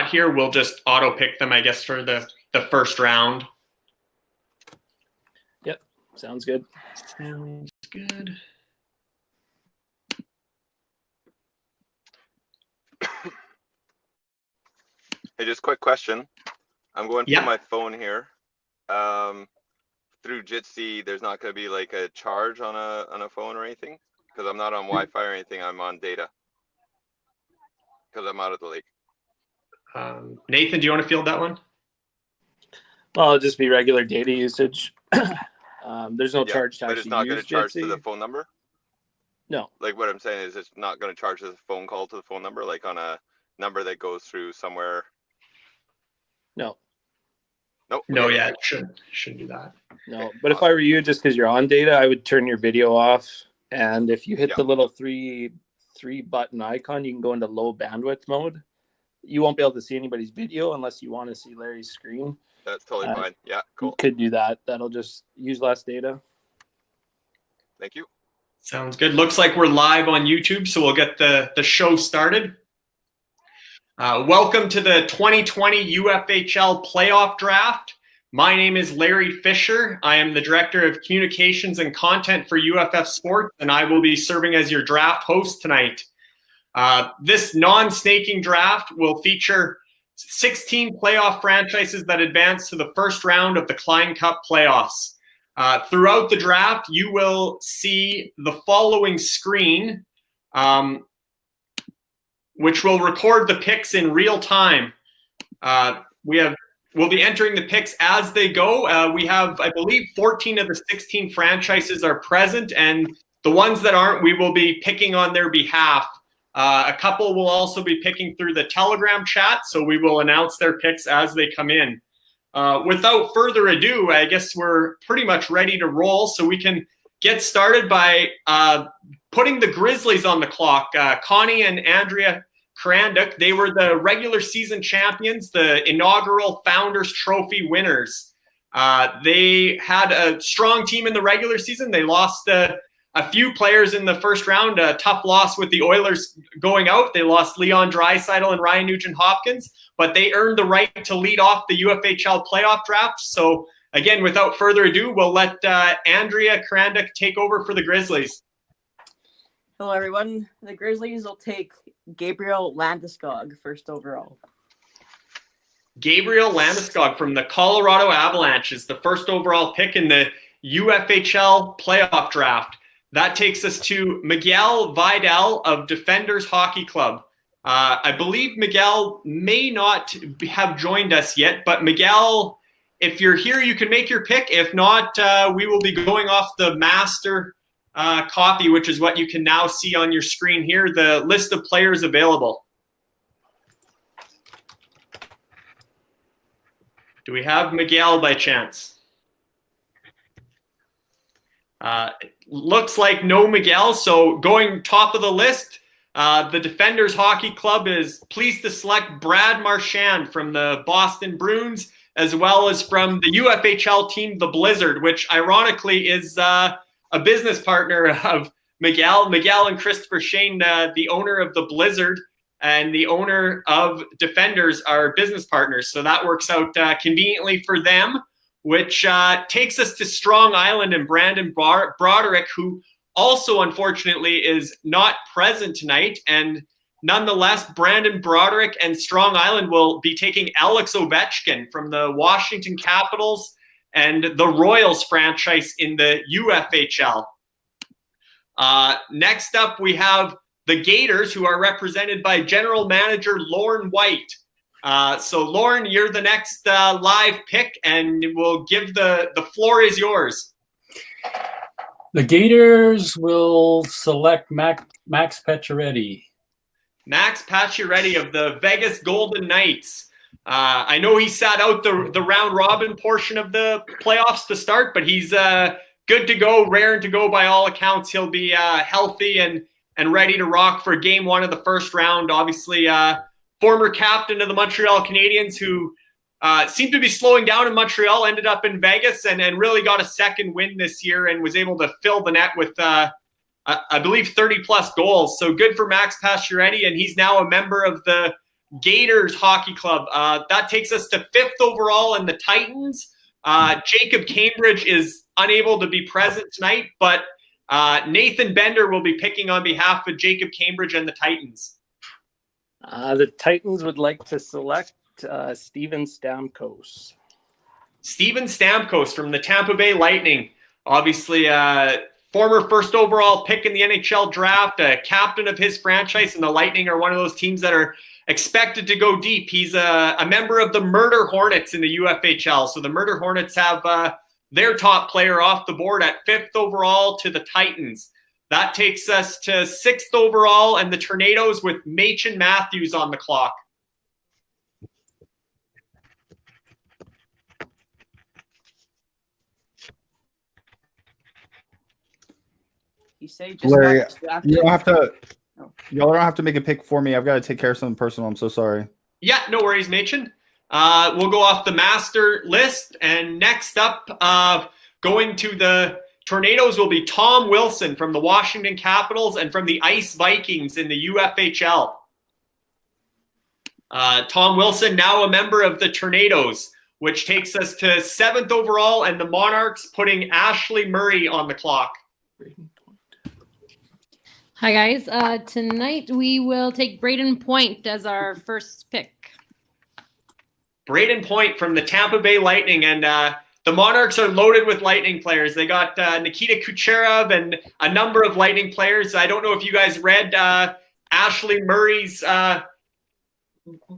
spot here, we'll just auto pick them, I guess, for the first round. Yep, sounds good. Sounds good. Hey, just quick question. I'm going through my phone here. Through Jitsi, there's not going to be like a charge on a phone or anything? Because I'm not on Wi-Fi or anything. I'm on data. Because I'm out of the league. Nathan, do you want to field that one? Well, it'll just be regular data usage. There's no charge to but actually it's not going to charge Jitsi. to the phone number? No. Like what I'm saying is it's not going to charge the phone call to the phone number, like on a number that goes through somewhere. No. Nope. No, yeah, it shouldn't do that. No, but if I were you, just because you're on data, I would turn your video off. And if you hit the little three button icon, you can go into low bandwidth mode. You won't be able to see anybody's video unless you want to see Larry's screen. That's totally fine. Yeah, cool. You could do that. That'll just use less data. Thank you. Sounds good. Looks like we're live on YouTube, so we'll get the show started. Welcome to the 2020 UFHL Playoff Draft. My name is Larry Fisher. I am the Director of Communications and Content for UFF Sports, and I will be serving as your draft host tonight. This non-snaking draft will feature 16 playoff franchises that advance to the first round of the Klein Cup playoffs. Throughout the draft, you will see the following screen, which will record the picks in real time. We'll be entering the picks as they go. We have, I believe, 14 of the 16 franchises are present, and the ones that aren't, we will be picking on their behalf. A couple will also be picking through the Telegram chat, so we will announce their picks as they come in. Without further ado, I guess we're pretty much ready to roll, so we can get started by putting the Grizzlies on the clock. Connie and Andrea Karanduk, they were the regular season champions, the inaugural Founders Trophy winners. They had a strong team in the regular season. They lost a few players in the first round, a tough loss with the Oilers going out. They lost Leon Draisaitl and Ryan Nugent-Hopkins, but they earned the right to lead off the UFHL Playoff Draft. So again, without further ado, we'll let Andrea Karanduk take over for the Grizzlies. Hello, everyone. The Grizzlies will take Gabriel Landeskog first overall. Gabriel Landeskog from the Colorado Avalanche is the first overall pick in the UFHL Playoff Draft. That takes us to Miguel Vidal of Defenders Hockey Club. I believe Miguel may not have joined us yet, but Miguel, if you're here, you can make your pick. If not, we will be going off the master copy, which is what you can now see on your screen here, the list of players available. Do we have Miguel by chance? Looks like no Miguel. So going top of the list, the Defenders Hockey Club is pleased to select Brad Marchand from the Boston Bruins, as well as from the UFHL team, the Blizzard, which ironically is a business partner of Miguel. Miguel and Christopher Shane, the owner of the Blizzard and the owner of Defenders, are business partners. So that works out conveniently for them, which takes us to Strong Island and Brandon Broderick, who also unfortunately is not present tonight. And nonetheless, Brandon Broderick and Strong Island will be taking Alex Ovechkin from the Washington Capitals and the Royals franchise in the UFHL. Next up, we have the Gators, who are represented by General Manager Lorne White. So, Lorne, you're the next live pick, and we'll give the floor is yours. The Gators will select Max Pacioretty. Max Pacioretty of the Vegas Golden Knights. I know he sat out the round robin portion of the playoffs to start, but he's good to go, raring to go by all accounts. He'll be healthy and ready to rock for game one of the first round. Obviously, former captain of the Montreal Canadiens, who seemed to be slowing down in Montreal, ended up in Vegas and really got a second win this year and was able to fill the net with, I believe, 30-plus goals. So good for Max Pacioretty, and he's now a member of the Gators Hockey Club. That takes us to 5th overall in the Titans. Jacob Cambridge is unable to be present tonight, but Nathan Bender will be picking on behalf of Jacob Cambridge and the Titans. The Titans would like to select Steven Stamkos. Steven Stamkos from the Tampa Bay Lightning. Obviously, former 1st overall pick in the NHL draft, a captain of his franchise, and the Lightning are one of those teams that are expected to go deep. He's a member of the Murder Hornets in the UFHL. So the Murder Hornets have their top player off the board at 5th overall to the Titans. That takes us to 6th overall and the Tornadoes with Machen Matthews on the clock. You say just Larry, got drafted. you don't have to. Oh. Y'all don't have to make a pick for me. I've got to take care of something personal. I'm so sorry. Yeah, no worries, Machen. We'll go off the master list. And next up, going to the Tornadoes will be Tom Wilson from the Washington Capitals and from the Ice Vikings in the UFHL. Tom Wilson, now a member of the Tornadoes, which takes us to 7th overall, and the Monarchs putting Ashley Murray on the clock. Hi, guys. Tonight we will take Braden Point as our first pick. Braden Point from the Tampa Bay Lightning, and the Monarchs are loaded with Lightning players. They got Nikita Kucherov and a number of Lightning players. I don't know if you guys read Ashley Murray's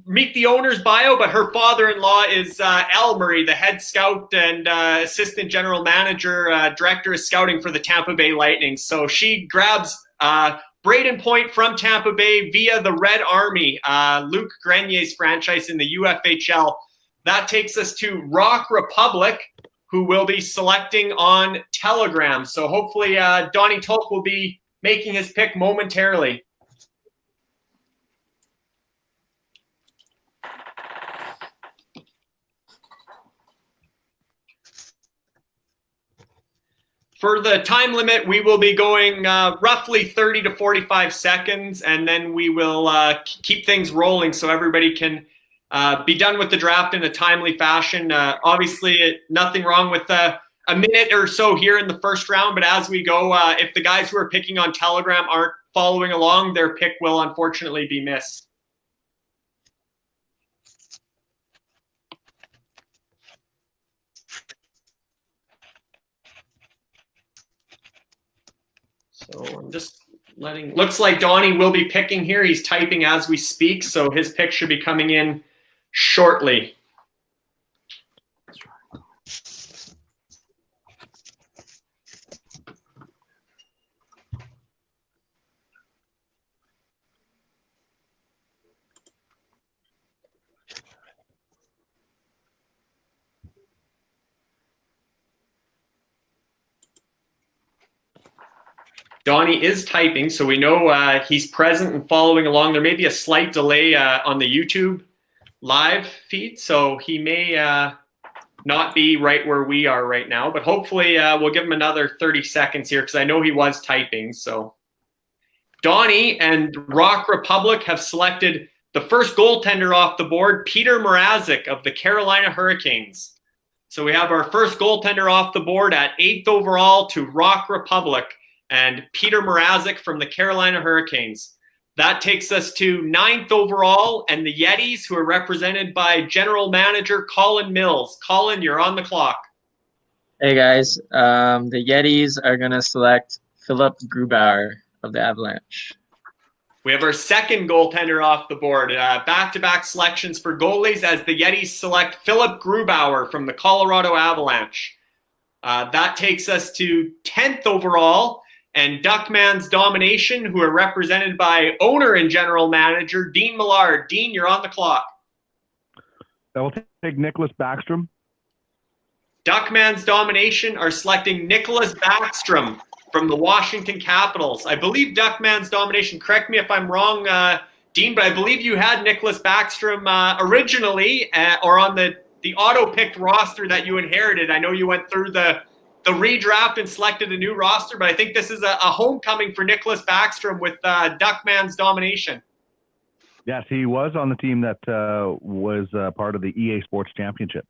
Meet the Owner's bio, but her father-in-law is Al Murray, the head scout and assistant general manager, director of scouting for the Tampa Bay Lightning. So she grabs Braden Point from Tampa Bay via the Red Army, Luc Grenier's franchise in the UFHL. That takes us to Rock Republic, who will be selecting on Telegram. So hopefully Donnie Tolk will be making his pick momentarily. For the time limit, we will be going roughly 30 to 45 seconds, and then we will keep things rolling so everybody can be done with the draft in a timely fashion. Obviously, nothing wrong with a minute or so here in the first round, but as we go, if the guys who are picking on Telegram aren't following along, their pick will unfortunately be missed. So I'm just looks like Donnie will be picking here. He's typing as we speak, so his pick should be coming in shortly. Donnie is typing, so we know he's present and following along. There may be a slight delay on the YouTube live feed, so he may not be right where we are right now, but hopefully we'll give him another 30 seconds here because I know he was typing. So Donnie and Rock Republic have selected the first goaltender off the board, Peter Mrazek of the Carolina Hurricanes. So we have our first goaltender off the board at 8th overall to Rock Republic and Peter Mrazek from the Carolina Hurricanes. That takes us to 9th overall and the Yetis, who are represented by General Manager Colin Mills. Colin, you're on the clock. Hey guys, the Yetis are going to select Philip Grubauer of the Avalanche. We have our second goaltender off the board. Back-to-back selections for goalies as the Yetis select Philip Grubauer from the Colorado Avalanche. That takes us to 10th overall and Duckman's Domination, who are represented by owner and general manager Dean Millard. Dean, you're on the clock. I will take Nicholas Backstrom. Duckman's Domination are selecting Nicholas Backstrom from the Washington Capitals. I believe Duckman's Domination, correct me if I'm wrong, Dean, but I believe you had Nicholas Backstrom originally or on the auto-picked roster that you inherited. I know you went through the redraft and selected a new roster, but I think this is a homecoming for Nicholas Backstrom with Duckman's Domination. Yes, he was on the team that was part of the EA Sports Championship.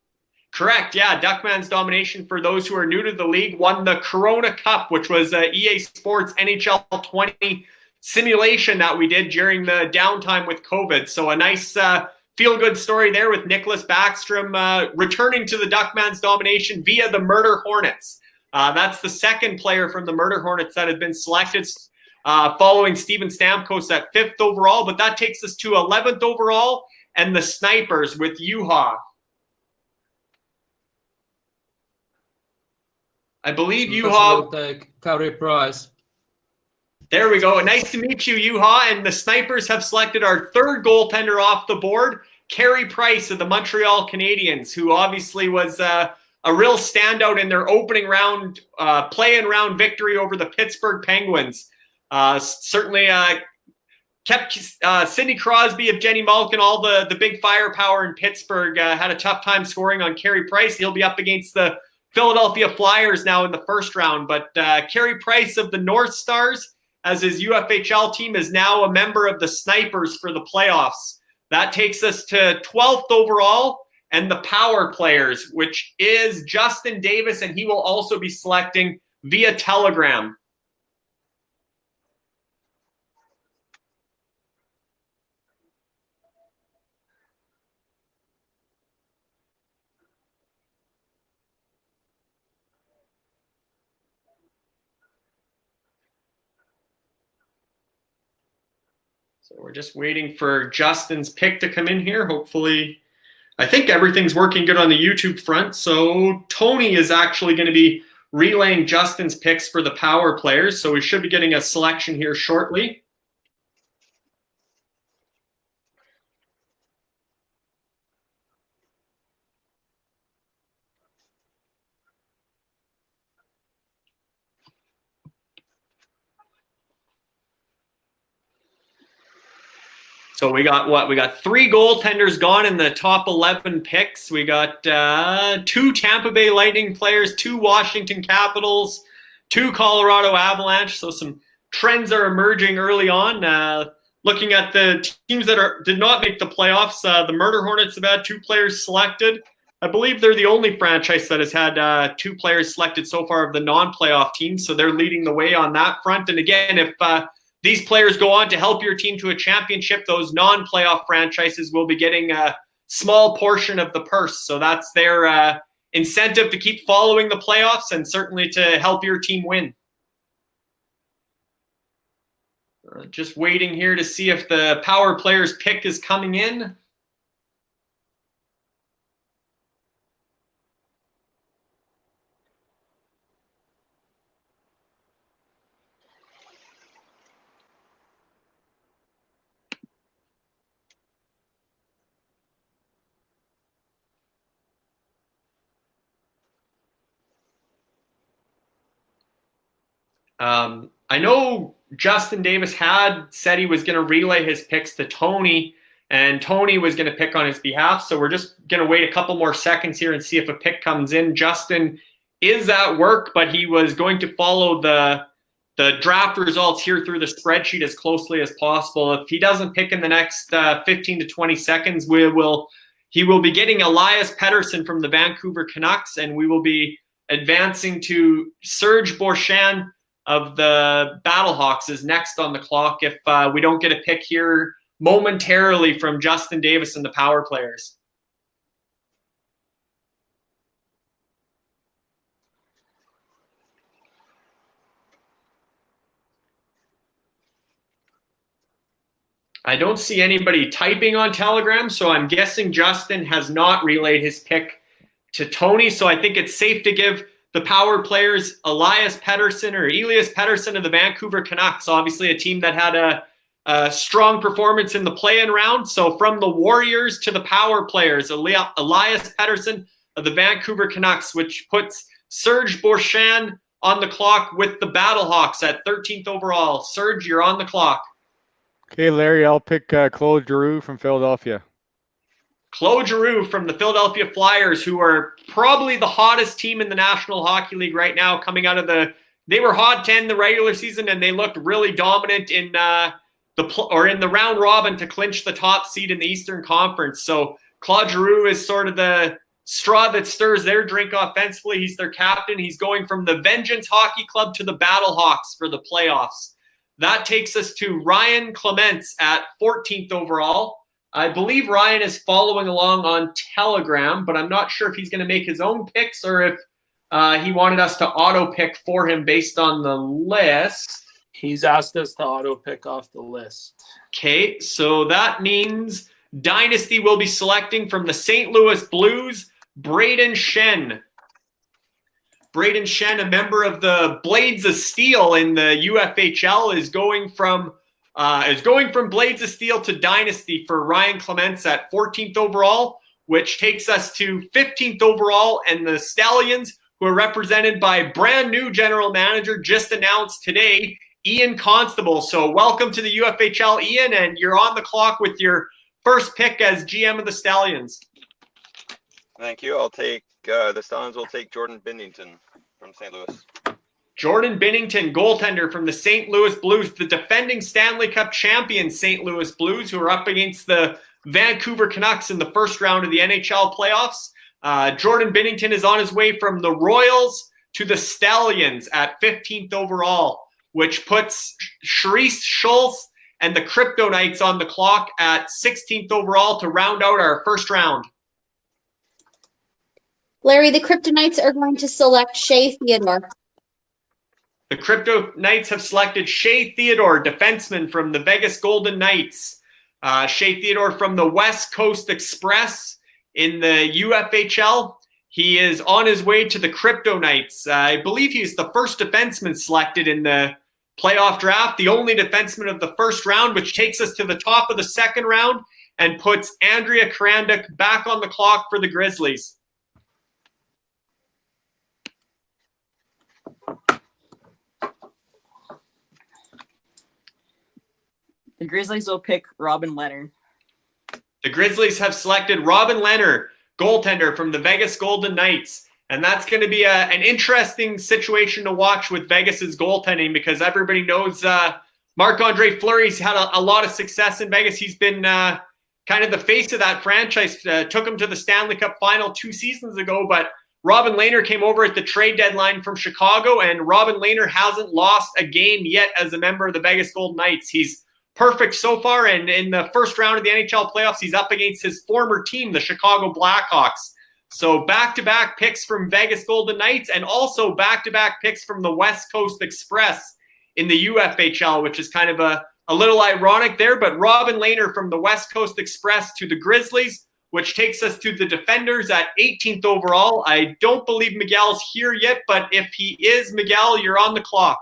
Correct. Yeah. Duckman's domination, for those who are new to the league, won the Corona Cup, which was EA Sports NHL 20 simulation that we did during the downtime with COVID. So a nice feel-good story there with Nicholas Backstrom returning to the Duckman's domination via the Murder Hornets. That's the second player from the Murder Hornets that had been selected following Steven Stamkos at 5th overall. But that takes us to 11th overall and the Snipers with Yuha. I believe Yuha. Take Carey Price. There we go. Nice to meet you, Yuha. And the Snipers have selected our third goaltender off the board, Carey Price of the Montreal Canadiens, who obviously was a real standout in their opening round, play-in round victory over the Pittsburgh Penguins. Certainly kept Sidney Crosby, Evgeny Malkin, all the big firepower in Pittsburgh. Had a tough time scoring on Carey Price. He'll be up against the Philadelphia Flyers now in the first round. But Carey Price of the North Stars, as his UFHL team, is now a member of the Snipers for the playoffs. That takes us to 12th overall and the power players, which is Justin Davis, and he will also be selecting via Telegram. So we're just waiting for Justin's pick to come in here. Hopefully, I think everything's working good on the YouTube front. So Tony is actually going to be relaying Justin's picks for the power players. So we should be getting a selection here shortly. So we got what? We got 3 goaltenders gone in the top 11 picks. We got 2 Tampa Bay Lightning players, 2 Washington Capitals, 2 Colorado Avalanche. So some trends are emerging early on. Looking at the teams that did not make the playoffs, the Murder Hornets have had 2 players selected. I believe they're the only franchise that has had 2 players selected so far of the non-playoff teams. So they're leading the way on that front. And again, if these players go on to help your team to a championship, those non-playoff franchises will be getting a small portion of the purse. So that's their incentive to keep following the playoffs and certainly to help your team win. Just waiting here to see if the power players pick is coming in. I know Justin Davis had said he was going to relay his picks to Tony, and Tony was going to pick on his behalf. So we're just going to wait a couple more seconds here and see if a pick comes in. Justin is at work, but he was going to follow the draft results here through the spreadsheet as closely as possible. If he doesn't pick in the next 15 to 20 seconds, he will be getting Elias Pettersson from the Vancouver Canucks, and we will be advancing to Serge Borchan of the Battlehawks is next on the clock if we don't get a pick here momentarily from Justin Davis and the power players. I don't see anybody typing on Telegram, so I'm guessing Justin has not relayed his pick to Tony. So I think it's safe to give the power players Elias Pettersson of the Vancouver Canucks, obviously a team that had a strong performance in the play-in round. So from the Warriors to the power players, Elias Pettersson of the Vancouver Canucks, which puts Serge Borchan on the clock with the Battlehawks at 13th overall. Serge, you're on the clock. Okay, Larry, I'll pick Claude Giroux from Philadelphia. Claude Giroux from the Philadelphia Flyers, who are probably the hottest team in the National Hockey League right now, coming out of they were hot 10 the regular season, and they looked really dominant in in the round robin to clinch the top seed in the Eastern Conference. So Claude Giroux is sort of the straw that stirs their drink offensively. He's their captain. He's going from the Vengeance Hockey Club to the Battlehawks for the playoffs. That takes us to Ryan Clements at 14th overall. I believe Ryan is following along on Telegram, but I'm not sure if he's going to make his own picks or if he wanted us to auto pick for him based on the list. He's asked us to auto pick off the list. Okay, so that means Dynasty will be selecting from the St. Louis Blues, Braden Shen. Braden Shen, a member of the Blades of Steel in the UFHL, is going from Blades of Steel to Dynasty for Ryan Clements at 14th overall, which takes us to 15th overall, and the Stallions, who are represented by brand new general manager just announced today, Ian Constable. So welcome to the UFHL, Ian, and you're on the clock with your first pick as GM of the Stallions. Thank you. I'll take the Stallions will take Jordan Binnington from St. Louis. Jordan Binnington, goaltender from the St. Louis Blues, the defending Stanley Cup champion St. Louis Blues, who are up against the Vancouver Canucks in the first round of the NHL playoffs. Jordan Binnington is on his way from the Royals to the Stallions at 15th overall, which puts Sharice Schultz and the Crypto Knights on the clock at 16th overall to round out our first round. Larry, the Kryptonites are going to select Shea Theodore. The Crypto Knights have selected Shea Theodore, defenseman from the Vegas Golden Knights. Shea Theodore from the West Coast Express in the UFHL. He is on his way to the Crypto Knights. I believe he's the first defenseman selected in the playoff draft, the only defenseman of the first round, which takes us to the top of the second round and puts Andrea Karanduk back on the clock for the Grizzlies. The Grizzlies will pick Robin Leonard. The Grizzlies have selected Robin Leonard, goaltender from the Vegas Golden Knights. And that's going to be an interesting situation to watch with Vegas's goaltending because everybody knows Marc-Andre Fleury's had a lot of success in Vegas. He's been kind of the face of that franchise. Took him to the Stanley Cup final 2 seasons ago, but Robin Lehner came over at the trade deadline from Chicago, and Robin Lehner hasn't lost a game yet as a member of the Vegas Golden Knights. He's perfect so far, and in the first round of the NHL playoffs, he's up against his former team, the Chicago Blackhawks. So back-to-back picks from Vegas Golden Knights and also back-to-back picks from the West Coast Express in the UFHL, which is kind of a little ironic there. But Robin Lehner from the West Coast Express to the Grizzlies, which takes us to the Defenders at 18th overall. I don't believe Miguel's here yet, but if he is, Miguel, you're on the clock.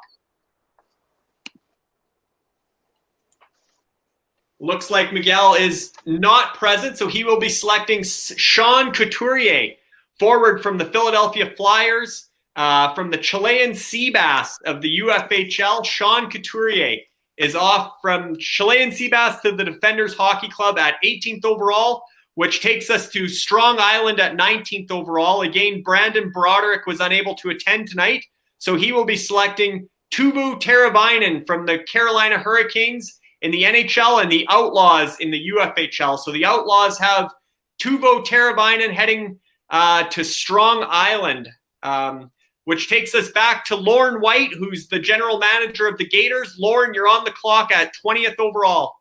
Looks like Miguel is not present, so he will be selecting Sean Couturier, forward from the Philadelphia Flyers, from the Chilean Seabass of the UFHL. Sean Couturier is off from Chilean Seabass to the Defenders Hockey Club at 18th overall, which takes us to Strong Island at 19th overall. Again, Brandon Broderick was unable to attend tonight, so he will be selecting Tuvu Teravainen from the Carolina Hurricanes in the NHL and the Outlaws in the UFHL. So the Outlaws have Tuvo Teravainen heading to Strong Island, which takes us back to Lauren White, who's the general manager of the Gators. Lauren, you're on the clock at 20th overall.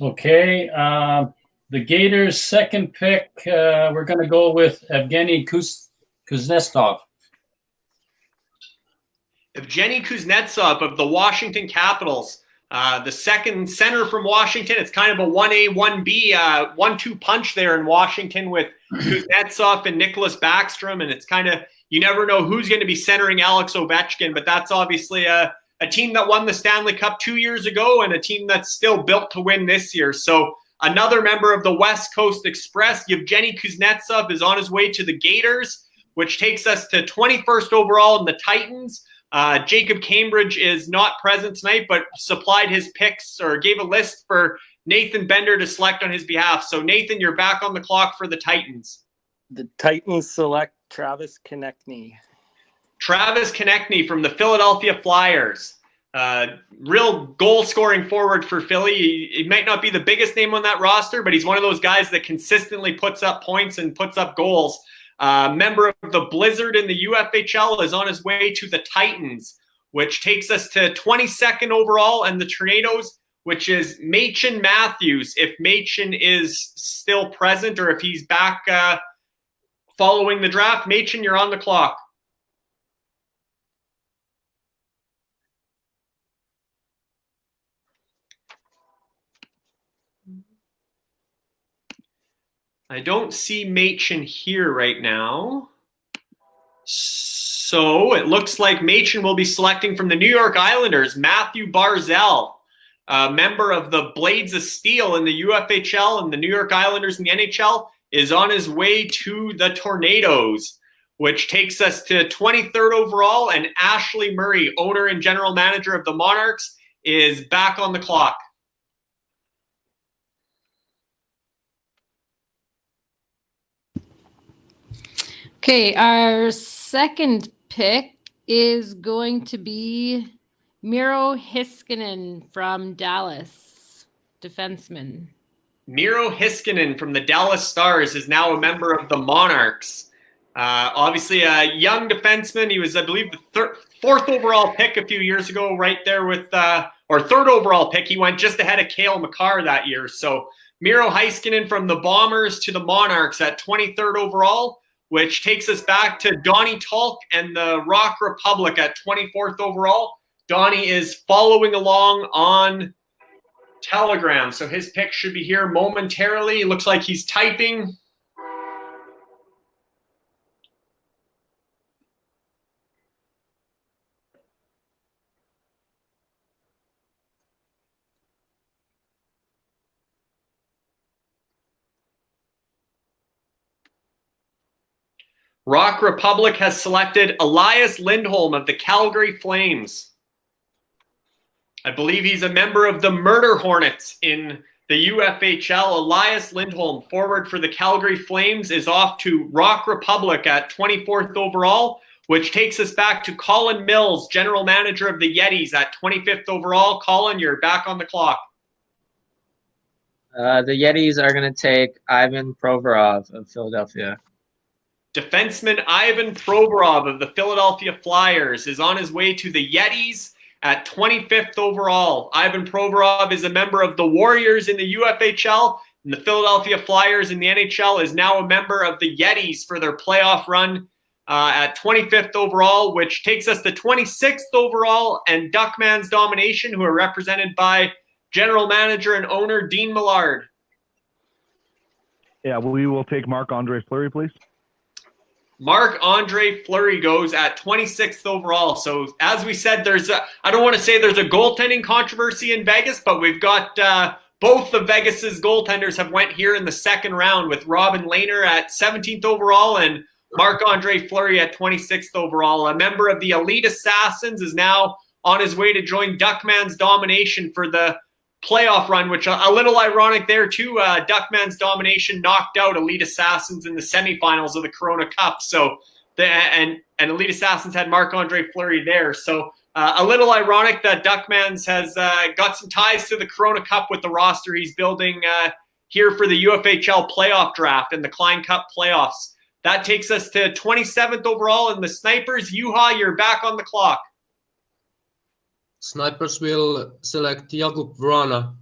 Okay. The Gators' second pick, we're going to go with Evgeny Kuznetsov. Evgeny Kuznetsov of the Washington Capitals, the second center from Washington. It's kind of a 1A, 1B, 1-2 punch there in Washington with Kuznetsov and Nicholas Backstrom. And it's kind of, you never know who's going to be centering Alex Ovechkin, but that's obviously a team that won the Stanley Cup 2 years ago and a team that's still built to win this year. So another member of the West Coast Express, Evgeny Kuznetsov, is on his way to the Gators, which takes us to 21st overall in the Titans. Jacob Cambridge is not present tonight, but supplied his picks or gave a list for Nathan Bender to select on his behalf. So, Nathan, you're back on the clock for the Titans. The Titans select Travis Konechny. Travis Konechny from the Philadelphia Flyers. Real goal-scoring forward for Philly. He might not be the biggest name on that roster, but he's one of those guys that consistently puts up points and puts up goals. Member of the Blizzard in the UFHL is on his way to the Titans, which takes us to 22nd overall, and the Tornadoes, which is Machen Matthews, if Machen is still present or if he's back following the draft. Machen, you're on the clock. I don't see Machen here right now. So it looks like Machen will be selecting from the New York Islanders, Matthew Barzal, a member of the Blades of Steel in the UFHL and the New York Islanders in the NHL, is on his way to the Tornadoes, which takes us to 23rd overall. And Ashley Murray, owner and general manager of the Monarchs, is back on the clock. Okay, our second pick is going to be Miro Heiskanen from Dallas, defenseman. Miro Heiskanen from the Dallas Stars is now a member of the Monarchs. Obviously a young defenseman. He was, I believe, the fourth overall pick a few years ago, right there with, or third overall pick. He went just ahead of Cale Makar that year. So Miro Heiskanen from the Bombers to the Monarchs at 23rd overall, which takes us back to Donnie Talk and the Rock Republic at 24th overall. Donnie is following along on Telegram, so his pick should be here momentarily. It looks like he's typing. Rock Republic has selected Elias Lindholm of the Calgary Flames. I believe he's a member of the Murder Hornets in the UFHL. Elias Lindholm, forward for the Calgary Flames, is off to Rock Republic at 24th overall, which takes us back to Colin Mills, general manager of the Yetis, at 25th overall. Colin, you're back on the clock. The Yetis are going to take Ivan Provorov of Philadelphia. Defenseman Ivan Provorov of the Philadelphia Flyers is on his way to the Yetis at 25th overall. Ivan Provorov is a member of the Warriors in the UFHL, and the Philadelphia Flyers in the NHL is now a member of the Yetis for their playoff run at 25th overall, which takes us to 26th overall, and Duckman's Domination, who are represented by general manager and owner Dean Millard. Yeah, we will take Marc-Andre Fleury, please. Marc-Andre Fleury goes at 26th overall. So as we said, I don't want to say there's a goaltending controversy in Vegas, but we've got both of Vegas's goaltenders have went here in the second round, with Robin Lehner at 17th overall and Marc-Andre Fleury at 26th overall. A member of the Elite Assassins is now on his way to join Duckman's Domination for the playoff run, which a little ironic there too. Duckman's Domination knocked out Elite Assassins in the semifinals of the Corona Cup. So and Elite Assassins had Marc-Andre Fleury there. So a little ironic that Duckman's has got some ties to the Corona Cup with the roster he's building here for the UFHL Playoff Draft and the Klein Cup playoffs. That takes us to 27th overall, and the Snipers. Juha, you're back on the clock. Snipers will select Jakub Vrana.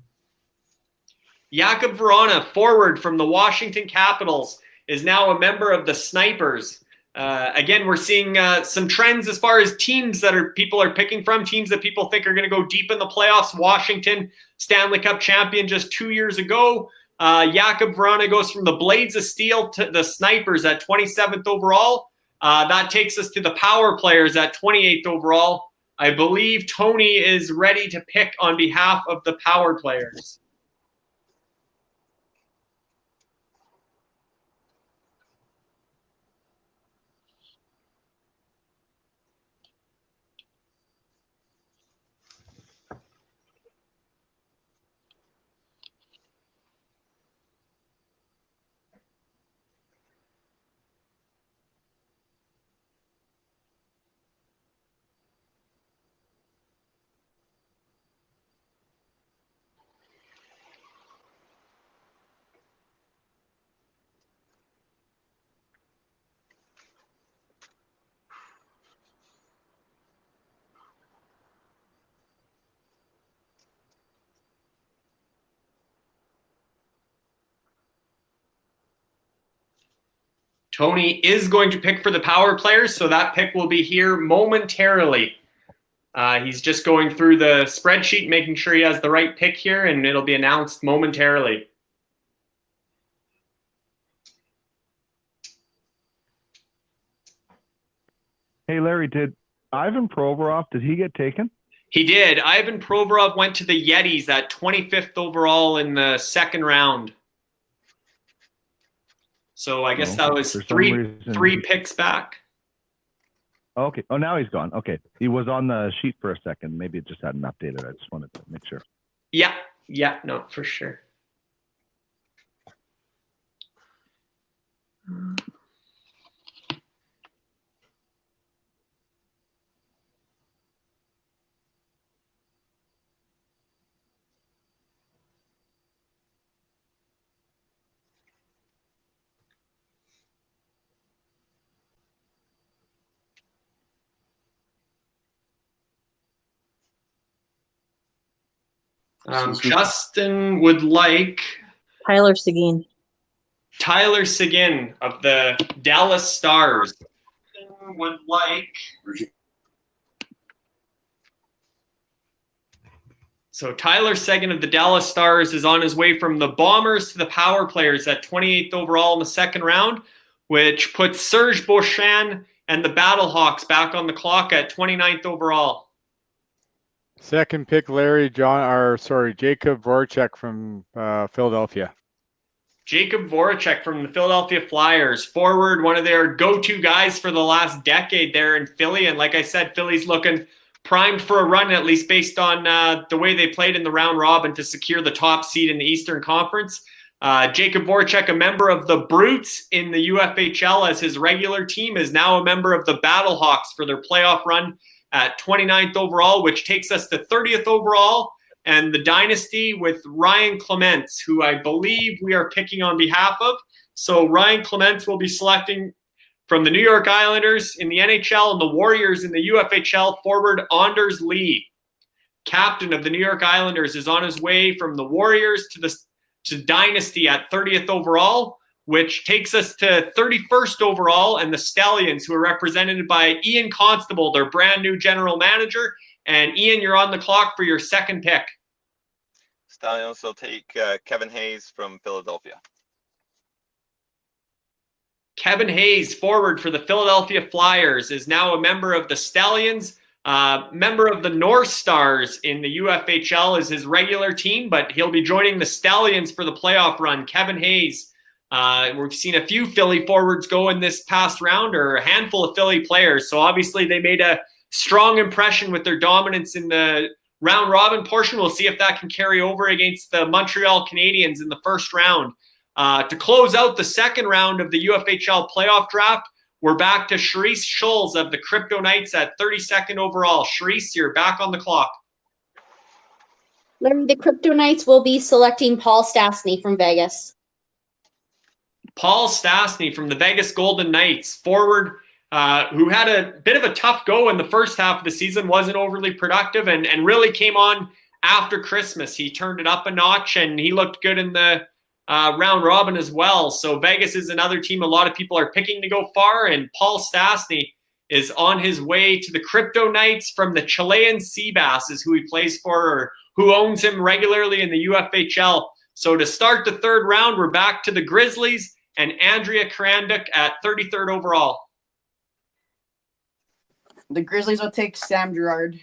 Jakub Vrana, forward from the Washington Capitals, is now a member of the Snipers. Again, we're seeing some trends as far as teams that people are picking from, teams that people think are going to go deep in the playoffs. Washington, Stanley Cup champion just 2 years ago. Jakub Vrana goes from the Blades of Steel to the Snipers at 27th overall. That takes us to the Power Players at 28th overall. I believe Tony is ready to pick on behalf of the Power Players. Tony is going to pick for the power players, so that pick will be here momentarily. He's just going through the spreadsheet, making sure he has the right pick here, and it'll be announced momentarily. Hey, Larry, did Ivan Provorov, did he get taken? He did. Ivan Provorov went to the Yetis at 25th overall in the second round. So I guess that was three picks back. Okay. Oh, now he's gone. Okay. He was on the sheet for a second. Maybe it just hadn't updated. I just wanted to make sure. Yeah. Yeah. No, for sure. Justin would like Tyler Seguin. Tyler Seguin of the Dallas Stars. Would like. So Tyler Seguin of the Dallas Stars is on his way from the Bombers to the power players at 28th overall in the second round, which puts Serge Beauchamp and the Battlehawks back on the clock at 29th overall. Second pick, Jacob Voracek from Philadelphia. Jacob Voracek from the Philadelphia Flyers, forward, one of their go-to guys for the last decade there in Philly. And like I said, Philly's looking primed for a run, at least based on the way they played in the round robin to secure the top seed in the Eastern Conference. Jacob Voracek, a member of the Brutes in the UFHL as his regular team, is now a member of the Battlehawks for their playoff run at 29th overall, which takes us to 30th overall, and the dynasty with Ryan Clements, who I believe we are picking on behalf of. So Ryan Clements will be selecting from the New York Islanders in the NHL and the Warriors in the UFHL. Forward Anders Lee, captain of the New York Islanders, is on his way from the Warriors to dynasty at 30th overall, which takes us to 31st overall, and the Stallions, who are represented by Ian Constable, their brand new general manager. And Ian, you're on the clock for your second pick. Stallions will take Kevin Hayes from Philadelphia. Kevin Hayes, forward for the Philadelphia Flyers, is now a member of the Stallions. Member of the North Stars in the UFHL is his regular team, but he'll be joining the Stallions for the playoff run. Kevin Hayes. We've seen a few Philly forwards go in this past round, or a handful of Philly players. So obviously they made a strong impression with their dominance in the round robin portion. We'll see if that can carry over against the Montreal Canadiens in the first round. To close out the second round of the UFHL Playoff Draft, we're back to Charisse Schulz of the Crypto Knights at 32nd overall. Charisse, you're back on the clock. Larry, the Crypto Knights will be selecting Paul Stastny from Vegas. Paul Stastny from the Vegas Golden Knights, forward, who had a bit of a tough go in the first half of the season, wasn't overly productive, and really came on after Christmas. He turned it up a notch, and he looked good in the round robin as well. So Vegas is another team a lot of people are picking to go far, and Paul Stastny is on his way to the Crypto Knights from the Chilean Seabass, is who he plays for, or who owns him regularly in the UFHL. So to start the third round, we're back to the Grizzlies and Andrea Karanduk at 33rd overall. The Grizzlies will take Sam Girard.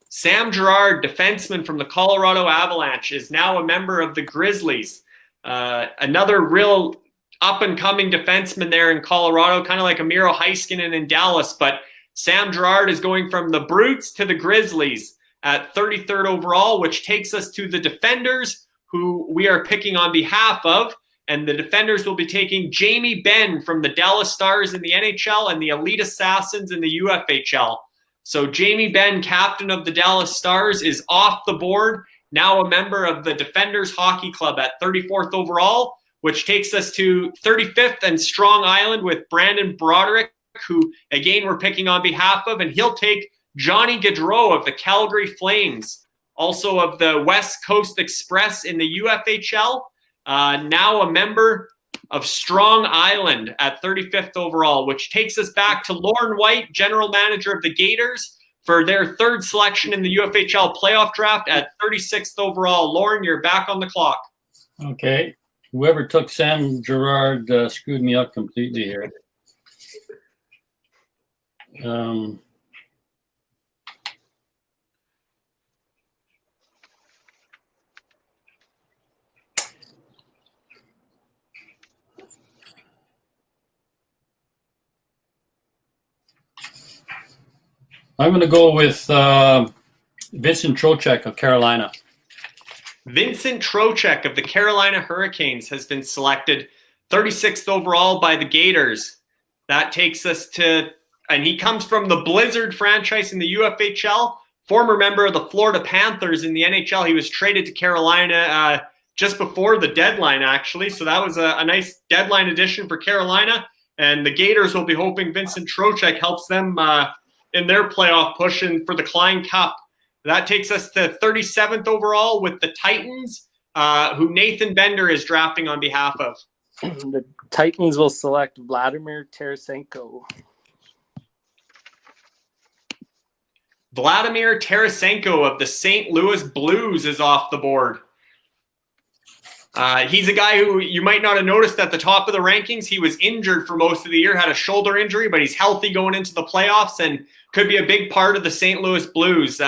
Sam Girard, defenseman from the Colorado Avalanche, is now a member of the Grizzlies. Another real up-and-coming defenseman there in Colorado, kind of like Miro Heiskanen in Dallas. But Sam Girard is going from the Brutes to the Grizzlies at 33rd overall, which takes us to the Defenders, who we are picking on behalf of. And the Defenders will be taking Jamie Benn from the Dallas Stars in the NHL and the Elite Assassins in the UFHL. So Jamie Benn, captain of the Dallas Stars, is off the board, now a member of the Defenders Hockey Club at 34th overall, which takes us to 35th and Strong Island with Brandon Broderick, who, again, we're picking on behalf of, and he'll take Johnny Gaudreau of the Calgary Flames, also of the West Coast Express in the UFHL. Now a member of Strong Island at 35th overall, which takes us back to Lauren White, general manager of the Gators, for their third selection in the UFHL Playoff Draft at 36th overall. Lauren, you're back on the clock. Okay. Whoever took Sam Gerard screwed me up completely here. I'm going to go with Vincent Trocheck of Carolina. Vincent Trocheck of the Carolina Hurricanes has been selected 36th overall by the Gators. That takes us to, and he comes from the Blizzard franchise in the UFHL, former member of the Florida Panthers in the NHL. He was traded to Carolina just before the deadline, actually. So that was a nice deadline addition for Carolina. And the Gators will be hoping Vincent Trocheck helps them in their playoff push for the Klein Cup. That takes us to 37th overall with the Titans, who Nathan Bender is drafting on behalf of. The Titans will select Vladimir Tarasenko. Vladimir Tarasenko of the St. Louis Blues is off the board. He's a guy who you might not have noticed at the top of the rankings. He was injured for most of the year, had a shoulder injury, but he's healthy going into the playoffs and could be a big part of the St. Louis Blues.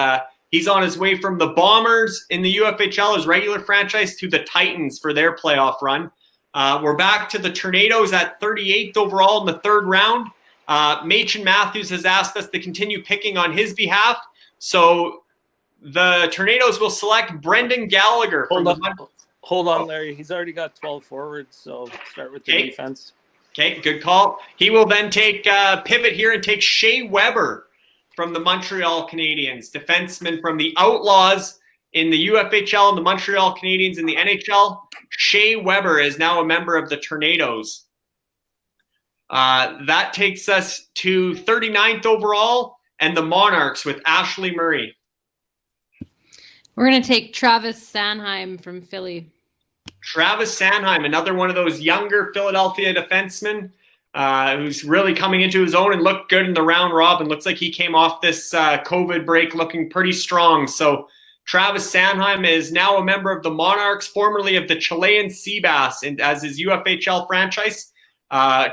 He's on his way from the Bombers in the UFHL, his regular franchise, to the Titans for their playoff run. We're back to the Tornadoes at 38th overall in the third round. Machen Matthews has asked us to continue picking on his behalf. So the Tornadoes will select Brendan Gallagher. Hold on, Larry. He's already got 12 forwards, so start with the defense. Okay, good call. He will then take pivot here and take Shea Weber from the Montreal Canadiens, defenseman from the Outlaws in the UFHL and the Montreal Canadiens in the NHL. Shea Weber is now a member of the Tornadoes. That takes us to 39th overall and the Monarchs with Ashley Murray. We're going to take Travis Sanheim from Philly. Travis Sanheim, another one of those younger Philadelphia defensemen who's really coming into his own and looked good in the round robin. Looks like he came off this COVID break looking pretty strong. So Travis Sanheim is now a member of the Monarchs, formerly of the Chilean Seabass, and as his UFHL franchise.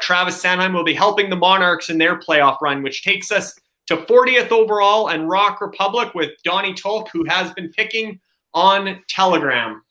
Travis Sanheim will be helping the Monarchs in their playoff run, which takes us to 40th overall and Rock Republic with Donnie Tolk, who has been picking on Telegram.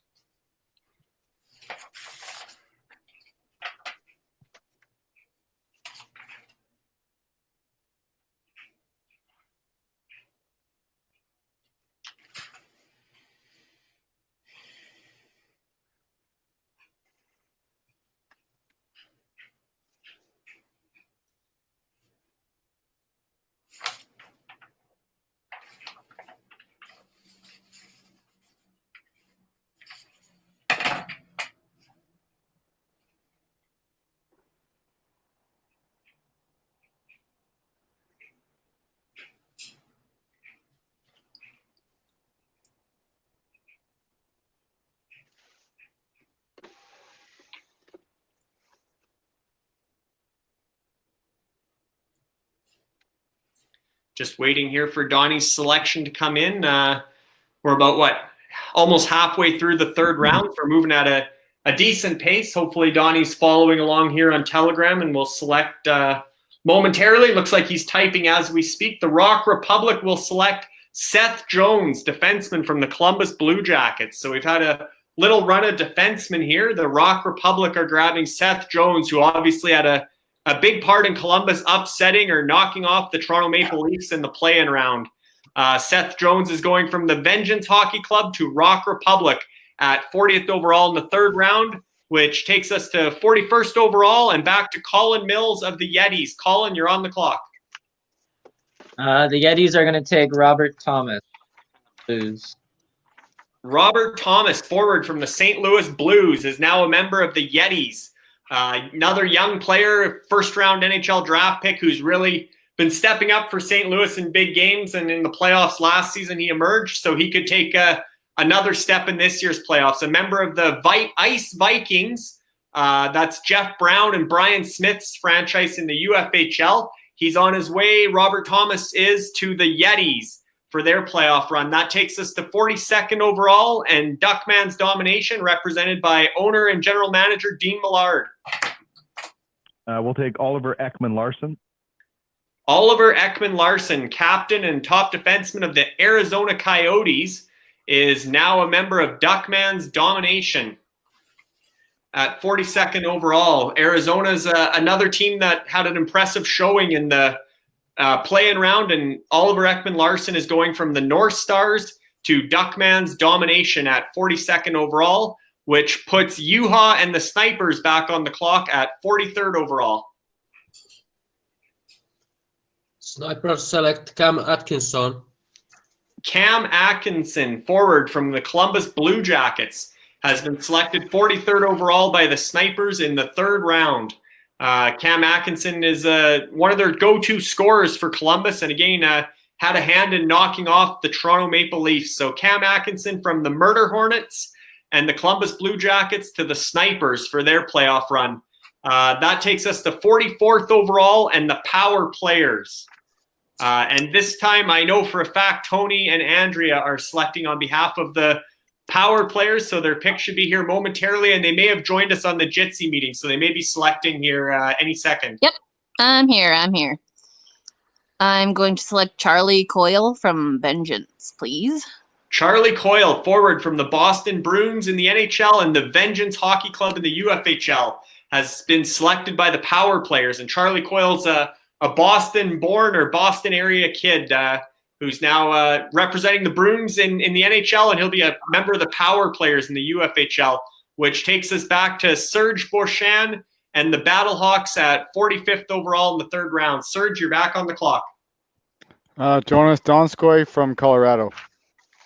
Just waiting here for Donnie's selection to come in. We're about, almost halfway through the third round. We're moving at a decent pace. Hopefully Donnie's following along here on Telegram and we'll select momentarily. Looks like he's typing as we speak. The Rock Republic will select Seth Jones, defenseman from the Columbus Blue Jackets. So we've had a little run of defensemen here. The Rock Republic are grabbing Seth Jones, who obviously had a big part in Columbus upsetting or knocking off the Toronto Maple Leafs in the play-in round. Seth Jones is going from the Vengeance Hockey Club to Rock Republic at 40th overall in the third round, which takes us to 41st overall and back to Colin Mills of the Yetis. Colin, you're on the clock. The Yetis are going to take Robert Thomas. Blues. Robert Thomas, forward from the St. Louis Blues, is now a member of the Yetis. Another young player, first-round NHL draft pick who's really been stepping up for St. Louis in big games, and in the playoffs last season he emerged, so he could take another step in this year's playoffs. A member of the Ice Vikings, That's Jeff Brown and Brian Smith's franchise in the UFHL. He's on his way. Robert Thomas is to the Yetis for their playoff run. That takes us to 42nd overall, and Duckman's Domination, represented by owner and general manager Dean Millard. We'll take Oliver Ekman-Larsson. Oliver Ekman-Larsson, captain and top defenseman of the Arizona Coyotes, is now a member of Duckman's Domination. At 42nd overall, Arizona's another team that had an impressive showing in the play-in round, and Oliver Ekman-Larsson is going from the North Stars to Duckman's Domination at 42nd overall, which puts UHA and the Snipers back on the clock at 43rd overall. Snipers select Cam Atkinson. Cam Atkinson, forward from the Columbus Blue Jackets, has been selected 43rd overall by the Snipers in the 3rd round. Cam Atkinson is one of their go-to scorers for Columbus, and again, had a hand in knocking off the Toronto Maple Leafs. So Cam Atkinson from the Murder Hornets and the Columbus Blue Jackets to the Snipers for their playoff run. That takes us to 44th overall and the Power Players. And this time, I know for a fact Tony and Andrea are selecting on behalf of the Power Players, so their pick should be here momentarily, and they may have joined us on the Jitsi meeting, so they may be selecting here any second. Yep, I'm here. I'm going to select Charlie Coyle from Vengeance, please. Charlie Coyle, forward from the Boston Bruins in the NHL and the Vengeance Hockey Club in the UFHL, has been selected by the Power Players, and Charlie Coyle's a Boston-born or Boston area kid who's now representing the Bruins in the NHL, and he'll be a member of the Power Players in the UFHL, which takes us back to Serge Beauchamp and the Battlehawks at 45th overall in the 3rd round. Serge, you're back on the clock. Jonas Donskoy from Colorado.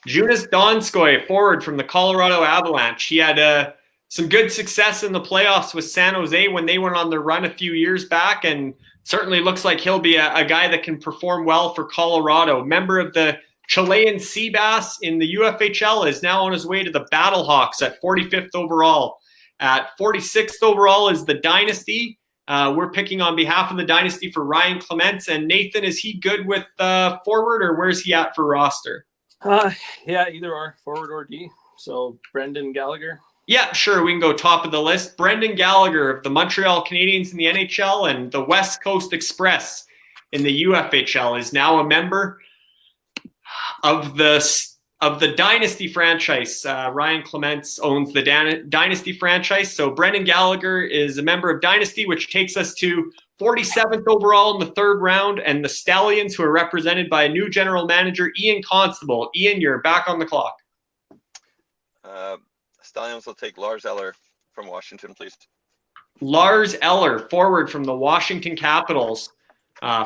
Jonas Donskoy, forward from the Colorado Avalanche. He had some good success in the playoffs with San Jose when they went on their run a few years back, and certainly looks like he'll be a guy that can perform well for Colorado. Member of the Chilean Seabass in the UFHL, is now on his way to the Battlehawks at 45th overall. At 46th overall is the Dynasty. We're picking on behalf of the Dynasty for Ryan Clements. And Nathan, is he good with forward, or where's he at for roster? Yeah, either or, forward or D. So Brendan Gallagher. Yeah, sure. We can go top of the list. Brendan Gallagher of the Montreal Canadiens in the NHL and the West Coast Express in the UFHL is now a member of the Dynasty franchise. Ryan Clements owns the Dynasty franchise. So Brendan Gallagher is a member of Dynasty, which takes us to 47th overall in the 3rd round, and the Stallions, who are represented by a new general manager, Ian Constable. Ian, you're back on the clock. Stallions will take Lars Eller from Washington, please. Lars Eller, forward from the Washington Capitals,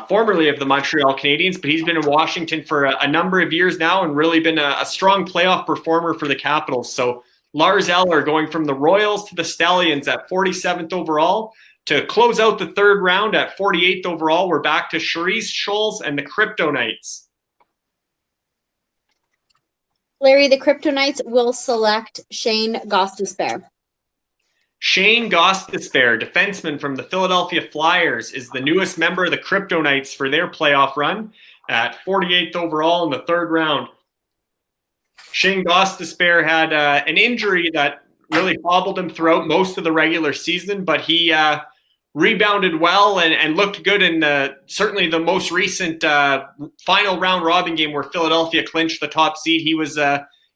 formerly of the Montreal Canadiens, but he's been in Washington for a number of years now and really been a strong playoff performer for the Capitals. So Lars Eller going from the Royals to the Stallions at 47th overall. To close out the 3rd round at 48th overall, we're back to Charisse Scholes and the Kryptonites. Larry, the Kryptonites will select Shane Gostisbehere. Shane Gostisbehere, defenseman from the Philadelphia Flyers, is the newest member of the Kryptonites for their playoff run at 48th overall in the 3rd round. Shane Gostisbehere had an injury that really hobbled him throughout most of the regular season, but he rebounded well and looked good in certainly the most recent final round robin game where Philadelphia clinched the top seed. He was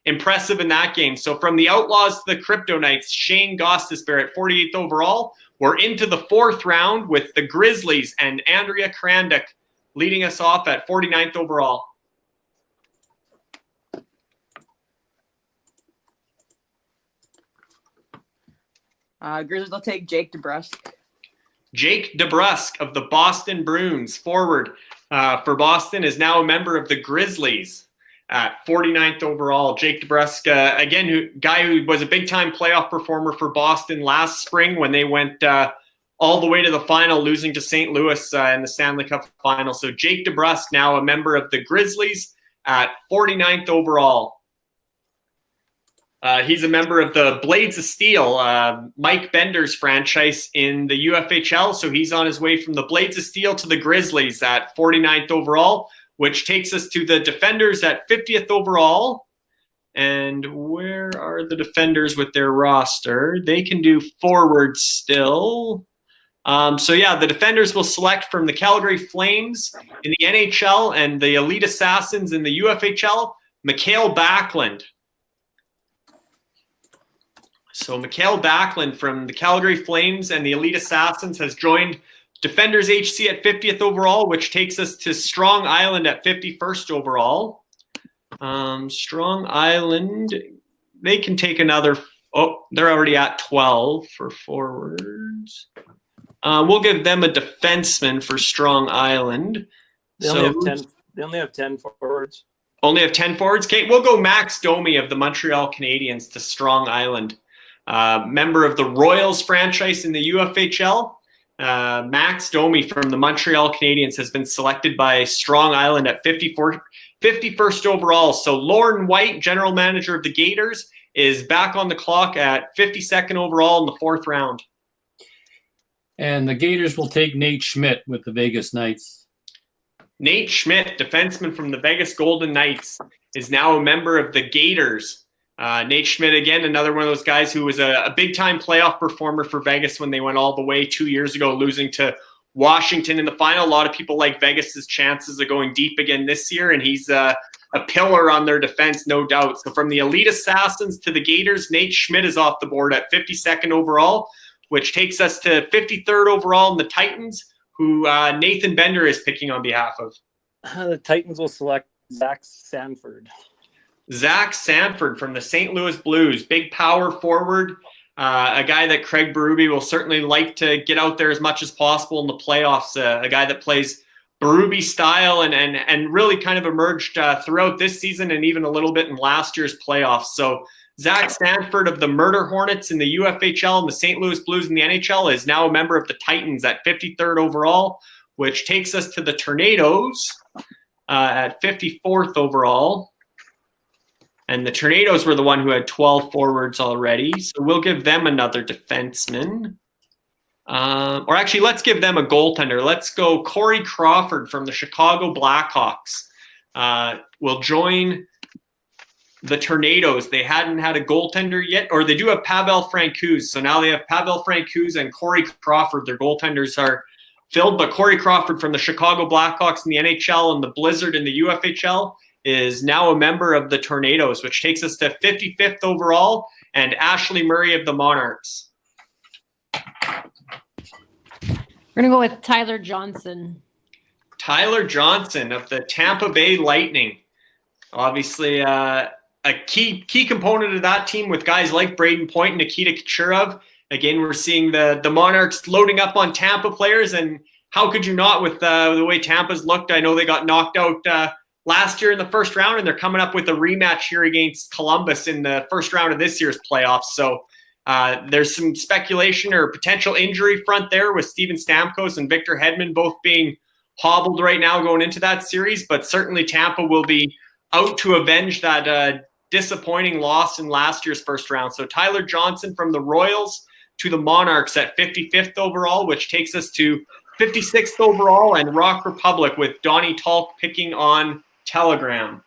impressive in that game. So from the Outlaws to the Kryptonites, Shane Gostisbehere at 48th overall. We're into the 4th round with the Grizzlies and Andrea Krandic leading us off at 49th overall. Grizzlies will take Jake DeBrusk. Jake DeBrusk of the Boston Bruins, forward for Boston, is now a member of the Grizzlies at 49th overall. Jake DeBrusk, again, guy who was a big-time playoff performer for Boston last spring when they went all the way to the final, losing to St. Louis in the Stanley Cup final. So Jake DeBrusk, now a member of the Grizzlies at 49th overall. He's a member of the Blades of Steel, Mike Bender's franchise in the UFHL. So he's on his way from the Blades of Steel to the Grizzlies at 49th overall, which takes us to the Defenders at 50th overall. And where are the Defenders with their roster? They can do forward still. The Defenders will select from the Calgary Flames in the NHL and the Elite Assassins in the UFHL, Mikael Backlund. So Mikael Backlund from the Calgary Flames and the Elite Assassins has joined Defenders HC at 50th overall, which takes us to Strong Island at 51st overall. Strong Island, they can take another. Oh, they're already at 12 for forwards. We'll give them a defenseman for Strong Island. They only have 10 forwards. Only have 10 forwards. Okay, we'll go Max Domi of the Montreal Canadiens to Strong Island. Member of the Royals franchise in the UFHL. Max Domi from the Montreal Canadiens has been selected by Strong Island at 51st overall. So Lauren White, general manager of the Gators, is back on the clock at 52nd overall in the 4th round. And the Gators will take Nate Schmidt with the Vegas Knights. Nate Schmidt, defenseman from the Vegas Golden Knights, is now a member of the Gators. Nate Schmidt, again, another one of those guys who was a big-time playoff performer for Vegas when they went all the way 2 years ago, losing to Washington in the final. A lot of people like Vegas's chances of going deep again this year, and he's a pillar on their defense, no doubt. So from the Elite Assassins to the Gators, Nate Schmidt is off the board at 52nd overall, which takes us to 53rd overall in the Titans, who Nathan Bender is picking on behalf of. The Titans will select Zach Sanford. Zach Sanford from the St. Louis Blues, big power forward, a guy that Craig Berube will certainly like to get out there as much as possible in the playoffs, a guy that plays Berube style and really kind of emerged throughout this season and even a little bit in last year's playoffs. So Zach Sanford of the Murder Hornets in the UFHL and the St. Louis Blues in the NHL is now a member of the Titans at 53rd overall, which takes us to the Tornadoes at 54th overall. And the Tornadoes were the one who had 12 forwards already. So we'll give them another defenseman. Or actually, let's give them a goaltender. Let's go Corey Crawford from the Chicago Blackhawks. Will join the Tornadoes. They hadn't had a goaltender yet, or they do have Pavel Francouz. So now they have Pavel Francouz and Corey Crawford. Their goaltenders are filled, but Corey Crawford from the Chicago Blackhawks in the NHL and the Blizzard in the UFHL is now a member of the Tornadoes, which takes us to 55th overall, and Ashley Murray of the Monarchs. We're going to go with Tyler Johnson. Tyler Johnson of the Tampa Bay Lightning. Obviously, a key component of that team with guys like Braden Point and Nikita Kucherov. Again, we're seeing the Monarchs loading up on Tampa players, and how could you not with the way Tampa's looked? I know they got knocked out last year in the first round, and they're coming up with a rematch here against Columbus in the first round of this year's playoffs. So there's some speculation or potential injury front there with Steven Stamkos and Victor Hedman both being hobbled right now going into that series, but certainly Tampa will be out to avenge that disappointing loss in last year's first round. So Tyler Johnson from the Royals to the Monarchs at 55th overall, which takes us to 56th overall, and Rock Republic with Donnie Talk picking on Telegram.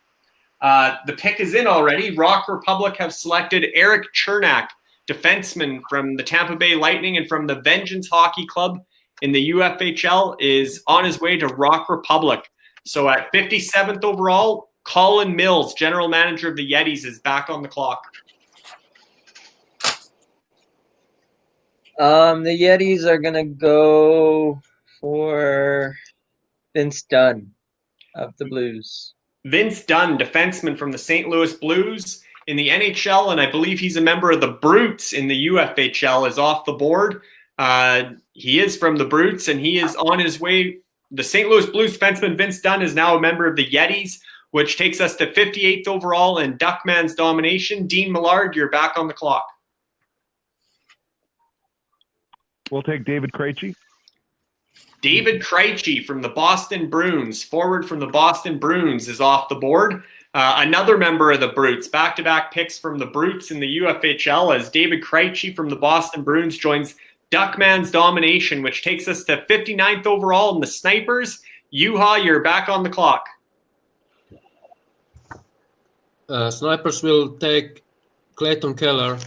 The pick is in already. Rock Republic have selected Eric Chernak, defenseman from the Tampa Bay Lightning and from the Vengeance Hockey Club in the UFHL, is on his way to Rock Republic. So at 57th overall, Colin Mills, general manager of the Yetis, is back on the clock. The Yetis are going to go for Vince Dunn of the Blues. Vince Dunn, defenseman from the St. Louis Blues in the NHL, and I believe he's a member of the Brutes in the UFHL, is off the board. He is from the Brutes, and he is on his way. The St. Louis Blues defenseman Vince Dunn is now a member of the Yetis, which takes us to 58th overall in Duckman's domination. Dean Millard, you're back on the clock. We'll take David Krejci. David Krejci from the Boston Bruins, forward from the Boston Bruins, is off the board. Another member of the Brutes, back-to-back picks from the Brutes in the UFHL, as David Krejci from the Boston Bruins joins Duckman's Domination, which takes us to 59th overall in the Snipers. Juha, you're back on the clock. Snipers will take Clayton Keller.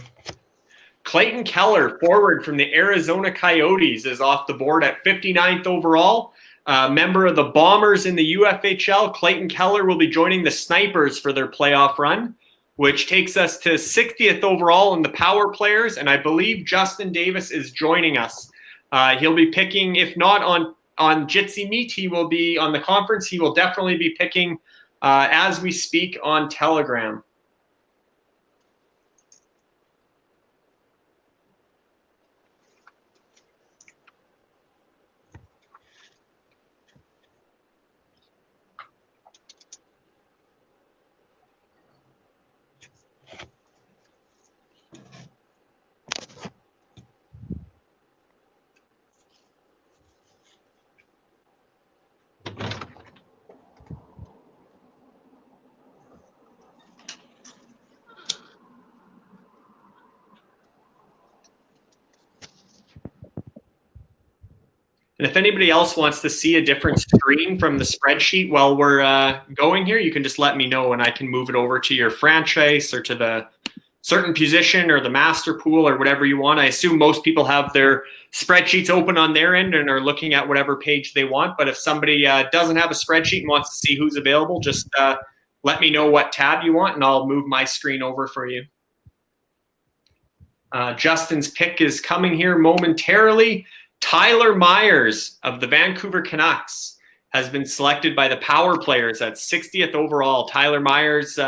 Clayton Keller, forward from the Arizona Coyotes, is off the board at 59th overall. Member of the Bombers in the UFHL, Clayton Keller will be joining the Snipers for their playoff run, which takes us to 60th overall in the power players, and I believe Justin Davis is joining us. He'll be picking, if not on Jitsi Meet, he will be on the conference. He will definitely be picking as we speak on Telegram. And if anybody else wants to see a different screen from the spreadsheet while we're going here, you can just let me know and I can move it over to your franchise or to the certain position or the master pool or whatever you want. I assume most people have their spreadsheets open on their end and are looking at whatever page they want. But if somebody doesn't have a spreadsheet and wants to see who's available, just let me know what tab you want and I'll move my screen over for you. Justin's pick is coming here momentarily. Tyler Myers of the Vancouver Canucks has been selected by the power players at 60th overall. Tyler Myers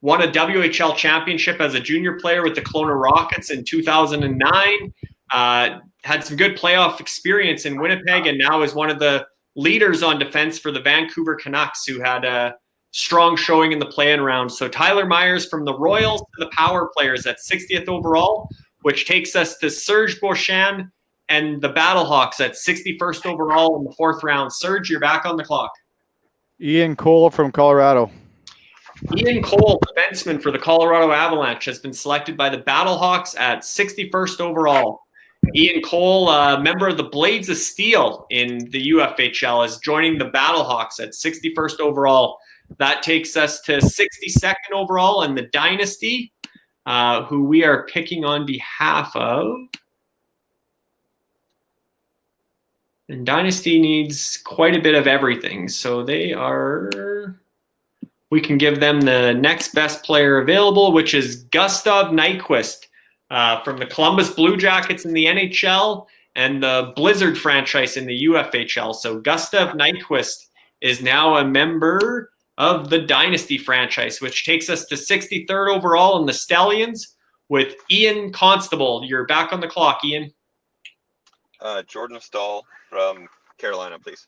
won a WHL championship as a junior player with the Kelowna Rockets in 2009. Had some good playoff experience in Winnipeg and now is one of the leaders on defense for the Vancouver Canucks, who had a strong showing in the play-in round. So Tyler Myers from the Royals to the power players at 60th overall, which takes us to Serge Beauchamp and the Battlehawks at 61st overall in the 4th round. Serge, you're back on the clock. Ian Cole from Colorado. Ian Cole, defenseman for the Colorado Avalanche, has been selected by the Battlehawks at 61st overall. Ian Cole, member of the Blades of Steel in the UFHL, is joining the Battlehawks at 61st overall. That takes us to 62nd overall in the Dynasty, who we are picking on behalf of. And Dynasty needs quite a bit of everything. So we can give them the next best player available, which is Gustav Nyquist from the Columbus Blue Jackets in the NHL and the Blizzard franchise in the UFHL. So Gustav Nyquist is now a member of the Dynasty franchise, which takes us to 63rd overall in the Stallions with Ian Constable. You're back on the clock, Ian. Jordan Stahl from Carolina, please.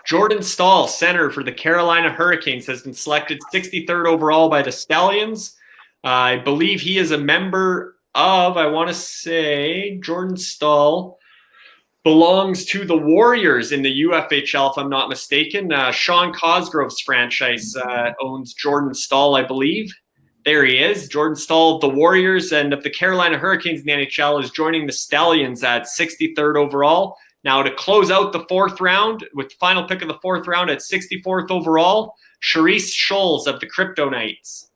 Jordan Stahl, center for the Carolina Hurricanes, has been selected 63rd overall by the Stallions. I believe he is a member of, I want to say, Jordan Stahl belongs to the Warriors in the UFHL, if I'm not mistaken. Sean Cosgrove's franchise owns Jordan Stahl, I believe. There he is. Jordan Stahl of the Warriors and of the Carolina Hurricanes in the NHL is joining the Stallions at 63rd overall. Now to close out the 4th round, with the final pick of the 4th round at 64th overall, Charisse Scholes of the Crypto Knights.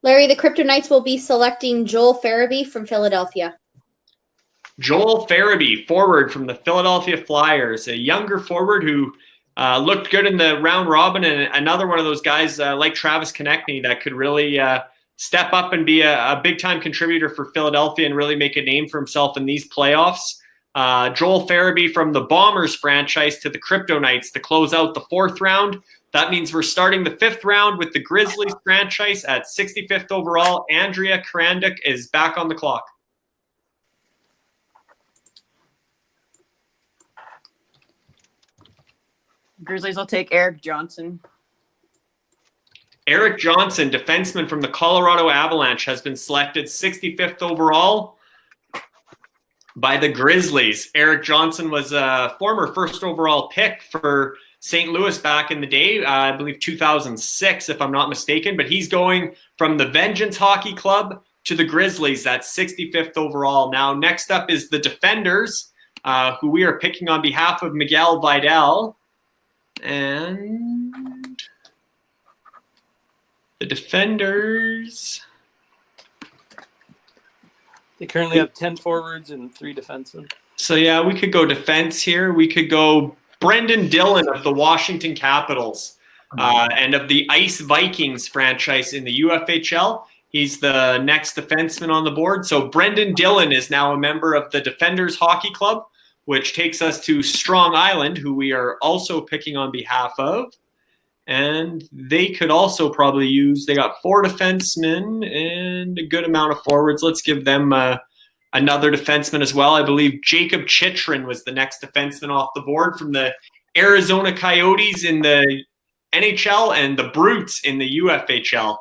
Larry, the Crypto Knights will be selecting Joel Farabee from Philadelphia. Joel Farabee, forward from the Philadelphia Flyers, a younger forward who looked good in the round robin, and another one of those guys like Travis Konechny that could really step up and be a big-time contributor for Philadelphia and really make a name for himself in these playoffs. Joel Farabee from the Bombers franchise to the Crypto Knights to close out the 4th round. That means we're starting the 5th round with the Grizzlies franchise at 65th overall. Andrea Karanduk is back on the clock. Grizzlies will take Eric Johnson. Eric Johnson, defenseman from the Colorado Avalanche, has been selected 65th overall by the Grizzlies. Eric Johnson was a former 1st overall pick for St. Louis back in the day, I believe 2006, if I'm not mistaken. But he's going from the Vengeance Hockey Club to the Grizzlies. That's 65th overall. Now, next up is the Defenders, who we are picking on behalf of Miguel Vidal. And the Defenders... They currently have 10 forwards and 3 defensemen. So, yeah, we could go defense here. We could go Brendan Dillon of the Washington Capitals and of the Ice Vikings franchise in the UFHL. He's the next defenseman on the board. So Brendan Dillon is now a member of the Defenders Hockey Club, which takes us to Strong Island, who we are also picking on behalf of. And they could also probably use, they got 4 defensemen and a good amount of forwards. Let's give them another defenseman as well. I believe Jacob Chychrun was the next defenseman off the board from the Arizona Coyotes in the NHL and the Brutes in the UFHL.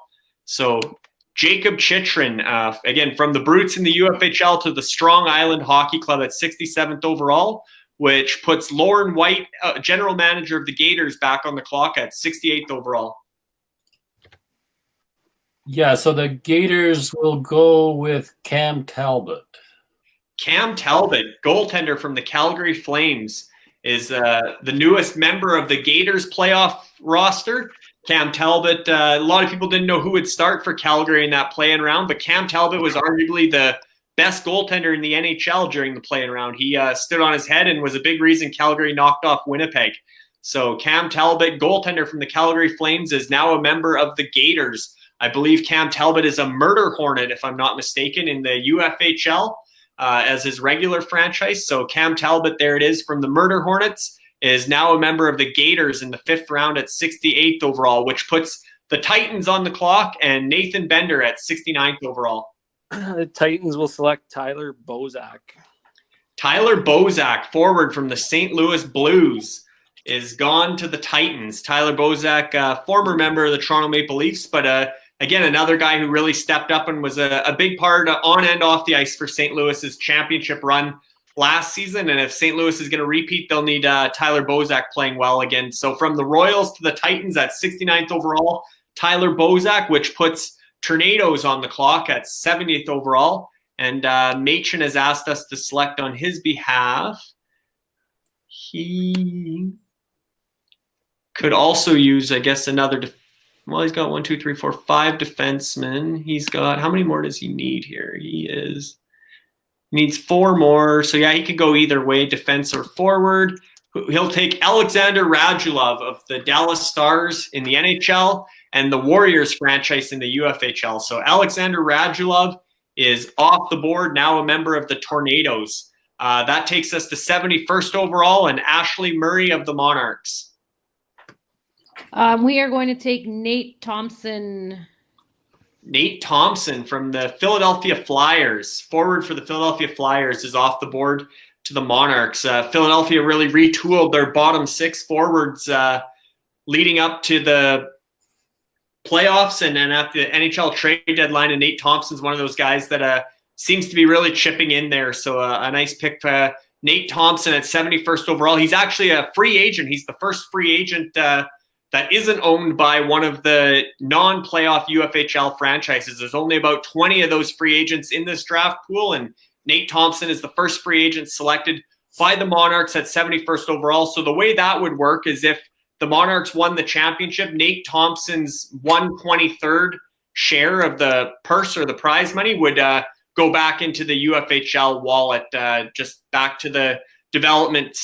So Jacob Chychrun, again, from the Brutes in the UFHL to the Strong Island Hockey Club at 67th overall, which puts Lauren White, general manager of the Gators, back on the clock at 68th overall. Yeah, so the Gators will go with Cam Talbot. Cam Talbot, goaltender from the Calgary Flames, is the newest member of the Gators playoff roster. Cam Talbot, a lot of people didn't know who would start for Calgary in that play-in round, but Cam Talbot was arguably the best goaltender in the NHL during the play-in round. He stood on his head and was a big reason Calgary knocked off Winnipeg. So Cam Talbot, goaltender from the Calgary Flames, is now a member of the Gators. I believe Cam Talbot is a Murder Hornet, if I'm not mistaken, in the UFHL as his regular franchise. So Cam Talbot, there it is, from the Murder Hornets, is now a member of the Gators in the 5th round at 68th overall, which puts the Titans on the clock and Nathan Bender at 69th overall. The Titans will select Tyler Bozak. Tyler Bozak, forward from the St. Louis Blues, is gone to the Titans. Tyler Bozak, former member of the Toronto Maple Leafs, but again, another guy who really stepped up and was a big part on and off the ice for St. Louis's championship run last season. And if St. Louis is going to repeat, they'll need Tyler Bozak playing well again. So from the Royals to the Titans at 69th overall, Tyler Bozak, which puts Tornadoes on the clock at 70th overall. And Machen has asked us to select on his behalf. He could also use, I guess, another well, he's got 5 defensemen. He's got, how many more does he need here? He needs 4 more. So yeah, he could go either way, defense or forward. He'll take Alexander Radulov of the Dallas Stars in the NHL and the Warriors franchise in the UFHL. So Alexander Radulov is off the board, now a member of the Tornadoes. That takes us to 71st overall, and Ashley Murray of the Monarchs. We are going to take Nate Thompson. Nate Thompson from the Philadelphia Flyers, forward for the Philadelphia Flyers, is off the board to the Monarchs. Philadelphia really retooled their bottom 6 forwards leading up to the playoffs and then at the NHL trade deadline. And Nate Thompson's one of those guys that seems to be really chipping in there. So a nice pick for Nate Thompson at 71st overall. He's actually a free agent. He's the first free agent that isn't owned by one of the non-playoff UFHL franchises. There's only about 20 of those free agents in this draft pool, and Nate Thompson is the first free agent selected by the Monarchs at 71st overall. So the way that would work is if the Monarchs won the championship, Nate Thompson's 1/23rd share of the purse or the prize money would go back into the UFHL wallet, just back to the development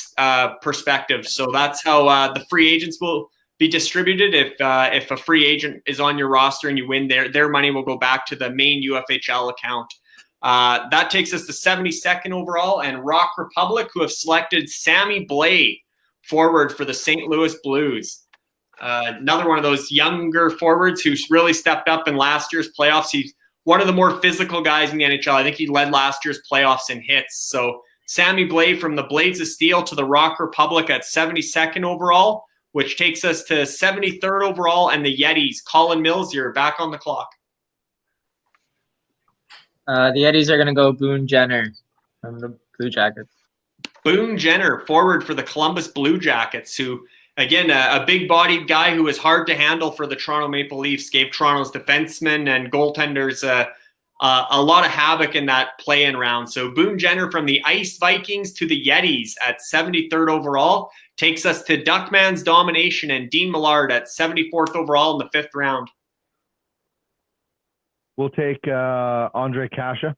perspective. So that's how the free agents will be distributed. If a free agent is on your roster and you win, their money will go back to the main UFHL account. That takes us to 72nd overall, and Rock Republic, who have selected Sammy Blais, forward for the St. Louis Blues. Another one of those younger forwards who's really stepped up in last year's playoffs. He's one of the more physical guys in the NHL. I think he led last year's playoffs in hits. So Sammy Blais from the Blades of Steel to the Rock Republic at 72nd overall, which takes us to 73rd overall, and the Yetis. Colin Mills, you're back on the clock. The Yetis are going to go Boone Jenner from the Blue Jackets. Boone Jenner, forward for the Columbus Blue Jackets, who again, a big-bodied guy who was hard to handle for the Toronto Maple Leafs, gave Toronto's defensemen and goaltenders a lot of havoc in that play-in round. So Boone Jenner from the Ice Vikings to the Yetis at 73rd overall takes us to Duckman's Domination and Dean Millard at 74th overall in the 5th round. We'll take Andre Kasha.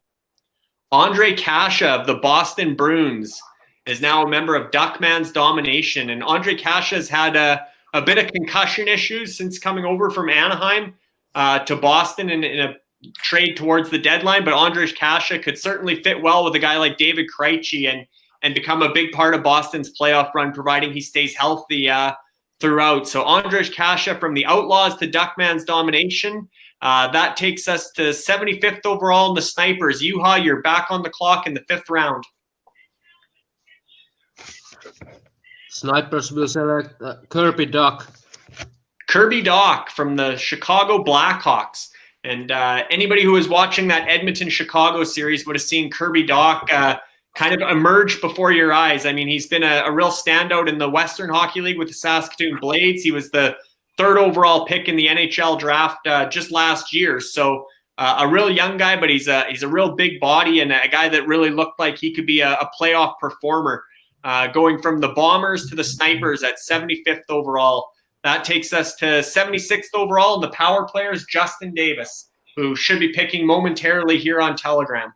Andre Kasha of the Boston Bruins is now a member of Duckman's Domination. And Andre Kasha has had a bit of concussion issues since coming over from Anaheim to Boston in a trade towards the deadline. But Andre Kasha could certainly fit well with a guy like David Krejci and become a big part of Boston's playoff run, providing he stays healthy throughout. So Andre Kasha from the Outlaws to Duckman's Domination. That takes us to 75th overall in the Snipers. Juha, you're back on the clock in the 5th round. Snipers will select Kirby Dach. Kirby Dach from the Chicago Blackhawks. And anybody who was watching that Edmonton-Chicago series would have seen Kirby Dach kind of emerge before your eyes. I mean, he's been a real standout in the Western Hockey League with the Saskatoon Blades. He was the 3rd overall pick in the NHL draft just last year. So a real young guy, but he's a real big body and a guy that really looked like he could be a playoff performer. Going from the Bombers to the Snipers at 75th overall. That takes us to 76th overall in the power players, Justin Davis, who should be picking momentarily here on Telegram.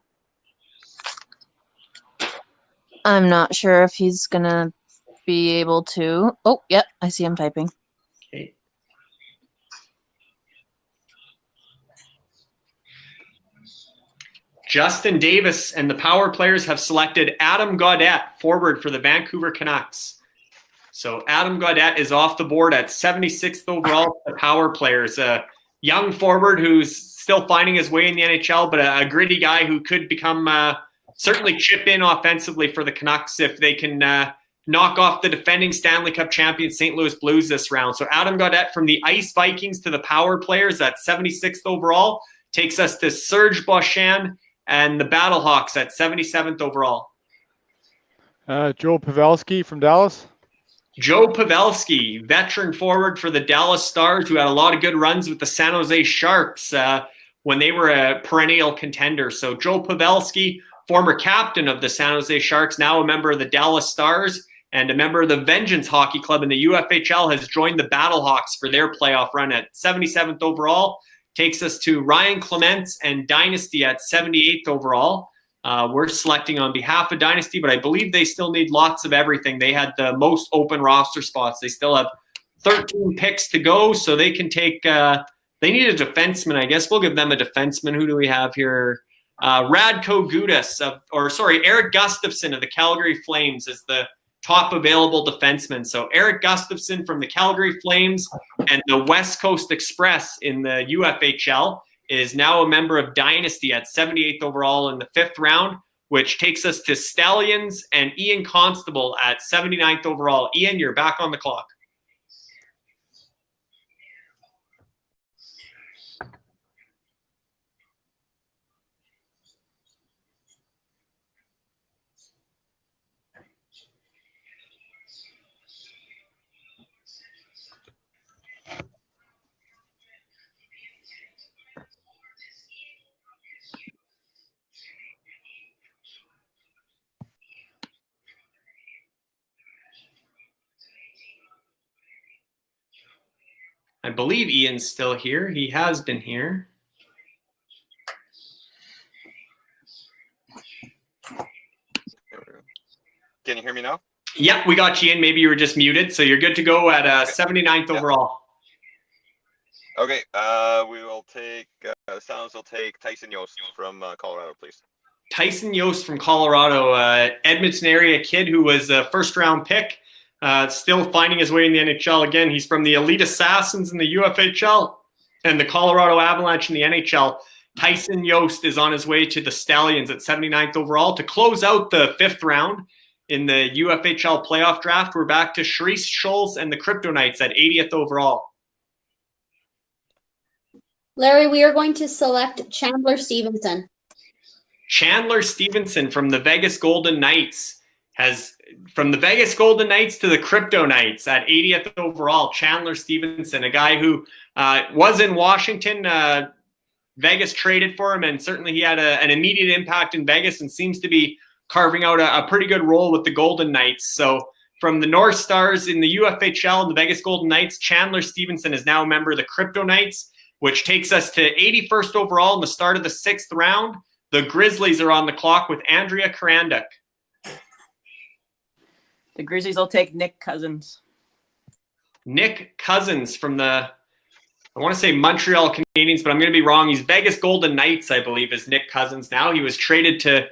I'm not sure if he's going to be able to. Oh, yep, I see him typing. Okay. Justin Davis and the power players have selected Adam Gaudette, forward for the Vancouver Canucks. So Adam Gaudette is off the board at 76th overall. The power players, a young forward who's still finding his way in the NHL, but a gritty guy who could become certainly chip in offensively for the Canucks if they can knock off the defending Stanley Cup champion St. Louis Blues this round. So Adam Gaudette from the Ice Vikings to the power players at 76th overall takes us to Serge Beauchamp and the Battlehawks at 77th overall. Joe Pavelski from Dallas. Joe Pavelski, veteran forward for the Dallas Stars, who had a lot of good runs with the San Jose Sharks when they were a perennial contender. So Joe Pavelski, former captain of the San Jose Sharks, now a member of the Dallas Stars and a member of the Vengeance Hockey Club in the UFHL, has joined the Battlehawks for their playoff run at 77th overall. Takes us to Ryan Clements and Dynasty at 78th overall. We're selecting on behalf of Dynasty, but I believe they still need lots of everything. They had the most open roster spots. They still have 13 picks to go, so they can take they need a defenseman. I guess we'll give them a defenseman. Who do we have here? Radko Gudas, Eric Gustafson of the Calgary Flames is the top available defenseman. So Eric Gustafson from the Calgary Flames and the West Coast Express in the UFHL is now a member of Dynasty at 78th overall in the 5th round, which takes us to Stallions and Ian Constable at 79th overall. Ian, you're back on the clock. I believe Ian's still here. He has been here. Can you hear me now? Yep, we got you in. Maybe you were just muted, so you're good to go at 79th overall. Okay, we will take Sounds will take Tyson Yost from Colorado, please. Tyson Yost from Colorado, Edmonton area kid who was a first-round pick, still finding his way in the NHL. Again, he's from the Elite Assassins in the UFHL and the Colorado Avalanche in the NHL. Tyson Yost is on his way to the Stallions at 79th overall. To close out the 5th round in the UFHL Playoff Draft, we're back to Sharice Schultz and the Kryptonites at 80th overall. Larry, we are going to select Chandler Stevenson. Chandler Stevenson from the Vegas Golden Knights has from the Vegas Golden Knights to the Crypto Knights at 80th overall, Chandler Stevenson, a guy who was in Washington. Vegas traded for him, and certainly he had an immediate impact in Vegas and seems to be carving out a pretty good role with the Golden Knights. So from the North Stars in the UFHL and the Vegas Golden Knights, Chandler Stevenson is now a member of the Crypto Knights, which takes us to 81st overall in the start of the 6th round. The Grizzlies are on the clock with Andrea Karanduk. The Grizzlies will take Nick Cousins. Nick Cousins from the, I want to say Montreal Canadiens, but I'm going to be wrong. He's Vegas Golden Knights, I believe, is Nick Cousins now. He was traded to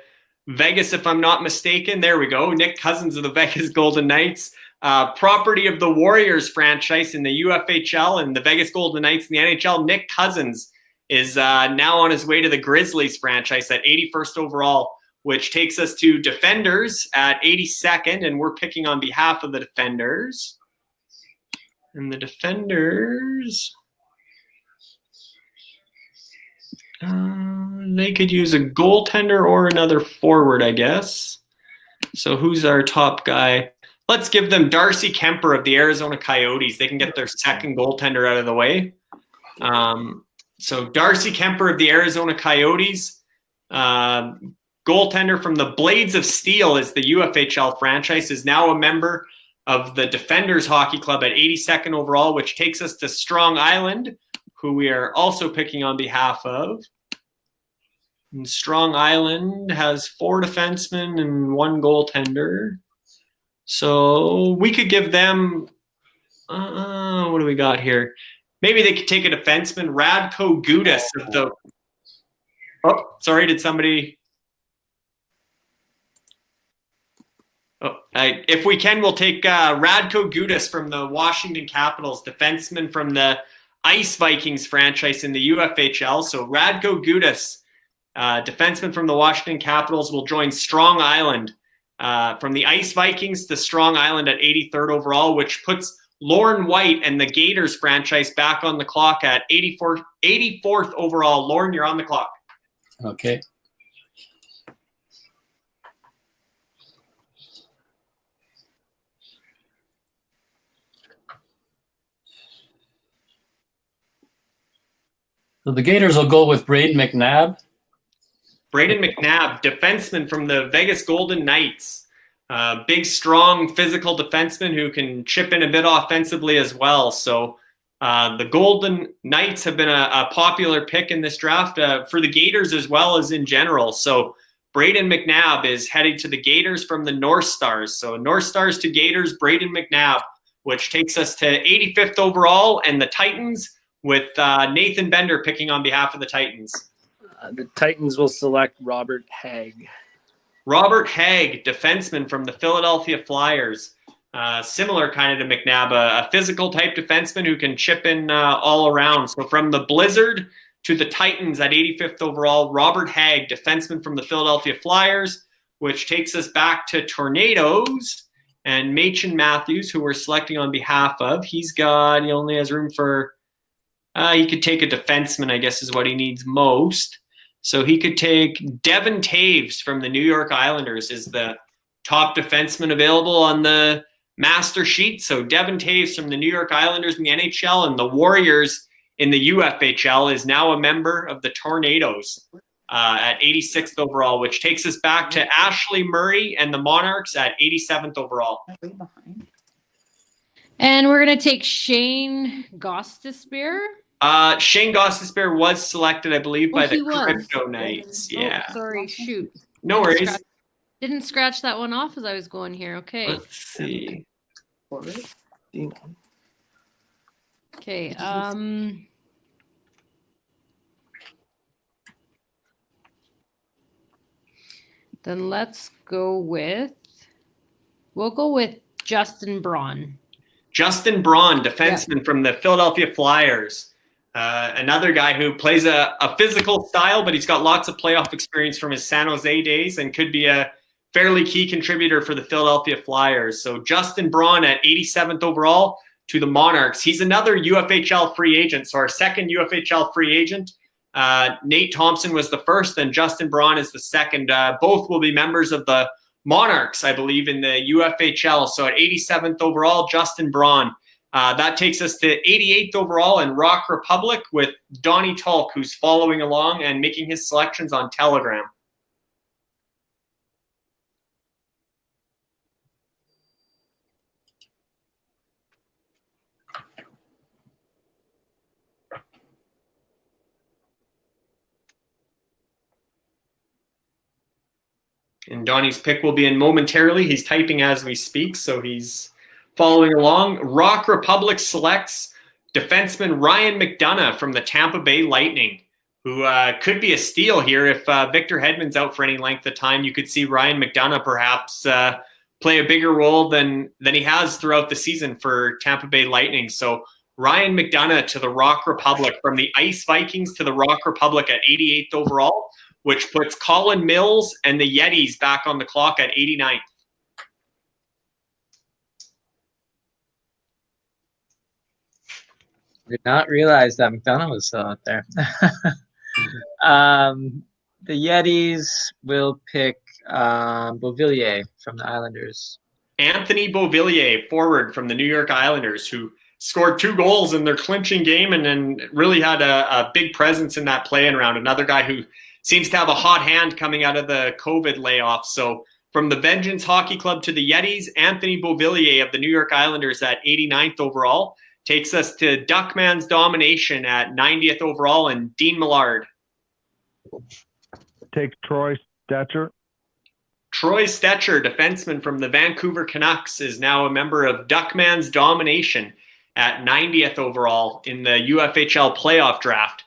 Vegas, if I'm not mistaken. There we go. Nick Cousins of the Vegas Golden Knights. Property of the Warriors franchise in the UFHL and the Vegas Golden Knights in the NHL. Nick Cousins is now on his way to the Grizzlies franchise at 81st overall, which takes us to Defenders at 82nd, and we're picking on behalf of the Defenders. And the Defenders, they could use a goaltender or another forward, I guess. So who's our top guy? Let's give them Darcy Kemper of the Arizona Coyotes. They can get their second goaltender out of the way. So Darcy Kemper of the Arizona Coyotes. Goaltender from the Blades of Steel is the UFHL franchise, is now a member of the Defenders Hockey Club at 82nd overall, which takes us to Strong Island, who we are also picking on behalf of. And Strong Island has 4 defensemen and 1 goaltender. So we could give them, what do we got here? Maybe they could take a defenseman, Radko Gudas of the, oh, sorry, did somebody? Oh, if we can, we'll take Radko Gudas from the Washington Capitals, defenseman from the Ice Vikings franchise in the UFHL. So Radko Gudas, defenseman from the Washington Capitals, will join Strong Island from the Ice Vikings to Strong Island at 83rd overall, which puts Lauren White and the Gators franchise back on the clock at 84th overall. Lauren, you're on the clock. Okay. So the Gators will go with Braden McNabb. Braden McNabb, defenseman from the Vegas Golden Knights. Big, strong, physical defenseman who can chip in a bit offensively as well. So the Golden Knights have been a popular pick in this draft for the Gators as well as in general. So Braden McNabb is headed to the Gators from the North Stars. So North Stars to Gators, Braden McNabb, which takes us to 85th overall, and the Titans with Nathan Bender picking on behalf of the Titans. The Titans will select Robert Hagg. Robert Hagg, defenseman from the Philadelphia Flyers. Similar kind of to McNabb, a physical type defenseman who can chip in all around. So from the Blizzard to the Titans at 85th overall, Robert Hagg, defenseman from the Philadelphia Flyers, which takes us back to Tornadoes and Machen Matthews, who we're selecting on behalf of. He only has room for, he could take a defenseman, I guess is what he needs most. So he could take Devin Taves from the New York Islanders is the top defenseman available on the master sheet. So Devin Taves from the New York Islanders in the NHL, and the Warriors in the UFHL is now a member of the Tornadoes at 86th overall, which takes us back to Ashley Murray and the Monarchs at 87th overall. And we're going to take Shane Gostisbehere. Shane Gostisbehere was selected, I believe, by the Crypto was. Knights. Oh, Yeah. sorry, shoot. No worries. Didn't scratch that one off as I was going here. Okay. Let's see. Okay. Then we'll go with Justin Braun. Justin Braun, defenseman from the Philadelphia Flyers. Another guy who plays a physical style, but he's got lots of playoff experience from his San Jose days and could be a fairly key contributor for the Philadelphia Flyers. So Justin Braun at 87th overall to the Monarchs. He's another UFHL free agent. So our second UFHL free agent. Nate Thompson was the first, and Justin Braun is the second. Both will be members of the Monarchs, I believe, in the UFHL. So at 87th overall, Justin Braun. That takes us to 88th overall in Rock Republic with Donnie Tulk, who's following along and making his selections on Telegram. And Donnie's pick will be in momentarily. He's typing as we speak, so he's following along. Rock Republic selects defenseman Ryan McDonough from the Tampa Bay Lightning, who could be a steal here. If Victor Hedman's out for any length of time, you could see Ryan McDonough perhaps play a bigger role than he has throughout the season for Tampa Bay Lightning. So Ryan McDonough to the Rock Republic, from the Ice Vikings to the Rock Republic at 88th overall, which puts Colin Mills and the Yetis back on the clock at 89th. Did not realize that McDonough was still out there. The Yetis will pick Beauvillier from the Islanders. Anthony Beauvillier, forward from the New York Islanders, who scored 2 goals in their clinching game and then really had a big presence in that play-in round. Another guy who seems to have a hot hand coming out of the COVID layoff. So from the Vengeance Hockey Club to the Yetis, Anthony Beauvillier of the New York Islanders at 89th overall takes us to Duckman's Domination at 90th overall and Dean Millard. Take Troy Stetcher. Troy Stetcher, defenseman from the Vancouver Canucks, is now a member of Duckman's Domination at 90th overall in the UFHL Playoff Draft.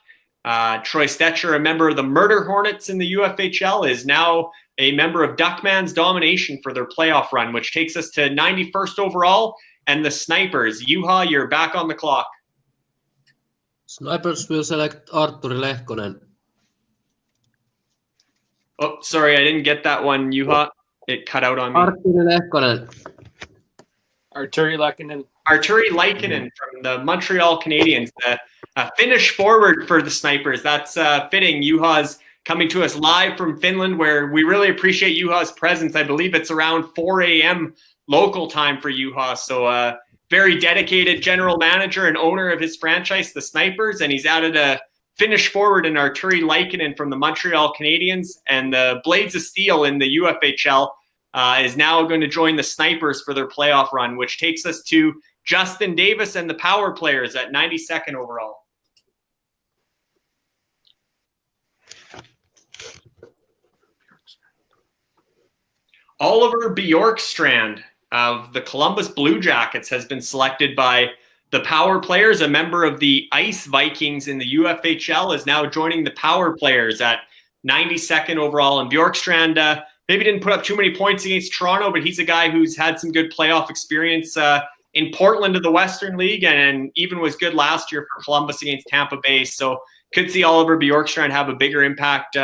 Troy Stetcher, a member of the Murder Hornets in the UFHL, is now a member of Duckman's Domination for their playoff run, which takes us to 91st overall. And the Snipers, Juha, you're back on the clock. Snipers will select Artturi Lehkonen. Oh, sorry, I didn't get that one, Juha. It cut out on me. Artturi Lehkonen. Artturi Lehkonen. Artturi Lehkonen from the Montreal Canadiens, a Finnish forward for the Snipers. That's fitting. Juha's coming to us live from Finland, where we really appreciate Juha's presence. I believe it's around 4 a.m. local time for Juha. So very dedicated general manager and owner of his franchise, the Snipers, and he's added a Finnish forward in Artturi Lehkonen from the Montreal Canadiens, and the Blades of Steel in the UFHL is now going to join the Snipers for their playoff run, which takes us to Justin Davis and the Power Players at 92nd overall. Oliver Bjorkstrand of the Columbus Blue Jackets has been selected by the Power Players. A member of the Ice Vikings in the UFHL is now joining the Power Players at 92nd overall. And Bjorkstrand maybe didn't put up too many points against Toronto, but he's a guy who's had some good playoff experience in Portland of the Western League, and even was good last year for Columbus against Tampa Bay. So could see Oliver Bjorkstrand have a bigger impact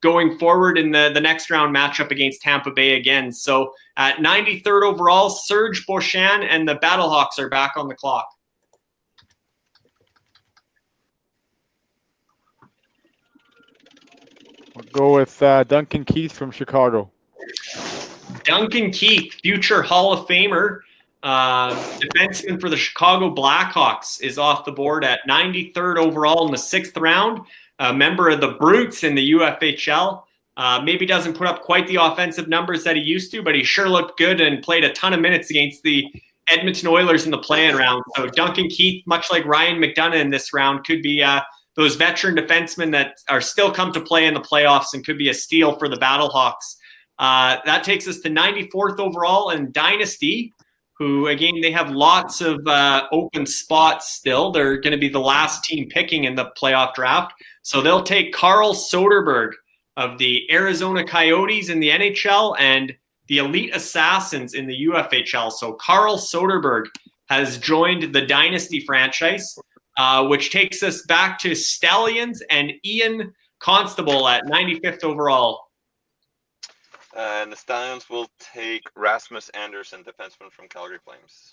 going forward in the next round matchup against Tampa Bay again. So at 93rd overall, Serge Beauchamp and the Battlehawks are back on the clock. We'll go with Duncan Keith from Chicago. Duncan Keith, future Hall of Famer, defenseman for the Chicago Blackhawks, is off the board at 93rd overall in the 6th round. A member of the Brutes in the UFHL. Maybe doesn't put up quite the offensive numbers that he used to, but he sure looked good and played a ton of minutes against the Edmonton Oilers in the play-in round. So Duncan Keith, much like Ryan McDonough in this round, could be those veteran defensemen that are still come to play in the playoffs and could be a steal for the Battlehawks. That takes us to 94th overall in Dynasty, who, again, they have lots of open spots still. They're going to be the last team picking in the playoff draft. So they'll take Carl Soderberg of the Arizona Coyotes in the NHL and the Elite Assassins in the UFHL. So Carl Soderberg has joined the Dynasty franchise, which takes us back to Stallions and Ian Constable at 95th overall. And the Stallions will take Rasmus Andersson, defenseman from Calgary Flames.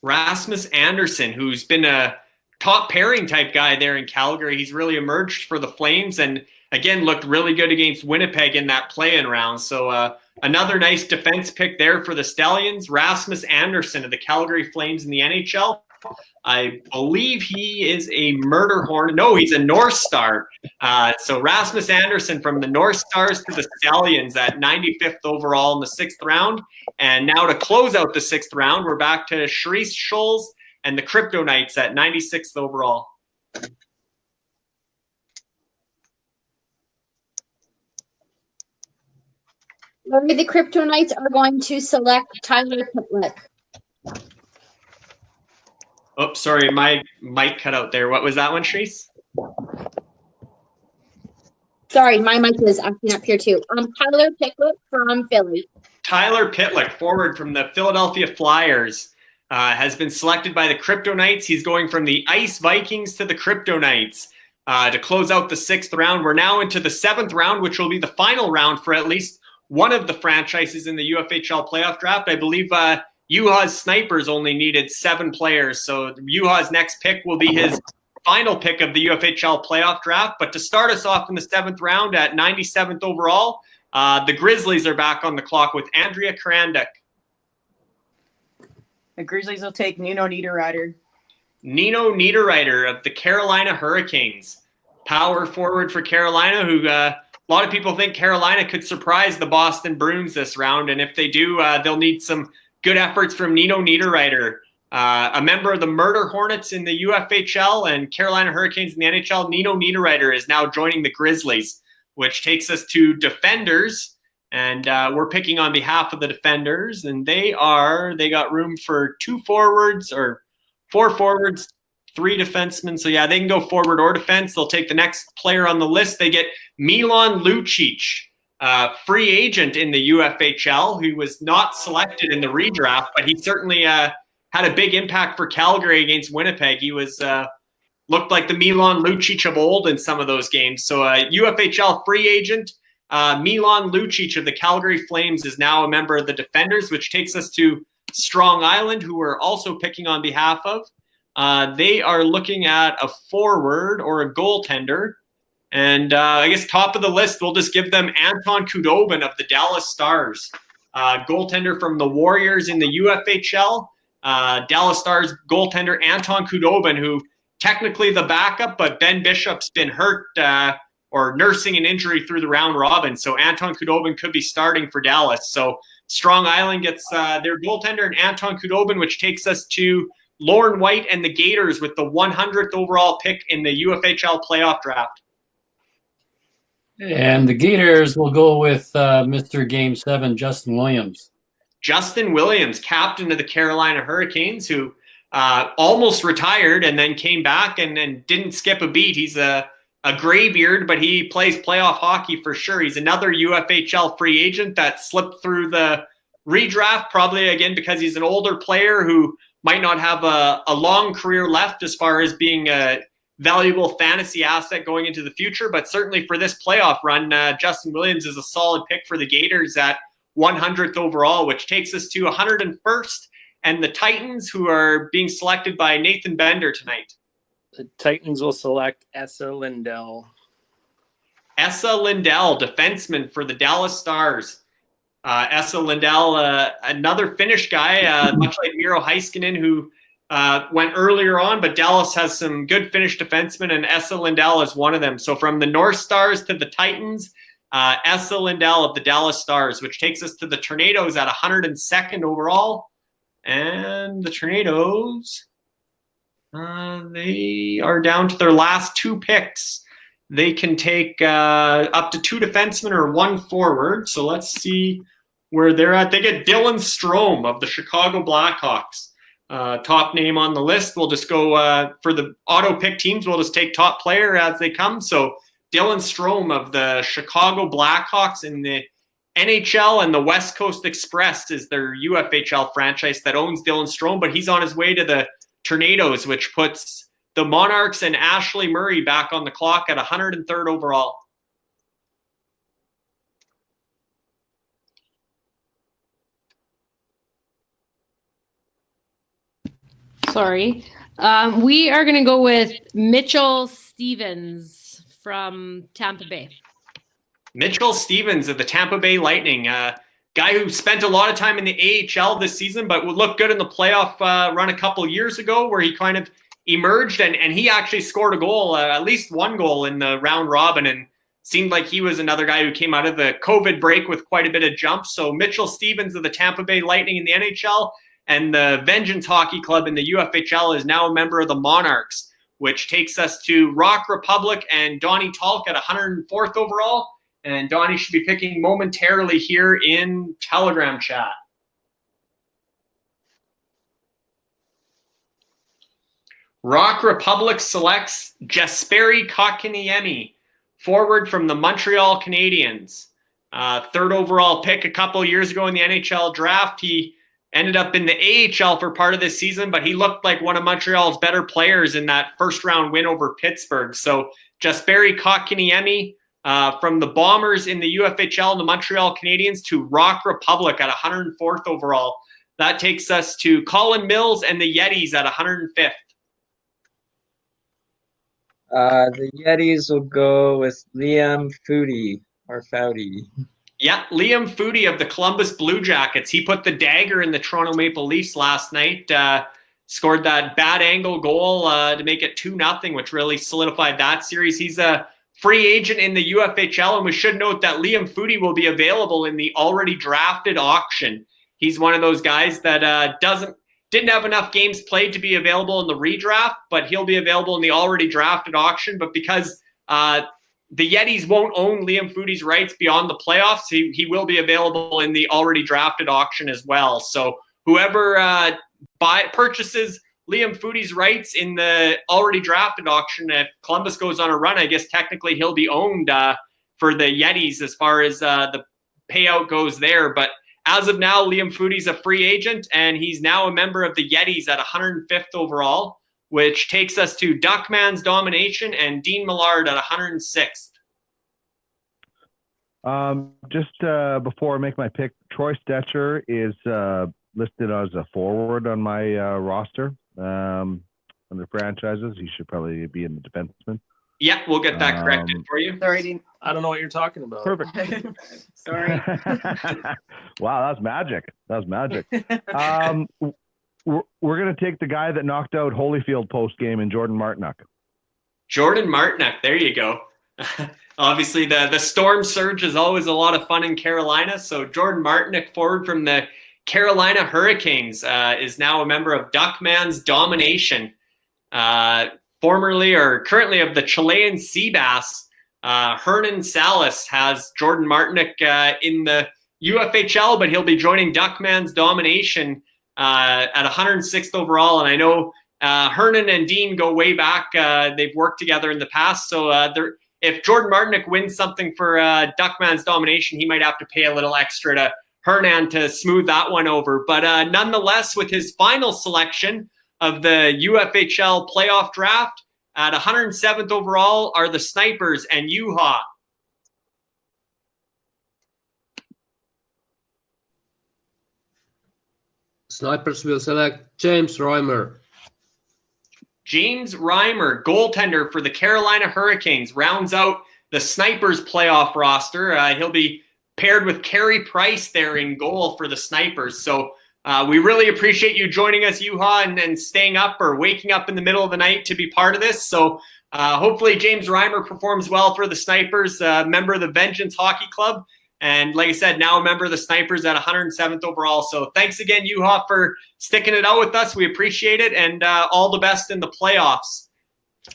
Rasmus Andersson, who's been a top pairing type guy there in Calgary. He's really emerged for the Flames, and again, looked really good against Winnipeg in that play-in round. So another nice defense pick there for the Stallions. Rasmus Anderson of the Calgary Flames in the NHL. I believe he is a Murder Hornet. No, he's a North Star. So Rasmus Anderson from the North Stars to the Stallions at 95th overall in the 6th round. And now to close out the 6th round, we're back to Sharice Scholes and the Crypto Knights at 96th overall. Larry, the Crypto Knights are going to select Tyler Pitlick. Oh, sorry, my mic cut out there. What was that one, Sharice? Sorry, my mic is acting up here too. Tyler Pitlick from Philly. Tyler Pitlick, forward from the Philadelphia Flyers, has been selected by the Crypto Knights. He's going from the Ice Vikings to the Crypto Knights to close out the 6th round. We're now into the 7th round, which will be the final round for at least one of the franchises in the UFHL Playoff Draft. I believe UHA's Snipers only needed 7 players, so UHA's next pick will be his final pick of the UFHL Playoff Draft. But to start us off in the 7th round at 97th overall, the Grizzlies are back on the clock with Andrea Karanduk. The Grizzlies will take Nino Niederreiter. Nino Niederreiter of the Carolina Hurricanes. Power forward for Carolina, who a lot of people think Carolina could surprise the Boston Bruins this round. And if they do, they'll need some good efforts from Nino Niederreiter, a member of the Murder Hornets in the UFHL and Carolina Hurricanes in the NHL. Nino Niederreiter is now joining the Grizzlies, which takes us to defenders. And we're picking on behalf of the defenders. And they got room for 2 forwards or 4 forwards, 3 defensemen. So, yeah, they can go forward or defense. They'll take the next player on the list. They get Milan Lucic, free agent in the UFHL, who was not selected in the redraft, but he certainly had a big impact for Calgary against Winnipeg. He was looked like the Milan Lucic of old in some of those games. So UFHL free agent Milan Lucic of the Calgary Flames is now a member of the defenders, which takes us to Strong Island, who we're also picking on behalf of. They are looking at a forward or a goaltender. And I guess top of the list, we'll just give them Anton Khudobin of the Dallas Stars, goaltender from the Warriors in the UFHL. Dallas Stars goaltender Anton Khudobin, who technically the backup, but Ben Bishop's been hurt or nursing an injury through the round robin. So Anton Khudobin could be starting for Dallas. So Strong Island gets their goaltender and Anton Khudobin, which takes us to Lauren White and the Gators with the 100th overall pick in the UFHL Playoff Draft. And the Gators will go with Mr. Game 7, Justin Williams. Justin Williams, captain of the Carolina Hurricanes, who almost retired and then came back and didn't skip a beat. He's a graybeard, but he plays playoff hockey for sure. He's another UFHL free agent that slipped through the redraft, probably again because he's an older player who might not have a long career left as far as being a valuable fantasy asset going into the future. But certainly for this playoff run, Justin Williams is a solid pick for the Gators at 100th overall, which takes us to 101st. And the Titans, who are being selected by Nathan Bender tonight. The Titans will select Essa Lindell. Essa Lindell, defenseman for the Dallas Stars. Essa Lindell, another Finnish guy, much like Miro Heiskanen, who went earlier on, but Dallas has some good Finnish defensemen, and Essa Lindell is one of them. So from the North Stars to the Titans, Essa Lindell of the Dallas Stars, which takes us to the Tornadoes at 102nd overall. And the Tornadoes, they are down to their last 2 picks. They can take up to 2 defensemen or 1 forward. So let's see where they're at. They get Dylan Strome of the Chicago Blackhawks. Top name on the list. We'll just go for the auto pick teams. We'll just take top player as they come. So Dylan Strome of the Chicago Blackhawks in the NHL, and the West Coast Express is their UFHL franchise that owns Dylan Strome, but he's on his way to the Tornadoes, which puts the Monarchs and Ashley Murray back on the clock at 103rd overall. Sorry. We are going to go with Mitchell Stevens from Tampa Bay? Mitchell Stevens of the Tampa Bay Lightning, guy who spent a lot of time in the AHL this season, but would look good in the playoff run a couple years ago where he kind of emerged, and he actually scored a goal, at least one goal in the round robin, and seemed like he was another guy who came out of the COVID break with quite a bit of jumps. So Mitchell Stevens of the Tampa Bay Lightning in the NHL, and the Vengeance Hockey Club in the UFHL is now a member of the Monarchs, which takes us to Rock Republic and Donnie Talk at 104th overall. And Donnie should be picking momentarily here in Telegram chat. Rock Republic selects Jesperi Kotkaniemi, forward from the Montreal Canadiens. Third overall pick a couple years ago in the NHL draft. He ended up in the AHL for part of this season, but he looked like one of Montreal's better players in that first round win over Pittsburgh. So Jesperi Kotkaniemi, from the Bombers in the UFHL and the Montreal Canadiens to Rock Republic at 104th overall. That takes us to Colin Mills and the Yetis at 105th. The Yetis will go with Liam Foudy or Foudy. Yeah, Liam Foudy of the Columbus Blue Jackets. He put the dagger in the Toronto Maple Leafs last night. Scored that bad angle goal to make it 2-0, which really solidified that series. He's a free agent in the UFHL, and we should note that Liam Foudy will be available in the already drafted auction. He's one of those guys that didn't have enough games played to be available in the redraft, but he'll be available in the already drafted auction. But because the Yetis won't own Liam Foudy's rights beyond the playoffs, he will be available in the already drafted auction as well. So whoever purchases Liam Foudy's rights in the already drafted auction, if Columbus goes on a run, I guess technically he'll be owned for the Yetis as far as the payout goes there. But as of now, Liam Foudy's a free agent, and he's now a member of the Yetis at 105th overall, which takes us to Duckman's Domination and Dean Millard at 106th. Just before I make my pick, Troy Stetcher is listed as a forward on my roster. Under franchises, he should probably be in the defenseman. Yeah, we'll get that corrected for you. Sorry, Dean. I don't know what you're talking about. Perfect. Sorry. Wow, that's magic. We're going to take the guy that knocked out Holyfield post game in Jordan Martinook. Jordan Martinook, there you go. Obviously, the storm surge is always a lot of fun in Carolina. So Jordan Martinook, forward from the Carolina Hurricanes, is now a member of Duckman's Domination. Formerly or currently of the Chilean Seabass, Hernan Salas has Jordan Martinook in the UFHL, but he'll be joining Duckman's Domination at 106th overall. And I know Hernan and Dean go way back. They've worked together in the past. So if Jordan Martinook wins something for Duckman's Domination, he might have to pay a little extra to Hernan to smooth that one over. But nonetheless, with his final selection of the UFHL Playoff Draft at 107th overall are the Snipers and Yuha. Snipers will select James Reimer. James Reimer, goaltender for the Carolina Hurricanes, rounds out the Snipers playoff roster. He'll be paired with Carey Price there in goal for the Snipers. So we really appreciate you joining us, Yuha, and staying up or waking up in the middle of the night to be part of this. So hopefully James Reimer performs well for the Snipers, member of the Vengeance Hockey Club. And like I said, now a member of the Snipers at 107th overall. So thanks again, Yuha, for sticking it out with us. We appreciate it. And all the best in the playoffs.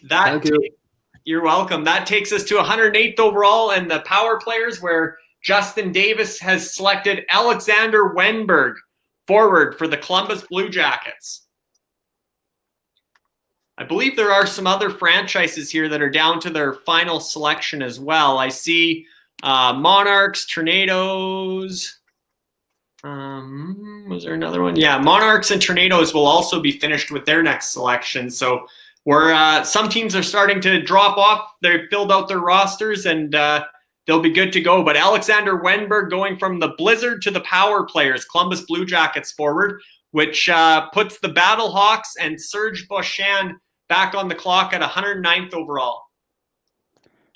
Thank you. You're welcome. That takes us to 108th overall and the power players, where Justin Davis has selected Alexander Wenberg, forward for the Columbus Blue Jackets. I believe there are some other franchises here that are down to their final selection as well. I see Monarchs, Tornadoes. Was there another one? Yeah, Monarchs and Tornadoes will also be finished with their next selection. So some teams are starting to drop off. They've filled out their rosters and they'll be good to go. But Alexander Wenberg going from the Blizzard to the power players, Columbus Blue Jackets forward, which puts the Battlehawks and Serge Beauchamp back on the clock at 109th overall.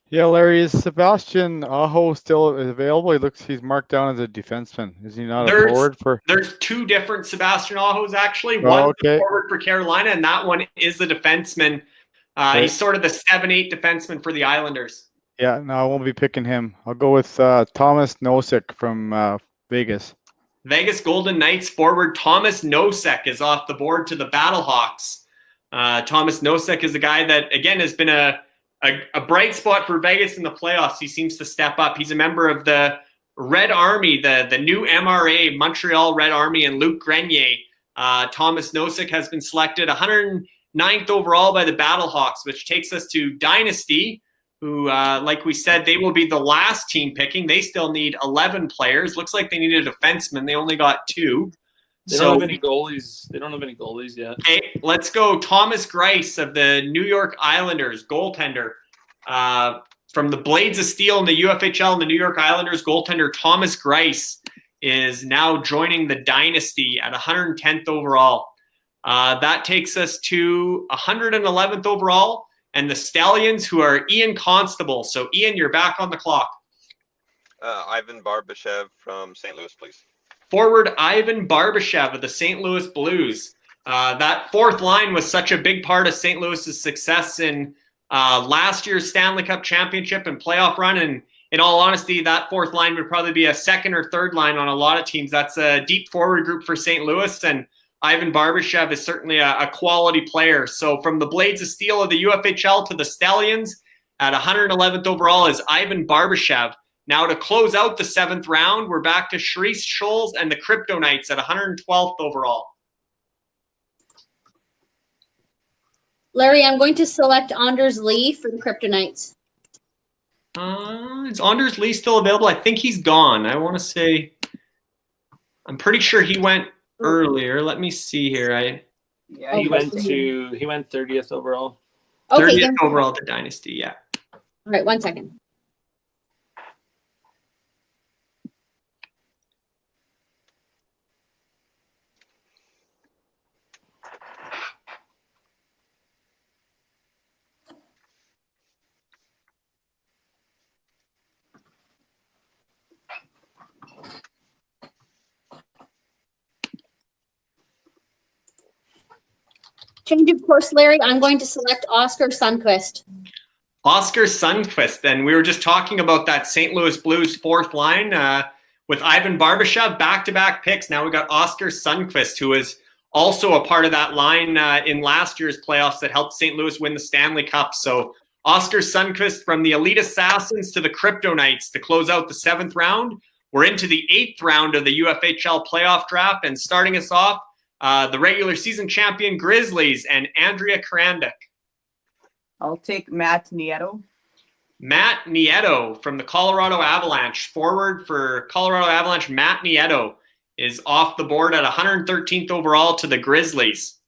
Yeah, Larry, is Sebastian Aho still available? He's marked down as a defenseman. Is he not a forward for? There's two different Sebastian Ahos actually. Oh, One's okay. the forward for Carolina, and that one is the defenseman. Right. He's sort of the 7-8 defenseman for the Islanders. Yeah, no, I won't be picking him. I'll go with Thomas Nosek from Vegas. Vegas Golden Knights forward Thomas Nosek is off the board to the Battlehawks. Thomas Nosek is a guy that, again, has been a bright spot for Vegas in the playoffs. He seems to step up. He's a member of the Red Army, the new MRA, Montreal Red Army, and Luc Grenier. Thomas Nosek has been selected 109th overall by the Battlehawks, which takes us to Dynasty, who, like we said, they will be the last team picking. They still need 11 players. Looks like they need a defenseman. They only got 2. They don't have any goalies. They don't have any goalies yet. Okay, let's go. Thomas Greiss of the New York Islanders, goaltender. From the Blades of Steel in the UFHL and the New York Islanders, goaltender Thomas Greiss is now joining the Dynasty at 110th overall. That takes us to 111th overall, and the Stallions, who are Ian Constable. So, Ian, you're back on the clock. Ivan Barbashev from St. Louis, please. Forward Ivan Barbashev of the St. Louis Blues. That fourth line was such a big part of St. Louis's success in last year's Stanley Cup championship and playoff run. And in all honesty, that fourth line would probably be a second or third line on a lot of teams. That's a deep forward group for St. Louis. And Ivan Barbashev is certainly a quality player. So from the Blades of Steel of the UFHL to the Stallions at 111th overall is Ivan Barbashev. Now to close out the 7th round, we're back to Sharice Scholes and the Crypto Knights at 112th overall. Larry, I'm going to select Anders Lee for the Crypto Knights. Is Anders Lee still available? I think he's gone. I want to say, I'm pretty sure he went earlier. Let me see here. He went 30th overall. Okay, 30th overall to Dynasty, yeah. All right, 1 second. Change of course, Larry. I'm going to select Oscar Sundquist. Oscar Sundquist. And we were just talking about that St. Louis Blues fourth line with Ivan Barbashev, back-to-back picks. Now we got Oscar Sundquist, who is also a part of that line in last year's playoffs that helped St. Louis win the Stanley Cup. So Oscar Sundquist from the Elite Assassins to the Crypto Knights to close out the 7th round. We're into the 8th round of the UFHL Playoff Draft, and starting us off, the regular season champion Grizzlies and Andrea Karandik. I'll take Matt Nieto. Matt Nieto from the Colorado Avalanche. Forward for Colorado Avalanche, Matt Nieto is off the board at 113th overall to the Grizzlies.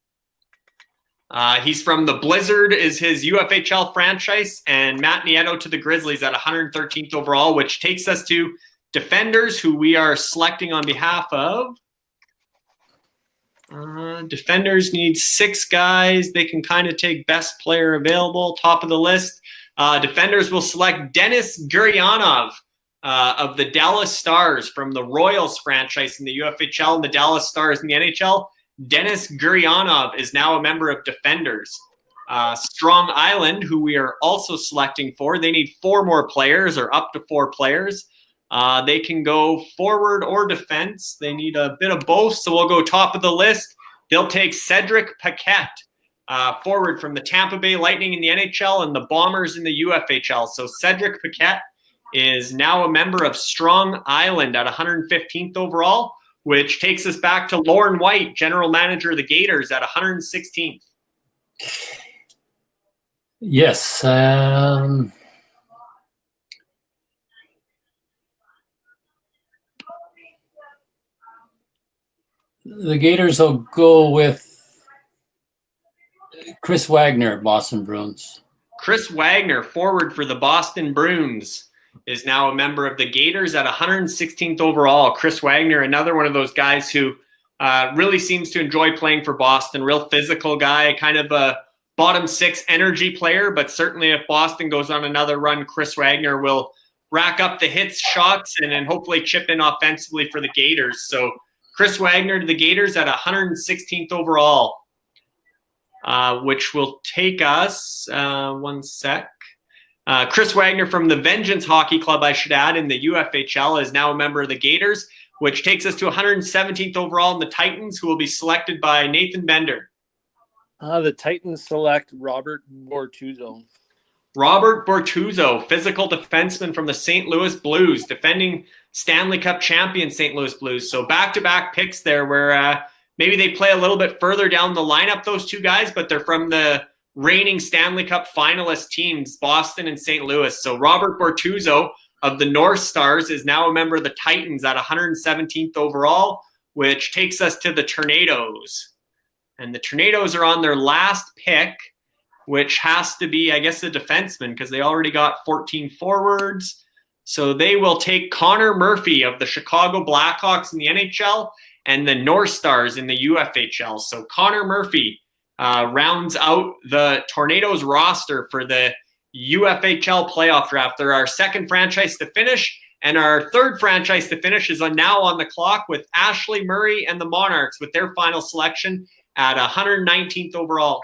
He's from the Blizzard is his UFHL franchise, and Matt Nieto to the Grizzlies at 113th overall, which takes us to defenders who we are selecting on behalf of. Defenders need 6 guys. They can kind of take best player available, top of the list. Defenders will select Denis Gurianov of the Dallas Stars from the Royals franchise in the UFHL and the Dallas Stars in the NHL. Denis Gurianov is now a member of defenders. Strong Island, who we are also selecting for, they need 4 more players or up to 4 players. They can go forward or defense. They need a bit of both, so we'll go top of the list. They'll take Cedric Paquette, forward from the Tampa Bay Lightning in the NHL and the Bombers in the UFHL. So Cedric Paquette is now a member of Strong Island at 115th overall, which takes us back to Lauren White, general manager of the Gators, at 116th. Yes. The Gators will go with Chris Wagner, Boston Bruins. Chris Wagner, forward for the Boston Bruins, is now a member of the Gators at 116th overall. Chris Wagner, another one of those guys who really seems to enjoy playing for Boston. Real physical guy, kind of a bottom six energy player, but certainly if Boston goes on another run, Chris Wagner will rack up the hits, shots, and then hopefully chip in offensively for the Gators. So Chris Wagner to the Gators at 116th overall, which will take us, one sec. Chris Wagner from the Vengeance Hockey Club, I should add, in the UFHL is now a member of the Gators, which takes us to 117th overall in the Titans, who will be selected by Nathan Bender. The Titans select Robert Bortuzzo. Robert Bortuzzo, physical defenseman from the St. Louis Blues, defending Stanley Cup champion St. Louis Blues. So back-to-back picks there where maybe they play a little bit further down the lineup, those two guys, but they're from the reigning Stanley Cup finalist teams, Boston and St. Louis. So Robert Bortuzzo of the North Stars is now a member of the Titans at 117th overall, which takes us to the Tornadoes. And the Tornadoes are on their last pick, which has to be, I guess, a defenseman because they already got 14 forwards. So they will take Connor Murphy of the Chicago Blackhawks in the NHL and the North Stars in the UFHL. So Connor Murphy rounds out the Tornadoes roster for the UFHL Playoff Draft. They're our second franchise to finish, and our third franchise to finish is now on the clock with Ashley Murray and the Monarchs with their final selection at 119th overall.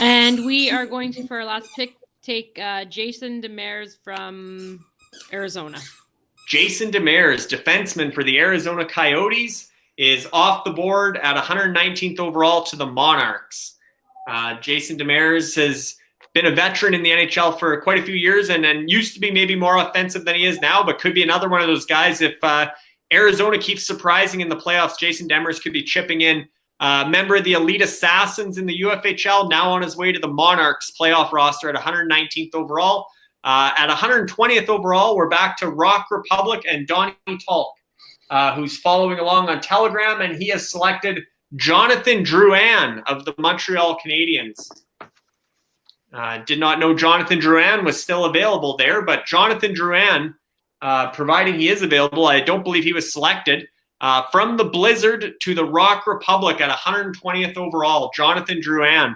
And we are going to, for our last pick, take Jason Demers from Arizona. Jason Demers, defenseman for the Arizona Coyotes, is off the board at 119th overall to the Monarchs. Jason Demers has been a veteran in the NHL for quite a few years and used to be maybe more offensive than he is now, but could be another one of those guys. If Arizona keeps surprising in the playoffs, Jason Demers could be chipping in. Member of the Elite Assassins in the UFHL, now on his way to the Monarchs playoff roster at 119th overall. At 120th overall, we're back to Rock Republic and Donnie Talk, who's following along on Telegram, and he has selected Jonathan Drouin of the Montreal Canadiens. Did not know Jonathan Drouin was still available there, but Jonathan Drouin, providing he is available, I don't believe he was selected. From the Blizzard to the Rock Republic at 120th overall, Jonathan Drouin,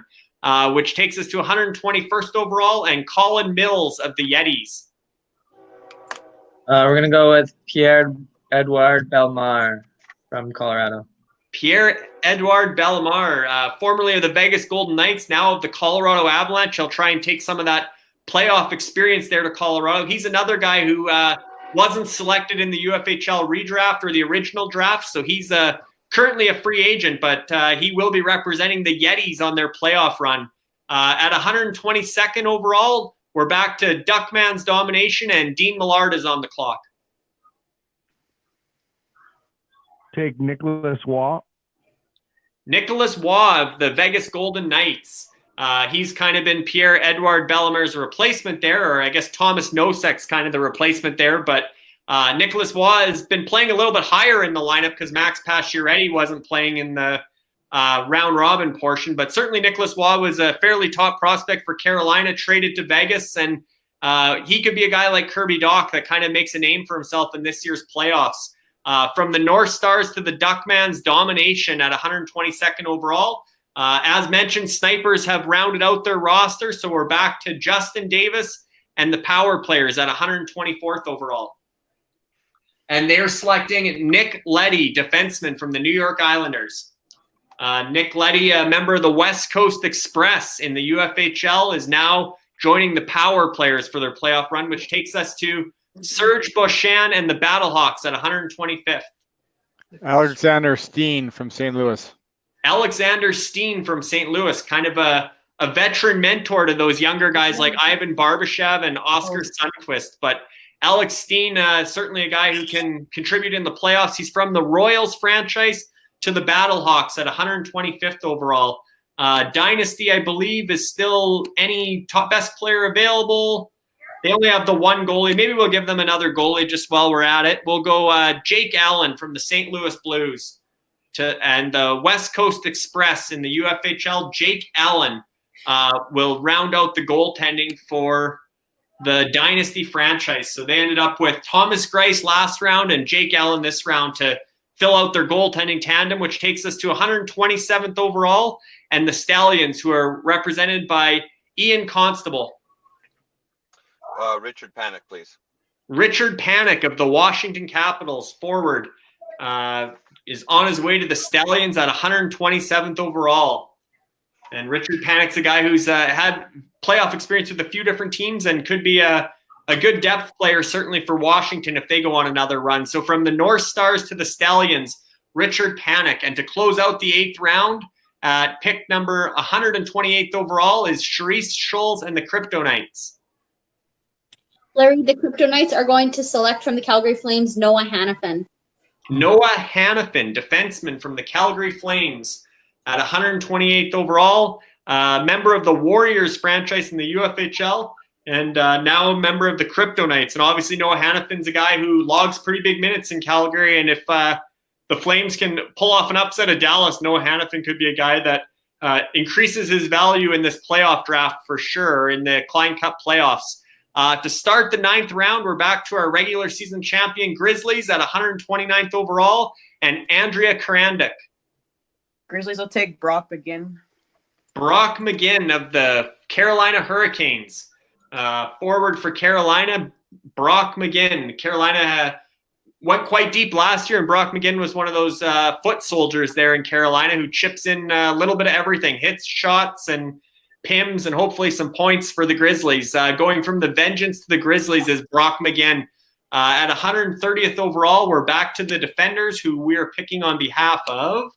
which takes us to 121st overall, and Colin Mills of the Yetis. We're going to go with Pierre-Edouard Bellemare from Colorado. Pierre-Edouard Bellemare, formerly of the Vegas Golden Knights, now of the Colorado Avalanche. He'll try and take some of that playoff experience there to Colorado. He's another guy who wasn't selected in the UFHL redraft or the original draft, so he's currently a free agent, but he will be representing the Yetis on their playoff run. At 122nd overall, we're back to Duckman's domination, and Dean Millard is on the clock. Take Nicholas Waugh. Nicholas Waugh of the Vegas Golden Knights. He's kind of been Pierre-Edouard Bellemare's replacement there, or I guess Thomas Nosek's kind of the replacement there. But Nicholas Waugh has been playing a little bit higher in the lineup because Max Pacioretty wasn't playing in the round-robin portion. But certainly Nicholas Waugh was a fairly top prospect for Carolina, traded to Vegas, and he could be a guy like Kirby Dach that kind of makes a name for himself in this year's playoffs. From the North Stars to the Duckman's domination at 122nd overall. As mentioned, Snipers have rounded out their roster, so we're back to Justin Davis and the power players at 124th overall. And they're selecting Nick Leddy, defenseman from the New York Islanders. Nick Leddy, a member of the West Coast Express in the UFHL, is now joining the power players for their playoff run, which takes us to Serge Beauchamp and the Battlehawks at 125th. Alexander Steen from St. Louis. Alexander Steen from St. Louis, kind of a veteran mentor to those younger guys like Ivan Barbashev and Oscar Sundqvist. But Alex Steen, certainly a guy who can contribute in the playoffs. He's from the Royals franchise to the Battlehawks at 125th overall. Dynasty, I believe, is still any top best player available. They only have the one goalie. Maybe we'll give them another goalie just while we're at it. We'll go Jake Allen from the St. Louis Blues and the West Coast Express in the UFHL. Jake Allen will round out the goaltending for the Dynasty franchise. So they ended up with Thomas Greiss last round and Jake Allen this round to fill out their goaltending tandem, which takes us to 127th overall, and the Stallions, who are represented by Ian Constable. Richard Panik, please. Richard Panik of the Washington Capitals, forward, is on his way to the Stallions at 127th overall. And Richard Panik's a guy who's had playoff experience with a few different teams and could be a good depth player, certainly for Washington if they go on another run. So from the North Stars to the Stallions, Richard Panik. And to close out the 8th round, at pick number 128th overall is Charisse Scholes and the Crypto Knights. Larry, the Crypto Knights are going to select from the Calgary Flames Noah Hannafin. Noah Hannafin, defenseman from the Calgary Flames at 128th overall, member of the Warriors franchise in the UFHL, and now a member of the Crypto Knights. And obviously Noah Hannafin's a guy who logs pretty big minutes in Calgary, and if the Flames can pull off an upset of Dallas, Noah Hannafin could be a guy that increases his value in this playoff draft for sure in the Klein Cup playoffs. To start the 9th round, we're back to our regular season champion Grizzlies at 129th overall, and Andrea Karandik. Grizzlies will take Brock McGinn. Brock McGinn of the Carolina Hurricanes. Forward for Carolina, Brock McGinn. Carolina went quite deep last year, and Brock McGinn was one of those foot soldiers there in Carolina who chips in a little bit of everything, hits shots and PIMs and hopefully some points for the Grizzlies. Going from the Vengeance to the Grizzlies is Brock McGinn. At 130th overall, we're back to the Defenders, who we are picking on behalf of.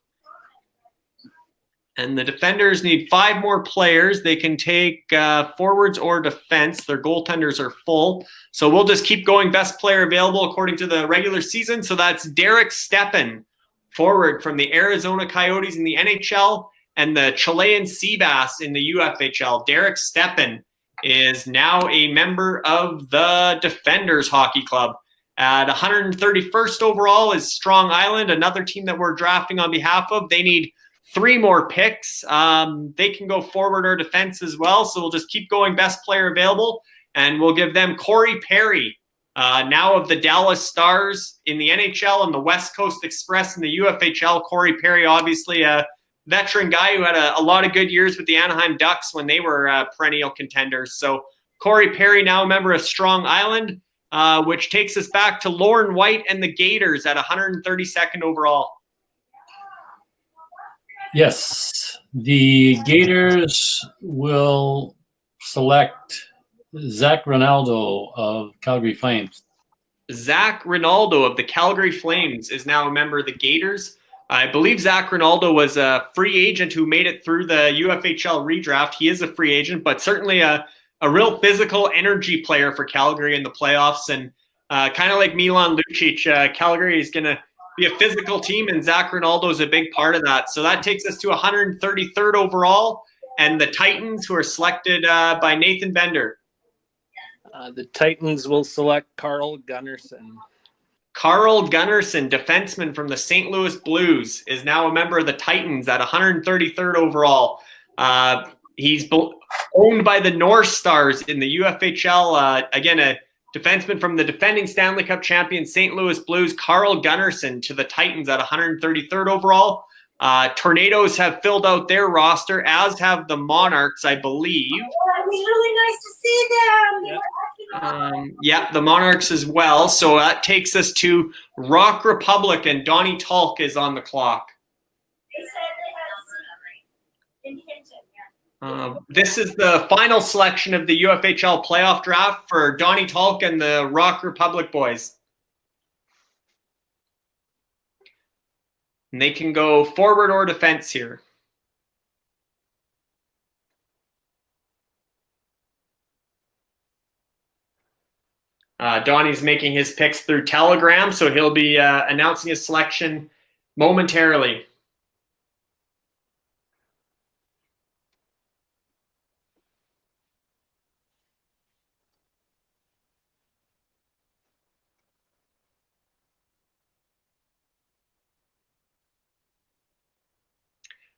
And the Defenders need 5 more players. They can take forwards or defense. Their goaltenders are full. So we'll just keep going best player available according to the regular season. So that's Derek Stepan, forward from the Arizona Coyotes in the NHL and the Chilean Seabass in the UFHL. Derek Stepan is now a member of the Defenders Hockey Club. At 131st overall is Strong Island, another team that we're drafting on behalf of. They need 3 more picks. They can go forward or defense as well. So we'll just keep going best player available. And we'll give them Corey Perry, now of the Dallas Stars in the NHL and the West Coast Express in the UFHL. Corey Perry, obviously a veteran guy who had a lot of good years with the Anaheim Ducks when they were perennial contenders. So Corey Perry, now a member of Strong Island, which takes us back to Lauren White and the Gators at 132nd overall. Yes, the Gators will select Zach Ronaldo of Calgary Flames. Zach Ronaldo of the Calgary Flames is now a member of the Gators. I believe Zach Ronaldo was a free agent who made it through the UFHL redraft. He is a free agent, but certainly a real physical energy player for Calgary in the playoffs. And kind of like Milan Lucic, Calgary is going to be a physical team, and Zach Ronaldo is a big part of that. So that takes us to 133rd overall, and the Titans, who are selected by Nathan Bender. The Titans will select Carl Gunnarsson. Carl Gunnarsson, defenseman from the St. Louis Blues, is now a member of the Titans at 133rd overall. He's owned by the North Stars in the UFHL. Again, a defenseman from the defending Stanley Cup champion St. Louis Blues, Carl Gunnarsson, to the Titans at 133rd overall. Tornadoes have filled out their roster, as have the Monarchs, I believe. Oh, it was really nice to see them. The Monarchs as well. So that takes us to Rock Republic, and Donnie Talk is on the clock. They said they had in Hinton, This is the final selection of the UFHL Playoff Draft for Donnie Talk and the Rock Republic boys. And they can go forward or defense here. Donnie's making his picks through Telegram, so he'll be announcing his selection momentarily.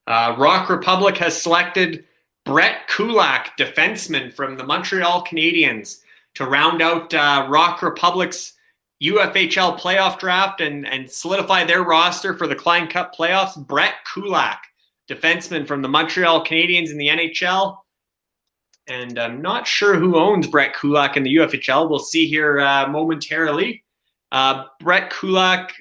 Rock Republic has selected Brett Kulak, defenseman from the Montreal Canadiens, to round out Rock Republic's UFHL Playoff Draft and solidify their roster for the Klein Cup playoffs, Brett Kulak, defenseman from the Montreal Canadiens in the NHL. And I'm not sure who owns Brett Kulak in the UFHL. We'll see here momentarily. Brett Kulak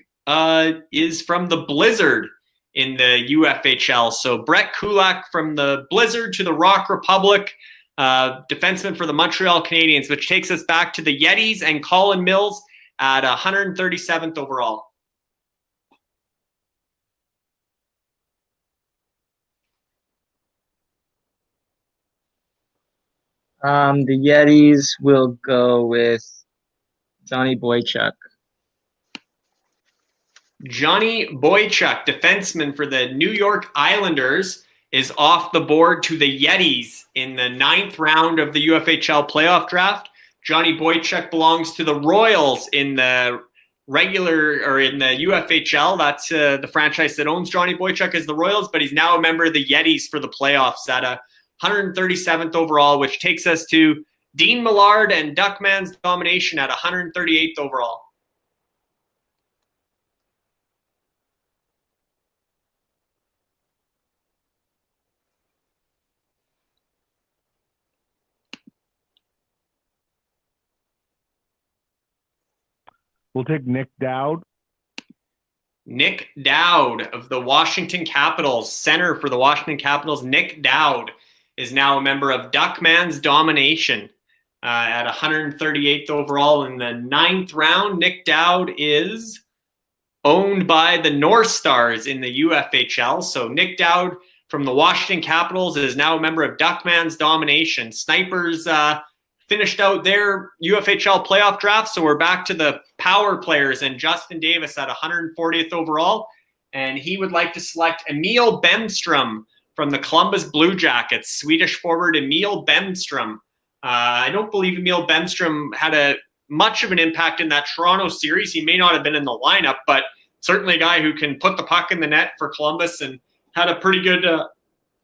is from the Blizzard in the UFHL. So Brett Kulak from the Blizzard to the Rock Republic, defenseman for the Montreal Canadiens, which takes us back to the Yetis and Colin Mills at 137th overall. The Yetis will go with Johnny Boychuk. Johnny Boychuk, defenseman for the New York Islanders, is off the board to the Yetis in the 9th round of the UFHL Playoff Draft. Johnny Boychuk belongs to the Royals in the regular or in the UFHL. That's the franchise that owns Johnny Boychuk is the Royals, but he's now a member of the Yetis for the playoffs at 137th overall, which takes us to Dean Millard and Duckman's domination at 138th overall. We'll take Nick Dowd. Nick Dowd of the Washington Capitals, center for the Washington Capitals. Nick Dowd is now a member of Duckman's domination at 138th overall in the 9th round. Nick Dowd is owned by the North Stars in the UFHL. So Nick Dowd from the Washington Capitals is now a member of Duckman's domination. Snipers finished out their UFHL playoff draft, so we're back to the power players and Justin Davis at 140th overall, and he would like to select Emil Bemstrom from the Columbus Blue Jackets, Swedish forward Emil Bemstrom. I don't believe Emil Bemstrom had much of an impact in that Toronto series. He may not have been in the lineup, but certainly a guy who can put the puck in the net for Columbus and had a pretty good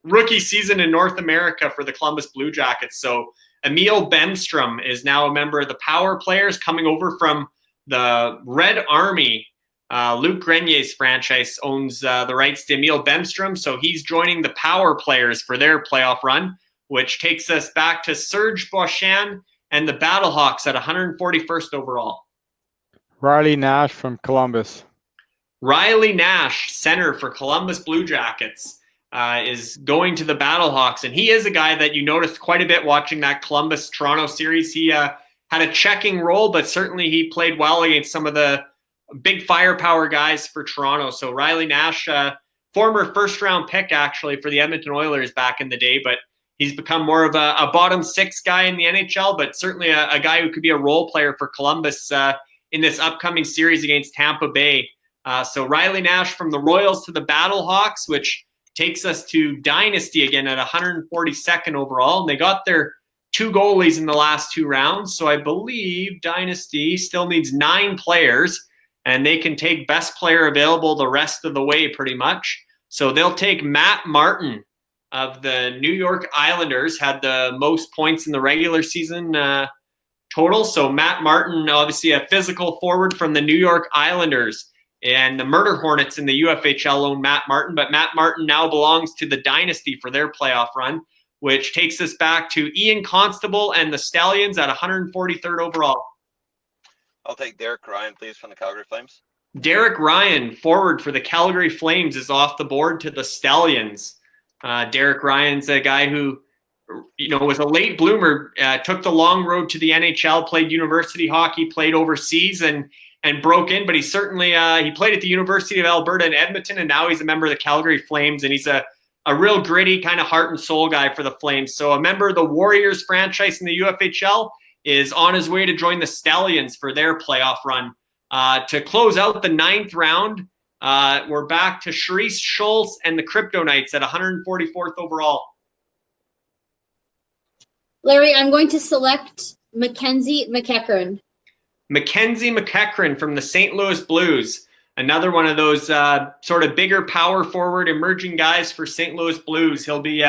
rookie season in North America for the Columbus Blue Jackets. So Emil Bemstrom is now a member of the power players coming over from the Red Army. Luc Grenier's franchise owns the rights to Emil Bemstrom, so he's joining the power players for their playoff run, which takes us back to Serge Beauchamp and the Battlehawks at 141st overall. Riley Nash from Columbus. Riley Nash, center for Columbus Blue Jackets, is going to the Battlehawks, and he is a guy that you noticed quite a bit watching that Columbus-Toronto series. He had a checking role, but certainly he played well against some of the big firepower guys for Toronto. So Riley Nash, former first-round pick actually for the Edmonton Oilers back in the day, but he's become more of a bottom six guy in the NHL, but certainly a guy who could be a role player for Columbus in this upcoming series against Tampa Bay. So Riley Nash from the Royals to the Battlehawks, which takes us to Dynasty again at 142nd overall. And they got their 2 goalies in the last 2 rounds. So I believe Dynasty still needs 9 players, and they can take best player available the rest of the way pretty much. So they'll take Matt Martin of the New York Islanders, had the most points in the regular season total. So Matt Martin, obviously a physical forward from the New York Islanders. And the Murder Hornets in the UFHL own Matt Martin, but Matt Martin now belongs to the Dynasty for their playoff run, which takes us back to Ian Constable and the Stallions at 143rd overall. I'll take Derek Ryan, please, from the Calgary Flames. Derek Ryan, forward for the Calgary Flames, is off the board to the Stallions. Derek Ryan's a guy who, was a late bloomer, took the long road to the NHL, played university hockey, played overseas, and broke in, but he certainly he played at the University of Alberta in Edmonton, and now he's a member of the Calgary Flames, and he's a real gritty kind of heart and soul guy for the Flames. So a member of the Warriors franchise in the UFHL is on his way to join the Stallions for their playoff run. To close out the 9th round, we're back to Charisse Schultz and the Crypto Knights at 144th overall. Larry, I'm going to select Mackenzie McEachern. Mackenzie McEachern from the St. Louis Blues, another one of those sort of bigger power forward emerging guys for St. Louis Blues. He'll be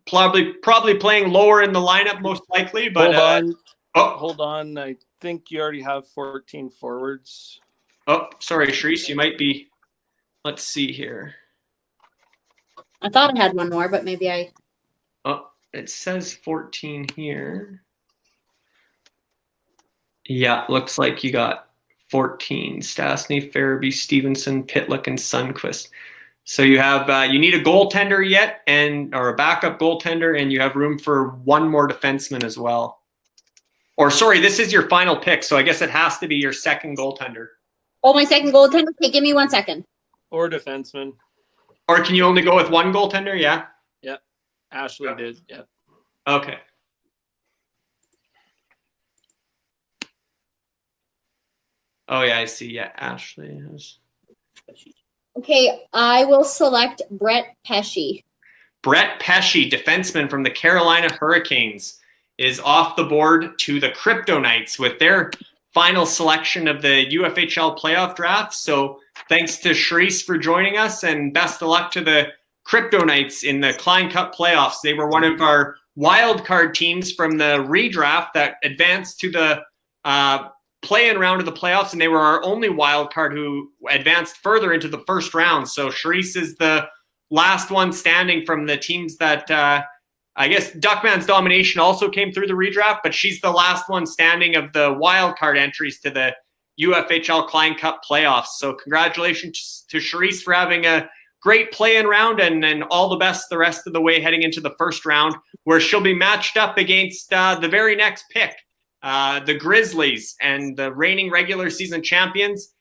probably playing lower in the lineup most likely, but Oh, hold on. I think you already have 14 forwards. Oh, sorry, Sharice, you might be. Let's see here. I thought I had one more, but maybe I. Oh, it says 14 here. Yeah, looks like you got 14. Stastny, Farabee, Stevenson, Pitlick, and Sundqvist. So you have you need a goaltender yet, or a backup goaltender, and you have room for one more defenseman as well. Or sorry, this is your final pick, so I guess it has to be your second goaltender. Oh, my second goaltender. Okay, give me 1 second. Or defenseman. Or can you only go with one goaltender? Yeah. Yeah. Ashley did. Yeah. Okay. Oh yeah, I see. Yeah, Ashley is. Okay, I will select Brett Pesce. Brett Pesce, defenseman from the Carolina Hurricanes, is off the board to the Crypto Knights with their final selection of the UFHL Playoff Draft. So thanks to Sharice for joining us, and best of luck to the Crypto Knights in the Klein Cup playoffs. They were one of our wild card teams from the redraft that advanced to the play-in round of the playoffs, and they were our only wild card who advanced further into the first round. So Sharice is the last one standing from the teams that I guess Duckman's Domination also came through the redraft, but she's the last one standing of the wild card entries to the UFHL Klein Cup playoffs. So congratulations to Sharice for having a great play-in round, and all the best the rest of the way heading into the first round, where she'll be matched up against the very next pick, the Grizzlies and the reigning regular season champions.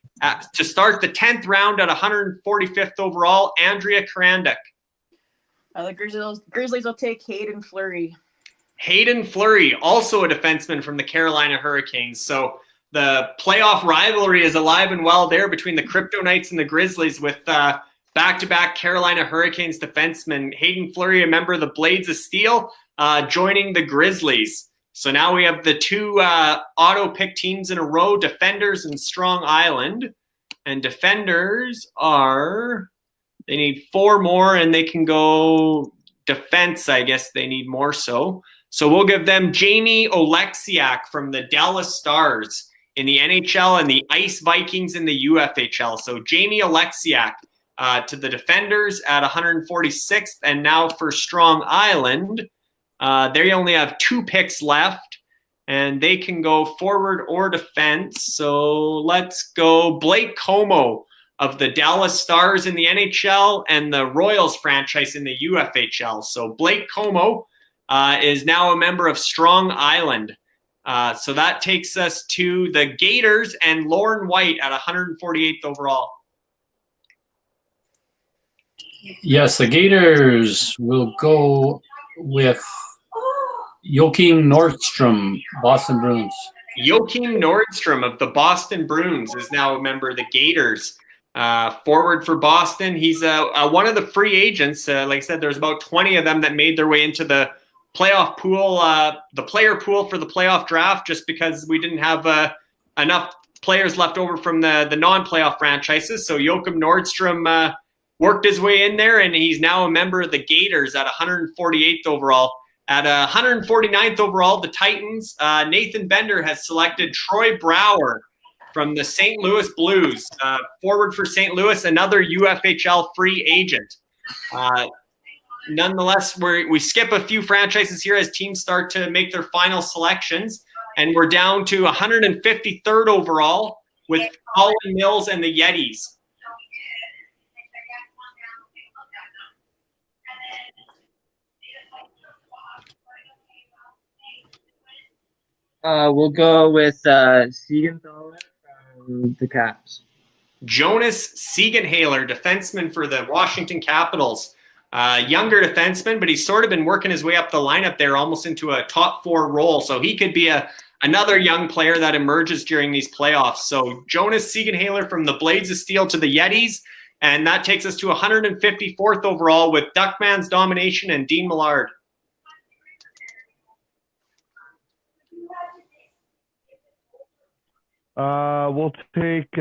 To start the 10th round at 145th overall, Andrea Karanduk. The Grizzlies will take Hayden Fleury. Hayden Fleury, also a defenseman from the Carolina Hurricanes. So the playoff rivalry is alive and well there between the Crypto Knights and the Grizzlies, with back-to-back Carolina Hurricanes defenseman Hayden Fleury, a member of the Blades of Steel, joining the Grizzlies. So now we have the two auto-pick teams in a row, Defenders and Strong Island. And Defenders they need 4 more, and they can go defense, I guess they need more so. So we'll give them Jamie Oleksiak from the Dallas Stars in the NHL and the Ice Vikings in the UFHL. So Jamie Oleksiak to the Defenders at 146th. And now for Strong Island, they only have 2 picks left, and they can go forward or defense. So let's go Blake Como of the Dallas Stars in the NHL and the Royals franchise in the UFHL. So Blake Como is now a member of Strong Island. So that takes us to the Gators and Lauren White at 148th overall. Yes, the Gators will go with Joachim Nordstrom, Boston Bruins. Joachim Nordstrom of the Boston Bruins is now a member of the Gators. Forward for Boston. He's one of the free agents. Like I said, there's about 20 of them that made their way into the playoff pool, the player pool for the playoff draft, just because we didn't have enough players left over from the non-playoff franchises. So Joachim Nordstrom worked his way in there, and he's now a member of the Gators at 148th overall. At 149th overall, the Titans, Nathan Bender has selected Troy Brower from the St. Louis Blues, forward for St. Louis, another UFHL free agent. Nonetheless, we skip a few franchises here as teams start to make their final selections, and we're down to 153rd overall with Colin Mills and the Yetis. We'll go with Siegenthaler from the Caps. Jonas Siegenthaler, defenseman for the Washington Capitals. Younger defenseman, but he's sort of been working his way up the lineup there, almost into a top 4 role. So he could be another young player that emerges during these playoffs. So Jonas Siegenthaler from the Blades of Steel to the Yetis. And that takes us to 154th overall with Duckman's Domination and Dean Millard. We'll take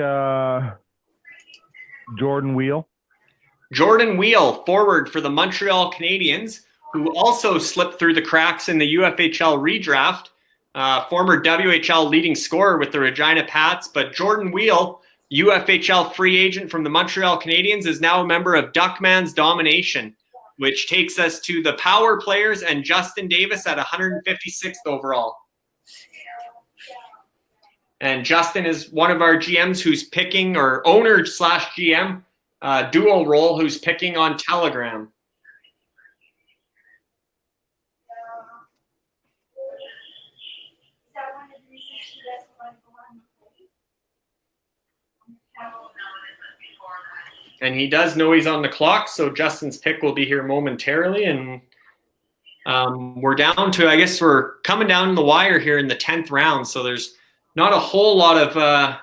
Jordan Wheel. Jordan Wheel, forward for the Montreal Canadiens, who also slipped through the cracks in the UFHL redraft. former WHL leading scorer with the Regina Pats. But Jordan Wheel, UFHL free agent from the Montreal Canadiens, is now a member of Duckman's Domination, which takes us to the power players and Justin Davis at 156th overall. And Justin is one of our GMs who's picking, or owner / GM, dual role, who's picking on Telegram. And he does know he's on the clock, so Justin's pick will be here momentarily. And we're down to, I guess we're coming down the wire here in the 10th round, so there's not a whole lot of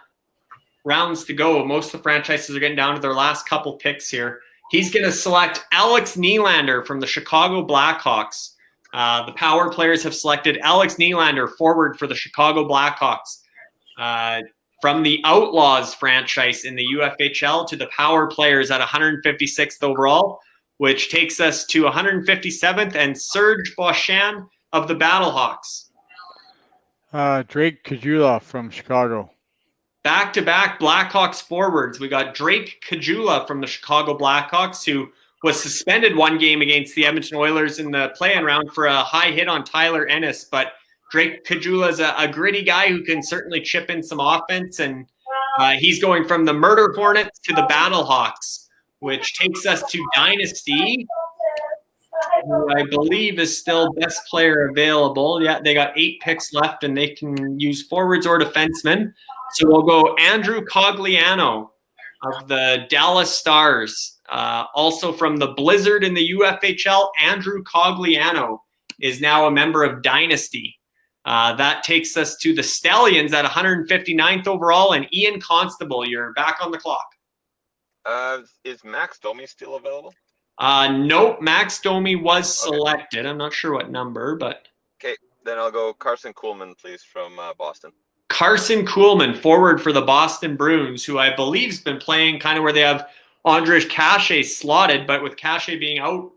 rounds to go. Most of the franchises are getting down to their last couple picks here. He's going to select Alex Nylander from the Chicago Blackhawks. The power players have selected Alex Nylander, forward for the Chicago Blackhawks. From the Outlaws franchise in the UFHL to the power players at 156th overall, which takes us to 157th, and Serge Beauchamp of the Battlehawks. Drake Kajula from Chicago. Back-to-back Blackhawks forwards. We got Drake Kajula from the Chicago Blackhawks, who was suspended one game against the Edmonton Oilers in the play-in round for a high hit on Tyler Ennis, but Drake Kajula is a gritty guy who can certainly chip in some offense, and he's going from the Murder Hornets to the Battlehawks, which takes us to Dynasty, who I believe is still best player available. Yeah, they got 8 picks left, and they can use forwards or defensemen. So we'll go Andrew Cogliano of the Dallas Stars. Also from the Blizzard in the UFHL, Andrew Cogliano is now a member of Dynasty. That takes us to the Stallions at 159th overall, and Ian Constable, you're back on the clock. Is Max Domi still available? Nope, Max Domi was selected. I'm not sure what number, but... Okay, then I'll go Carson Kuhlman, please, from Boston. Carson Kuhlman, forward for the Boston Bruins, who I believe has been playing kind of where they have Andrej Kase slotted, but with Kase being out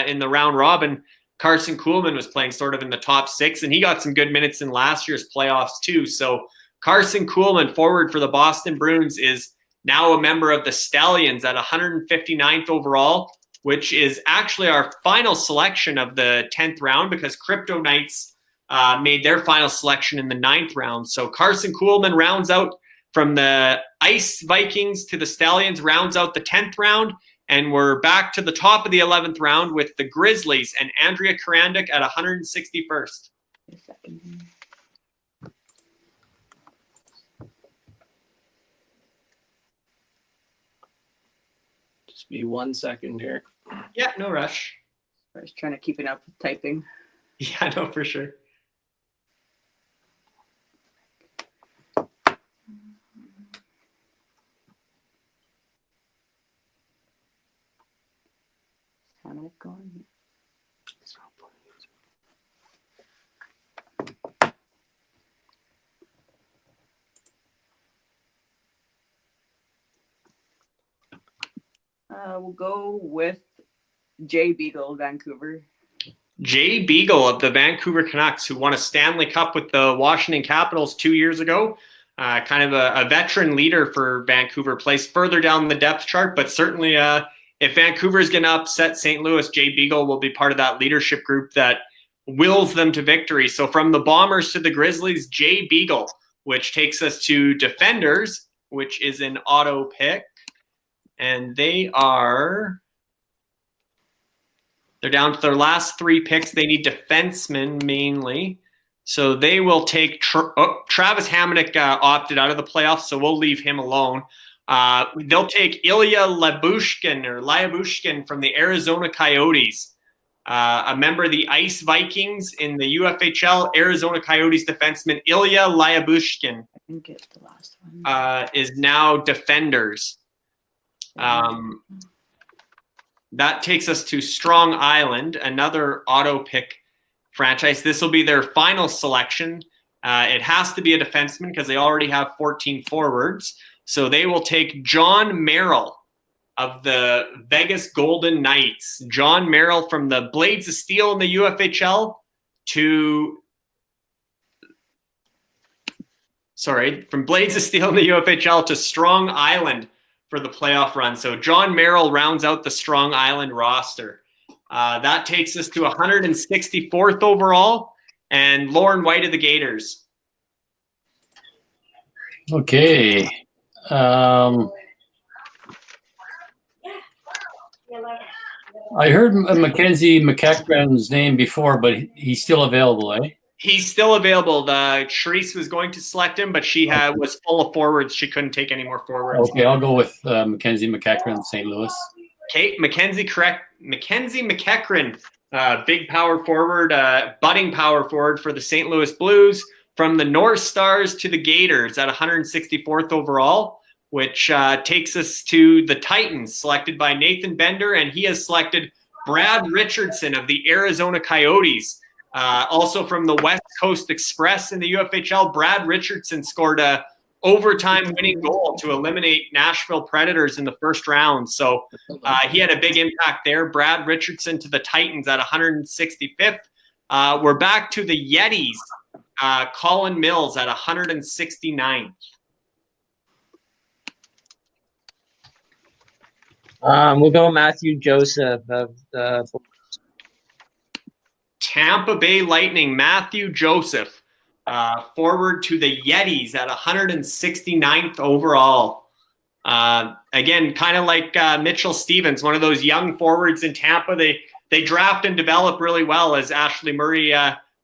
in the round robin, Carson Kuhlman was playing sort of in the top 6, and he got some good minutes in last year's playoffs too. So Carson Kuhlman, forward for the Boston Bruins, is now a member of the Stallions at 159th overall, which is actually our final selection of the 10th round, because Crypto Knights made their final selection in the 9th round. So Carson Kuhlman rounds out from the Ice Vikings to the Stallions, rounds out the 10th round. And we're back to the top of the 11th round with the Grizzlies and Andrea Karandik at 161st. Just be 1 second here. Yeah, no rush. I was trying to keep it up with typing. Yeah, no, for sure. Going. We'll go with Jay Beagle, Vancouver. Jay Beagle of the Vancouver Canucks, who won a Stanley Cup with the Washington Capitals 2 years ago. Kind of a veteran leader for Vancouver, plays further down the depth chart, but certainly if Vancouver is going to upset St. Louis, Jay Beagle will be part of that leadership group that wills them to victory. So from the Bombers to the Grizzlies, Jay Beagle, which takes us to Defenders, which is an auto pick. And they're down to their last 3 picks. They need defensemen mainly. So they will take Travis Hamonic opted out of the playoffs, so we'll leave him alone. They'll take Ilya Lyubushkin from the Arizona Coyotes, a member of the Ice Vikings in the UFHL. Arizona Coyotes defenseman Ilya Lyubushkin is now Defenders. That takes us to Strong Island, another auto pick franchise. This will be their final selection. It has to be a defenseman because they already have 14 forwards. So they will take John Merrill of the Vegas Golden Knights. John Merrill from the Blades of Steel in the UFHL to from Blades of Steel in the UFHL to Strong Island for the playoff run. So John Merrill rounds out the Strong Island roster. That takes us to 164th overall, and Lauren White of the Gators. Okay. I heard Mackenzie McEachran's name before, but he's still available, eh? He's still available. Charisse was going to select him, but she was full of forwards. She couldn't take any more forwards. Okay, I'll go with Mackenzie McEachran, St. Louis. Okay, Mackenzie McEachran, big power forward, budding power forward for the St. Louis Blues, from the North Stars to the Gators at 164th overall, which takes us to the Titans, selected by Nathan Bender, and he has selected Brad Richardson of the Arizona Coyotes. Also from the West Coast Express in the UFHL, Brad Richardson scored a overtime winning goal to eliminate Nashville Predators in the first round. So he had a big impact there. Brad Richardson to the Titans at 165th. We're back to the Yetis. Colin Mills at 169th. We'll go Matthew Joseph of the Tampa Bay Lightning, Matthew Joseph, forward to the Yetis at 169th overall. Again, kind of like Mitchell Stevens, one of those young forwards in Tampa. They draft and develop really well, as Ashley Murray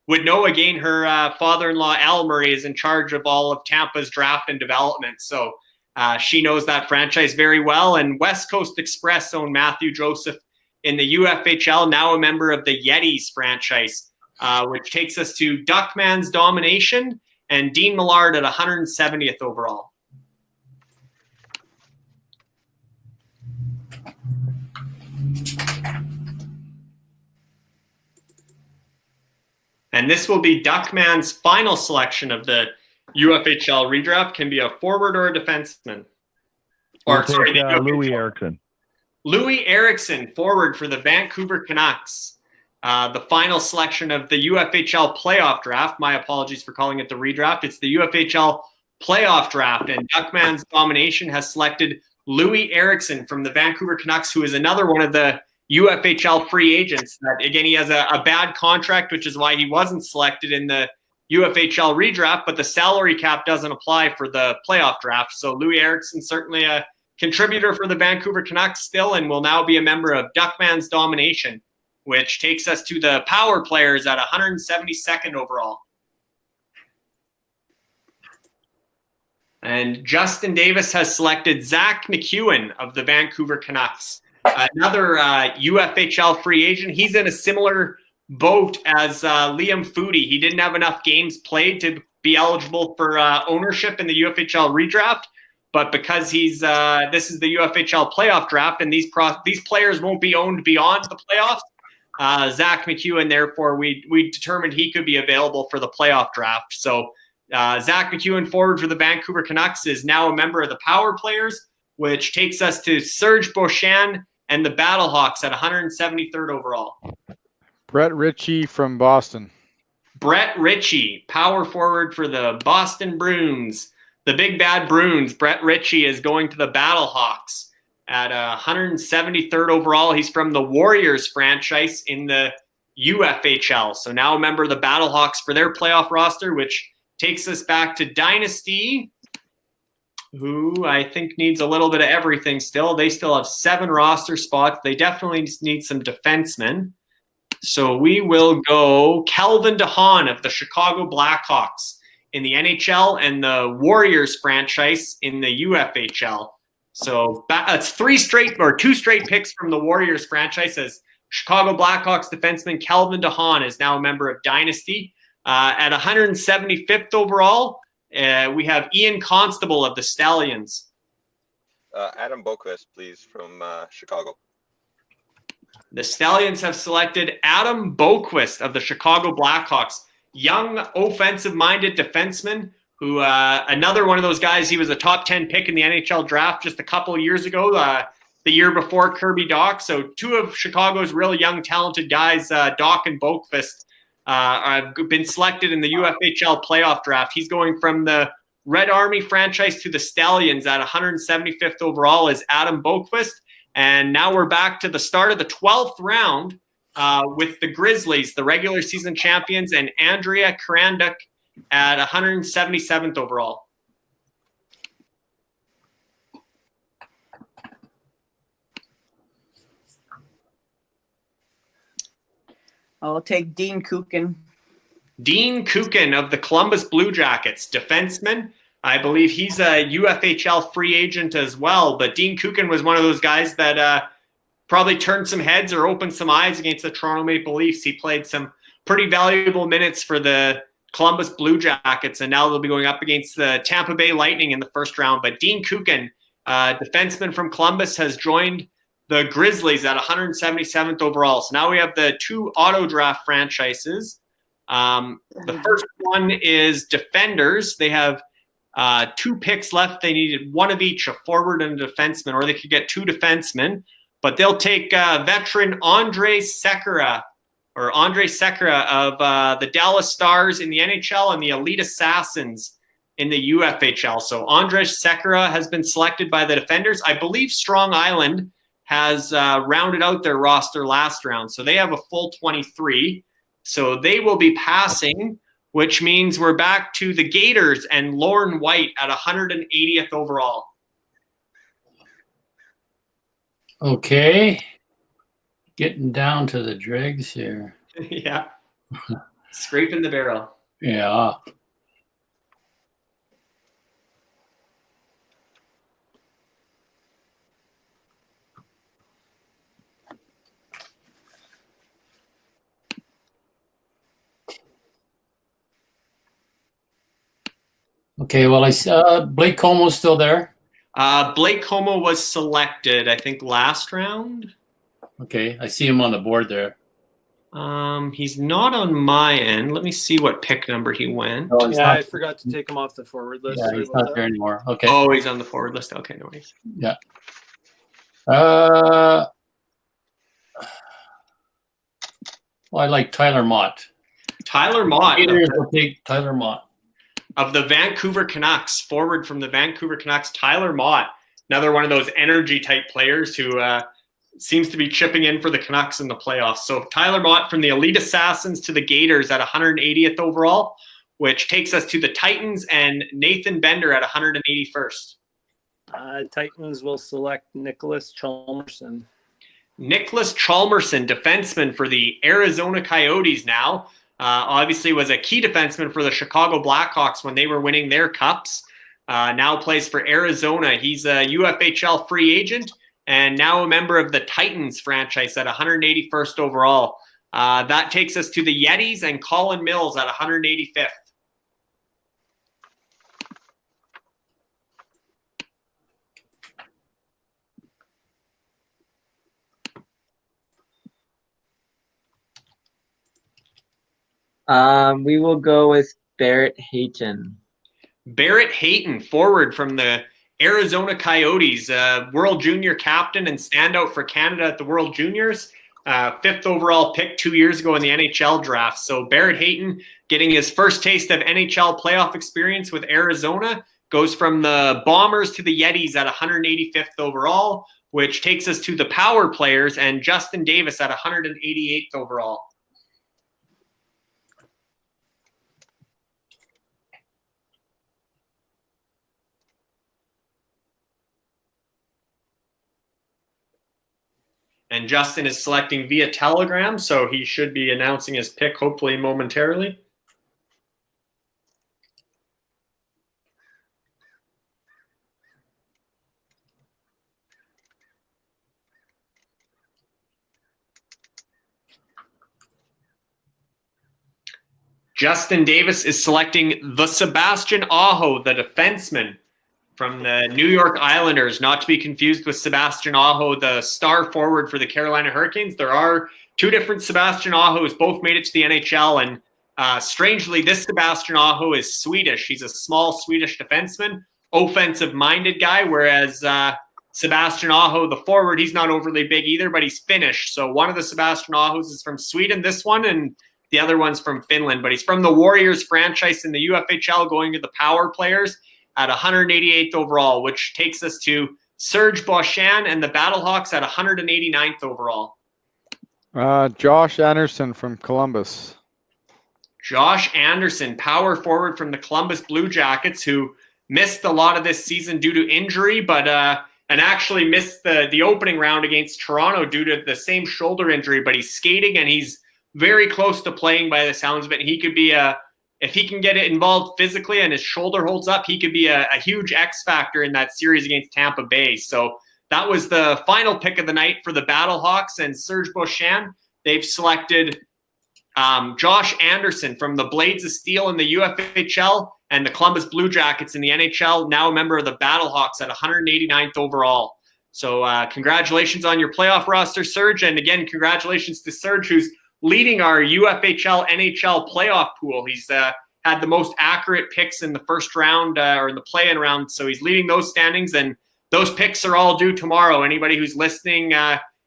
would know. Again, her father-in-law, Al Murray, is in charge of all of Tampa's draft and development. So she knows that franchise very well. And West Coast Express owned Matthew Joseph in the UFHL, now a member of the Yetis franchise, which takes us to Duckman's Domination and Dean Millard at 170th overall. And this will be Duckman's final selection of the UFHL redraft. Can be a forward or a defenseman. Louis Eriksson. Louis Eriksson, forward for the Vancouver Canucks. The final selection of the UFHL Playoff Draft. My apologies for calling it the redraft. It's the UFHL Playoff Draft, and Duckman's Domination has selected Louis Eriksson from the Vancouver Canucks, who is another one of the UFHL free agents. That again, he has a bad contract, which is why he wasn't selected in the UFHL redraft, but the salary cap doesn't apply for the playoff draft. So Louis Eriksson, certainly a contributor for the Vancouver Canucks still, and will now be a member of Duckman's Domination, which takes us to the power players at 172nd overall. And Justin Davis has selected Zach McEwen of the Vancouver Canucks. Another UFHL free agent. He's in a similar boat as Liam Foodie. He didn't have enough games played to be eligible for ownership in the UFHL redraft, but because he's this is the UFHL playoff draft, and these players won't be owned beyond the playoffs, Zach McEwen, therefore, we determined he could be available for the playoff draft. So Zach McEwen, forward for the Vancouver Canucks, is now a member of the power players, which takes us to Serge Beauchamp and the Battlehawks at 173rd overall. Brett Ritchie from Boston. Brett Ritchie, power forward for the Boston Bruins. The Big Bad Bruins. Brett Ritchie is going to the Battlehawks at 173rd overall. He's from the Warriors franchise in the UFHL. So now a member of the Battlehawks for their playoff roster, which takes us back to Dynasty, who I think needs a little bit of everything still. They still have 7 roster spots. They definitely need some defensemen. So we will go Calvin DeHaan of the Chicago Blackhawks in the NHL and the Warriors franchise in the UFHL. So that's 2 straight picks from the Warriors franchise, as Chicago Blackhawks defenseman Calvin DeHaan is now a member of Dynasty. At 175th overall, we have Ian Constable of the Stallions. Adam Boquist, please, from Chicago. The Stallions have selected Adam Boquist of the Chicago Blackhawks, young offensive-minded defenseman who another one of those guys. He was a top 10 pick in the NHL draft just a couple of years ago, the year before Kirby Dach. So 2 of Chicago's really young, talented guys, Dach and Boquist, have been selected in the UFHL playoff draft. He's going from the Red Army franchise to the Stallions at 175th overall is Adam Boqvist. And now we're back to the start of the 12th round with the Grizzlies, the regular season champions, and Andrea Karanduk at 177th overall. I'll take Dean Kukin. Dean Kukin of the Columbus Blue Jackets, defenseman. I believe he's a UFHL free agent as well. But Dean Kukin was one of those guys that probably turned some heads or opened some eyes against the Toronto Maple Leafs. He played some pretty valuable minutes for the Columbus Blue Jackets, and now they'll be going up against the Tampa Bay Lightning in the first round. But Dean Kukin, defenseman from Columbus, has joined the Grizzlies at 177th overall. So now we have the 2 auto draft franchises. The first one is defenders. They have 2 picks left. They needed one of each, a forward and a defenseman, or they could get 2 defensemen. But they'll take veteran Andre Sekera of the Dallas Stars in the NHL and the Elite Assassins in the UFHL. So Andre Sekera has been selected by the defenders. I believe Strong Island has rounded out their roster last round. So they have a full 23. So they will be passing, which means we're back to the Gators and Lauren White at 180th overall. Okay. Getting down to the dregs here. Yeah. Scraping the barrel. Yeah. Okay, well, I saw Blake Como's still there. Blake Como was selected, I think, last round. Okay, I see him on the board there. He's not on my end. Let me see what pick number he went. Oh, yeah, I forgot to take him off the forward list. Yeah, he's not there anymore. Okay. Oh, he's on the forward list. Okay, no worries. Yeah. Well, I like Tyler Mott. Tyler Mott. I'll take Tyler Mott. Of the Vancouver Canucks, forward from the Vancouver Canucks, Tyler Mott, another one of those energy type players who seems to be chipping in for the Canucks in the playoffs. So Tyler Mott from the Elite Assassins to the Gators at 180th overall, which takes us to the Titans and Nathan Bender at 181st. Titans will select Nicholas Chalmerson. Nicholas Chalmerson, defenseman for the Arizona Coyotes now. Obviously was a key defenseman for the Chicago Blackhawks when they were winning their cups. Now plays for Arizona. He's a UFHL free agent and now a member of the Titans franchise at 181st overall. That takes us to the Yetis and Colin Mills at 185th. We will go with Barrett Hayton. Barrett Hayton, forward from the Arizona Coyotes, World Junior captain and standout for Canada at the World Juniors. 5th overall pick 2 years ago in the NHL draft. So Barrett Hayton getting his first taste of NHL playoff experience with Arizona, goes from the Bombers to the Yetis at 185th overall, which takes us to the power players and Justin Davis at 188th overall. And Justin is selecting via Telegram, so he should be announcing his pick hopefully momentarily. Justin Davis is selecting the Sebastian Aho, the defenseman from the New York Islanders, not to be confused with Sebastian Aho, the star forward for the Carolina Hurricanes. There are 2 different Sebastian Ahos, both made it to the NHL, and strangely, this Sebastian Aho is Swedish. He's a small Swedish defenseman, offensive-minded guy, whereas Sebastian Aho, the forward, he's not overly big either, but he's Finnish. So one of the Sebastian Ahos is from Sweden, this one, and the other one's from Finland, but he's from the Warriors franchise in the UFHL, going to the power players. at 188th overall, which takes us to Serge Beauchamp and the Battlehawks at 189th overall. Josh Anderson from Columbus. Josh Anderson, power forward from the Columbus Blue Jackets, who missed a lot of this season due to injury, but and actually missed the opening round against Toronto due to the same shoulder injury. But he's skating and he's very close to playing by the sounds of it. He could be if he can get it involved physically and his shoulder holds up, he could be a huge X factor in that series against Tampa Bay. So that was the final pick of the night for the Battlehawks and Serge Beauchamp. They've selected Josh Anderson from the Blades of Steel in the UFHL and the Columbus Blue Jackets in the NHL, now a member of the Battlehawks at 189th overall. So congratulations on your playoff roster, Serge. And again, congratulations to Serge, who's leading our UFHL NHL playoff pool. He's had the most accurate picks in the first round or in the play-in round. So he's leading those standings, and those picks are all due tomorrow. Anybody who's listening,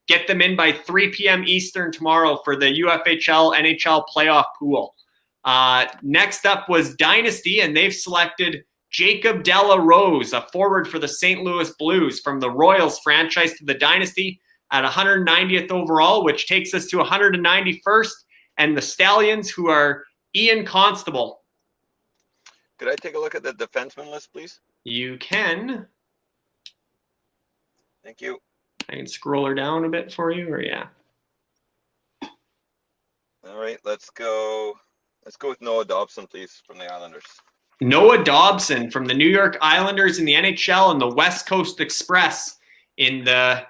get them in by 3 p.m. Eastern tomorrow for the UFHL NHL playoff pool. Next up was Dynasty, and they've selected Jacob Della Rose, a forward for the St. Louis Blues from the Royals franchise to the Dynasty at 190th overall, which takes us to 191st, and the Stallions, who are Ian Constable. Could I take a look at the defenseman list, please? You can. Thank you. I can scroll her down a bit for you, or yeah. All right, let's go with Noah Dobson, please, from the Islanders. Noah Dobson from the New York Islanders in the NHL and the West Coast Express in the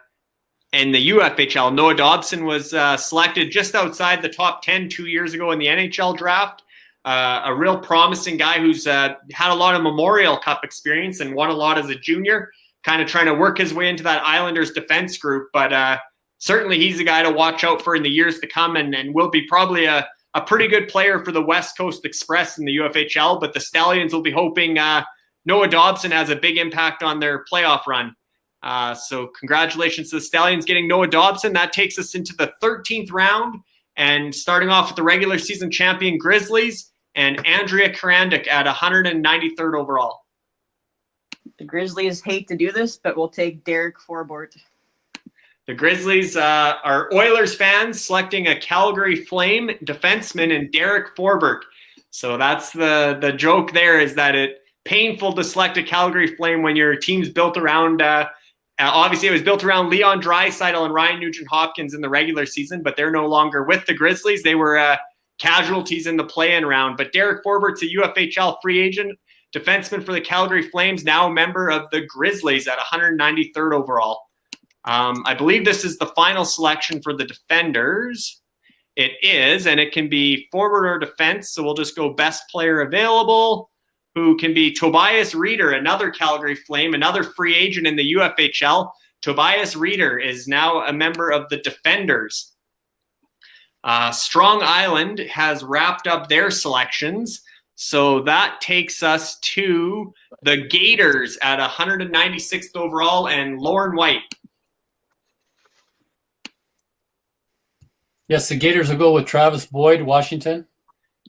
UFHL. Noah Dobson was selected just outside the top 10 2 years ago in the NHL draft. A real promising guy who's had a lot of Memorial Cup experience and won a lot as a junior, kind of trying to work his way into that Islanders defense group. But certainly he's a guy to watch out for in the years to come, and will be probably a pretty good player for the West Coast Express in the UFHL. But the Stallions will be hoping Noah Dobson has a big impact on their playoff run. So congratulations to the Stallions getting Noah Dobson. That takes us into the 13th round, and starting off with the regular season champion Grizzlies and Andrea Karandik at 193rd overall. The Grizzlies hate to do this, but we'll take Derek Forbort. The Grizzlies are Oilers fans selecting a Calgary Flame defenseman in Derek Forbort. So that's the joke there, is that it's painful to select a Calgary Flame when your team's built around obviously it was built around Leon Draisaitl and Ryan Nugent-Hopkins in the regular season, but they're no longer with the Grizzlies. They were casualties in the play-in round. But Derek Forbort's a UFHL free agent defenseman for the Calgary Flames, now a member of the Grizzlies at 193rd overall. I believe this is the final selection for the defenders. It is, and it can be forward or defense, so we'll just go best player available, who can be Tobias Reeder, another Calgary Flame, another free agent in the UFHL. Tobias Reeder is now a member of the Defenders. Strong Island has wrapped up their selections, so that takes us to the Gators at 196th overall and Lauren White. Yes, the Gators will go with Travis Boyd, Washington.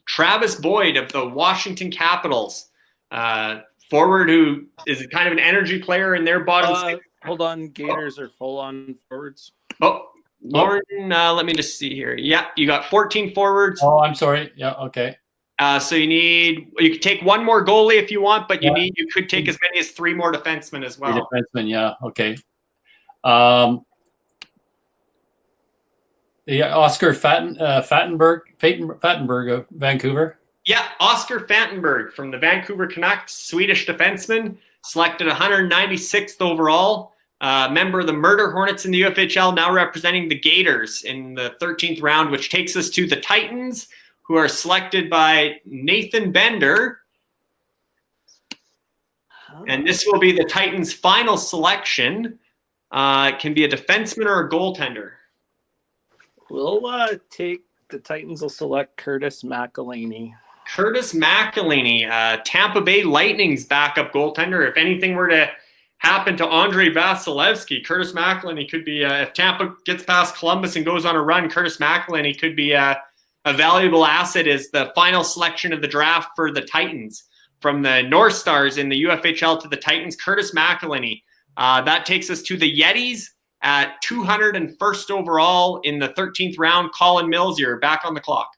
Travis Boyd of the Washington Capitals. Forward who is kind of an energy player in their bottom six. Hold on, Gators are full on forwards. Oh, Lauren, let me just see here. Yeah, you got 14 forwards. Oh, I'm sorry. Yeah, okay. So you could take one more goalie if you want, but you could take as many as 3 more defensemen as well. 3 defensemen, yeah, okay. Oscar Fattenberg of Vancouver. Yeah, Oscar Fantenberg from the Vancouver Canucks, Swedish defenseman, selected 196th overall. Member of the Murder Hornets in the UFHL, now representing the Gators in the 13th round, which takes us to the Titans, who are selected by Nathan Bender. And this will be the Titans' final selection. It can be a defenseman or a goaltender. We'll take the Titans will select Curtis McElhaney. Curtis McElhaney, Tampa Bay Lightning's backup goaltender. If anything were to happen to Andrei Vasilevsky, Curtis McElhaney could be, if Tampa gets past Columbus and goes on a run, Curtis McElhaney could be a valuable asset as the final selection of the draft for the Titans. from the North Stars in the UFHL to the Titans, Curtis McElhinney. That takes us to the Yetis at 201st overall in the 13th round. Colin Mills, you're back on the clock.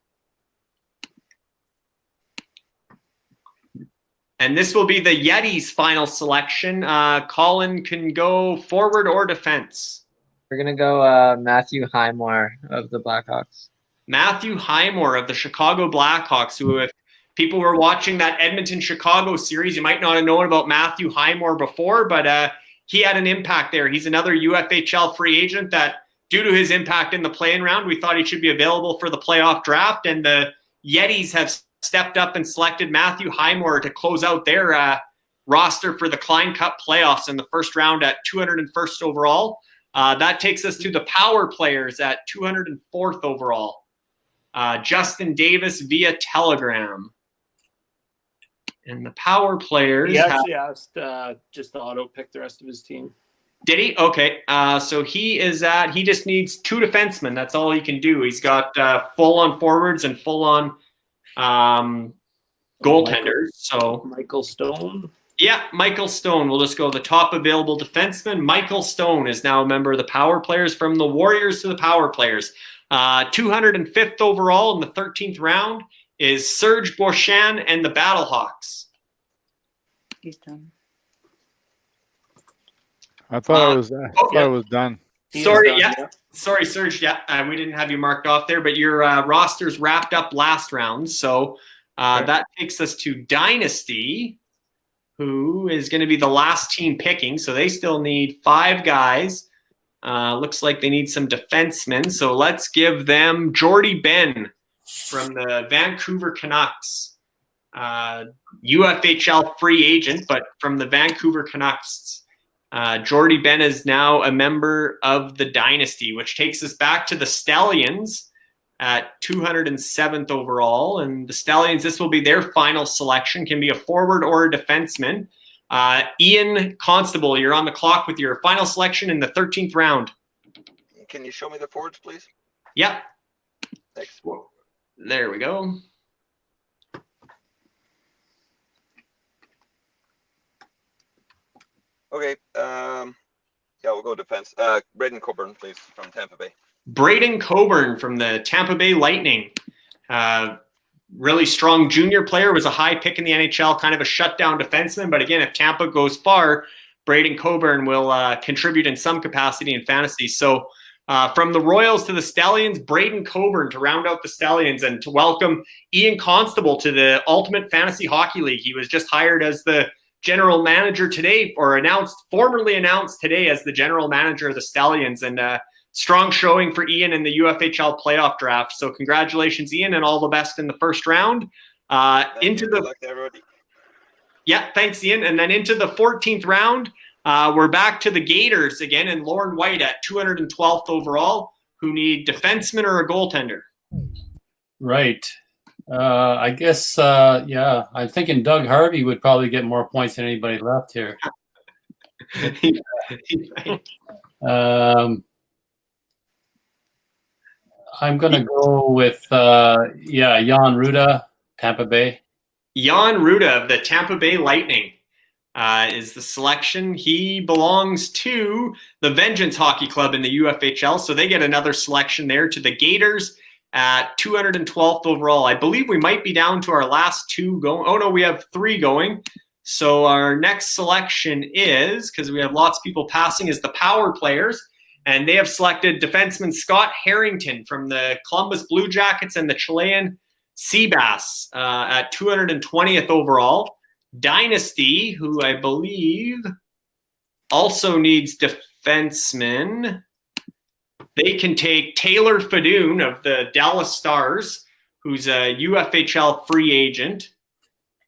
And this will be the Yetis' final selection. Colin can go forward or defense. We're gonna go Matthew Highmore of the Blackhawks. Matthew Highmore of the Chicago Blackhawks, who, if people were watching that Edmonton-Chicago series, you might not have known about Matthew Highmore before, but he had an impact there. He's another UFHL free agent that, due to his impact in the play-in round, we thought he should be available for the playoff draft, and the Yetis have stepped up and selected Matthew Highmore to close out their roster for the Klein Cup playoffs in the first round at 201st overall. That takes us to the power players at 204th overall. Justin Davis via Telegram. And the power players. He actually asked just to auto pick the rest of his team. Did he? Okay. So he just needs 2 defensemen. That's all he can do. He's got full on forwards and full on goaltenders. So Michael Stone. Yeah, Michael Stone. We'll just go the top available defenseman. Michael Stone is now a member of the power players, from the Warriors to the power players. 205th overall in the 13th round is Serge Beauchamp and the Battlehawks. He's done. I thought it was it was done. Sorry, sorry, Serge. Yeah, we didn't have you marked off there, but your roster's wrapped up last round. So that takes us to Dynasty, who is going to be the last team picking. So they still need 5 guys. Looks like they need some defensemen. So let's give them Jordy Ben from the Vancouver Canucks. UFHL free agent, but from the Vancouver Canucks. Jordy Ben is now a member of the Dynasty, which takes us back to the Stallions at 207th overall. And the Stallions, this will be their final selection, can be a forward or a defenseman. Ian Constable, you're on the clock with your final selection in the 13th round. Can you show me the forwards, please? Yep. Thanks. There we go. Okay. Yeah, we'll go defense. Braden Coburn, please, from Tampa Bay. Braden Coburn from the Tampa Bay Lightning. Really strong junior player, was a high pick in the NHL, kind of a shutdown defenseman. But again, if Tampa goes far, Braden Coburn will contribute in some capacity in fantasy. So from the Royals to the Stallions, Braden Coburn to round out the Stallions, and to welcome Ian Constable to the Ultimate Fantasy Hockey League. He was just hired as the general manager today, or formally announced today as the general manager of the Stallions, and strong showing for Ian in the UFHL Playoff Draft. So congratulations, Ian, and all the best in the first round. Good luck to everybody. Yeah, thanks, Ian. And then into the 14th round, we're back to the Gators again, and Lauren White at 212th overall, who need defenseman or a goaltender. Right. I guess, I'm thinking Doug Harvey would probably get more points than anybody left here. I'm going to go with, Jan Ruda, Tampa Bay. Jan Ruda of the Tampa Bay Lightning is the selection. He belongs to the Vengeance Hockey Club in the UFHL, so they get another selection there to the Gators at 212th overall. I believe we might be down to our last 2 going. Oh, no, we have 3 going. So our next selection is, because we have lots of people passing, is the power players. And they have selected defenseman Scott Harrington from the Columbus Blue Jackets and the Chilean Seabass at 220th overall. Dynasty, who I believe also needs defensemen. They can take Taylor Fadoon of the Dallas Stars, who's a UFHL free agent.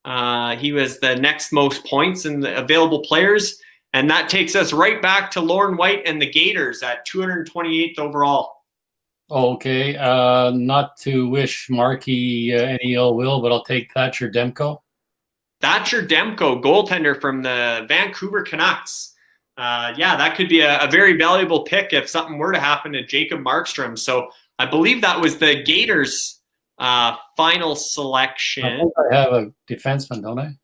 He was the next most points in the available players. And that takes us right back to Lauren White and the Gators at 228th overall. Okay. Not to wish Markey any ill will, but I'll take Thatcher Demko. Thatcher Demko, goaltender from the Vancouver Canucks. That could be a very valuable pick if something were to happen to Jacob Markstrom. So I believe that was the Gators' final selection. I think I have a defenseman, don't I?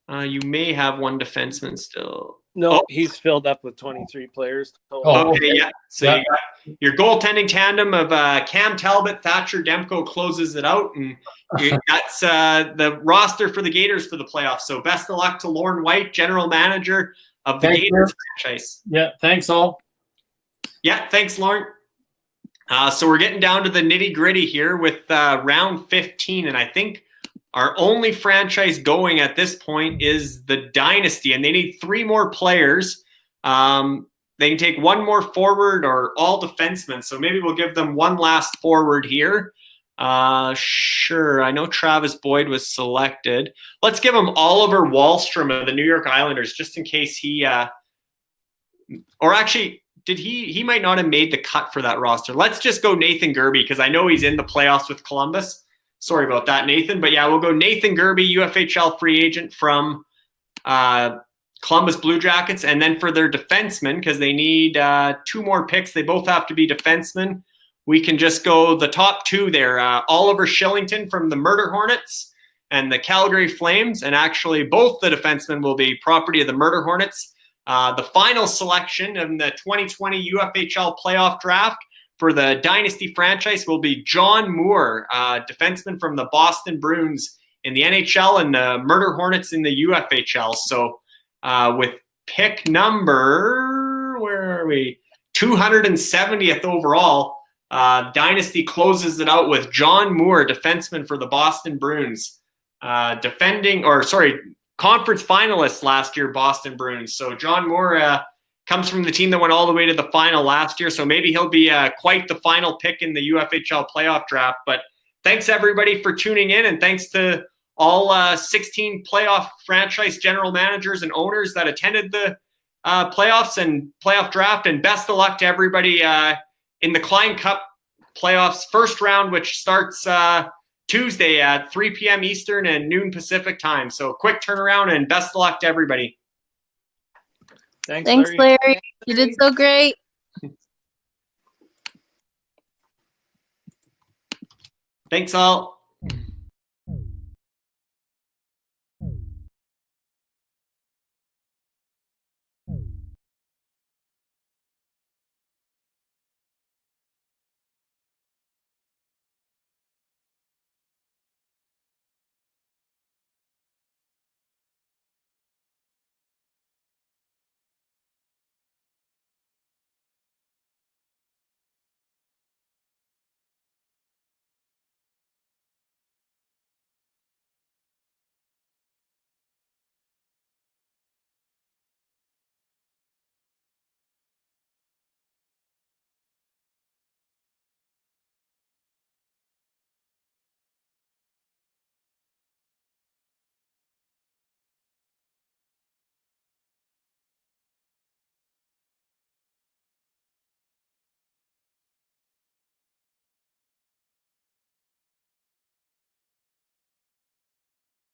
You may have one defenseman still. No, Oh. he's filled up with 23 players total. Oh, Okay, yeah. So you got your goaltending tandem of Cam Talbot, Thatcher Demko closes it out, and that's the roster for the Gators for the playoffs. So best of luck to Lauren White, general manager of the Gators franchise. Yeah, thanks all. Yeah, thanks, Lauren. So we're getting down to the nitty gritty here with round 15, and I think our only franchise going at this point is the Dynasty, and they need 3 more players. They can take 1 more forward or all defensemen, so maybe we'll give them 1 last forward here. Sure, I know Travis Boyd was selected. Let's give him Oliver Wahlstrom of the New York Islanders, just in case he or actually, did he might not have made the cut for that roster. Let's just go Nathan Gerby, because I know he's in the playoffs with Columbus. Sorry about that, Nathan. But yeah, we'll go Nathan Gerby, UFHL free agent from Columbus Blue Jackets. And then for their defensemen, because they need 2 more picks, they both have to be defensemen. We can just go the top 2 there. Oliver Shillington from the Murder Hornets and the Calgary Flames. And actually, both the defensemen will be property of the Murder Hornets. The final selection in the 2020 UFHL Playoff Draft for the Dynasty franchise will be John Moore, defenseman from the Boston Bruins in the NHL and the Murder Hornets in the UFHL. So with pick number, where are we? 270th overall, Dynasty closes it out with John Moore, defenseman for the Boston Bruins. Conference finalists last year, Boston Bruins. So John Moore comes from the team that went all the way to the final last year. So maybe he'll be quite the final pick in the UFHL playoff draft. But thanks, everybody, for tuning in. And thanks to all 16 playoff franchise general managers and owners that attended the playoffs and playoff draft. And best of luck to everybody in the Klein Cup playoffs first round, which starts Tuesday at 3 p.m. Eastern and noon Pacific time. So quick turnaround and best of luck to everybody. Thanks, Larry. You did so great. Thanks all.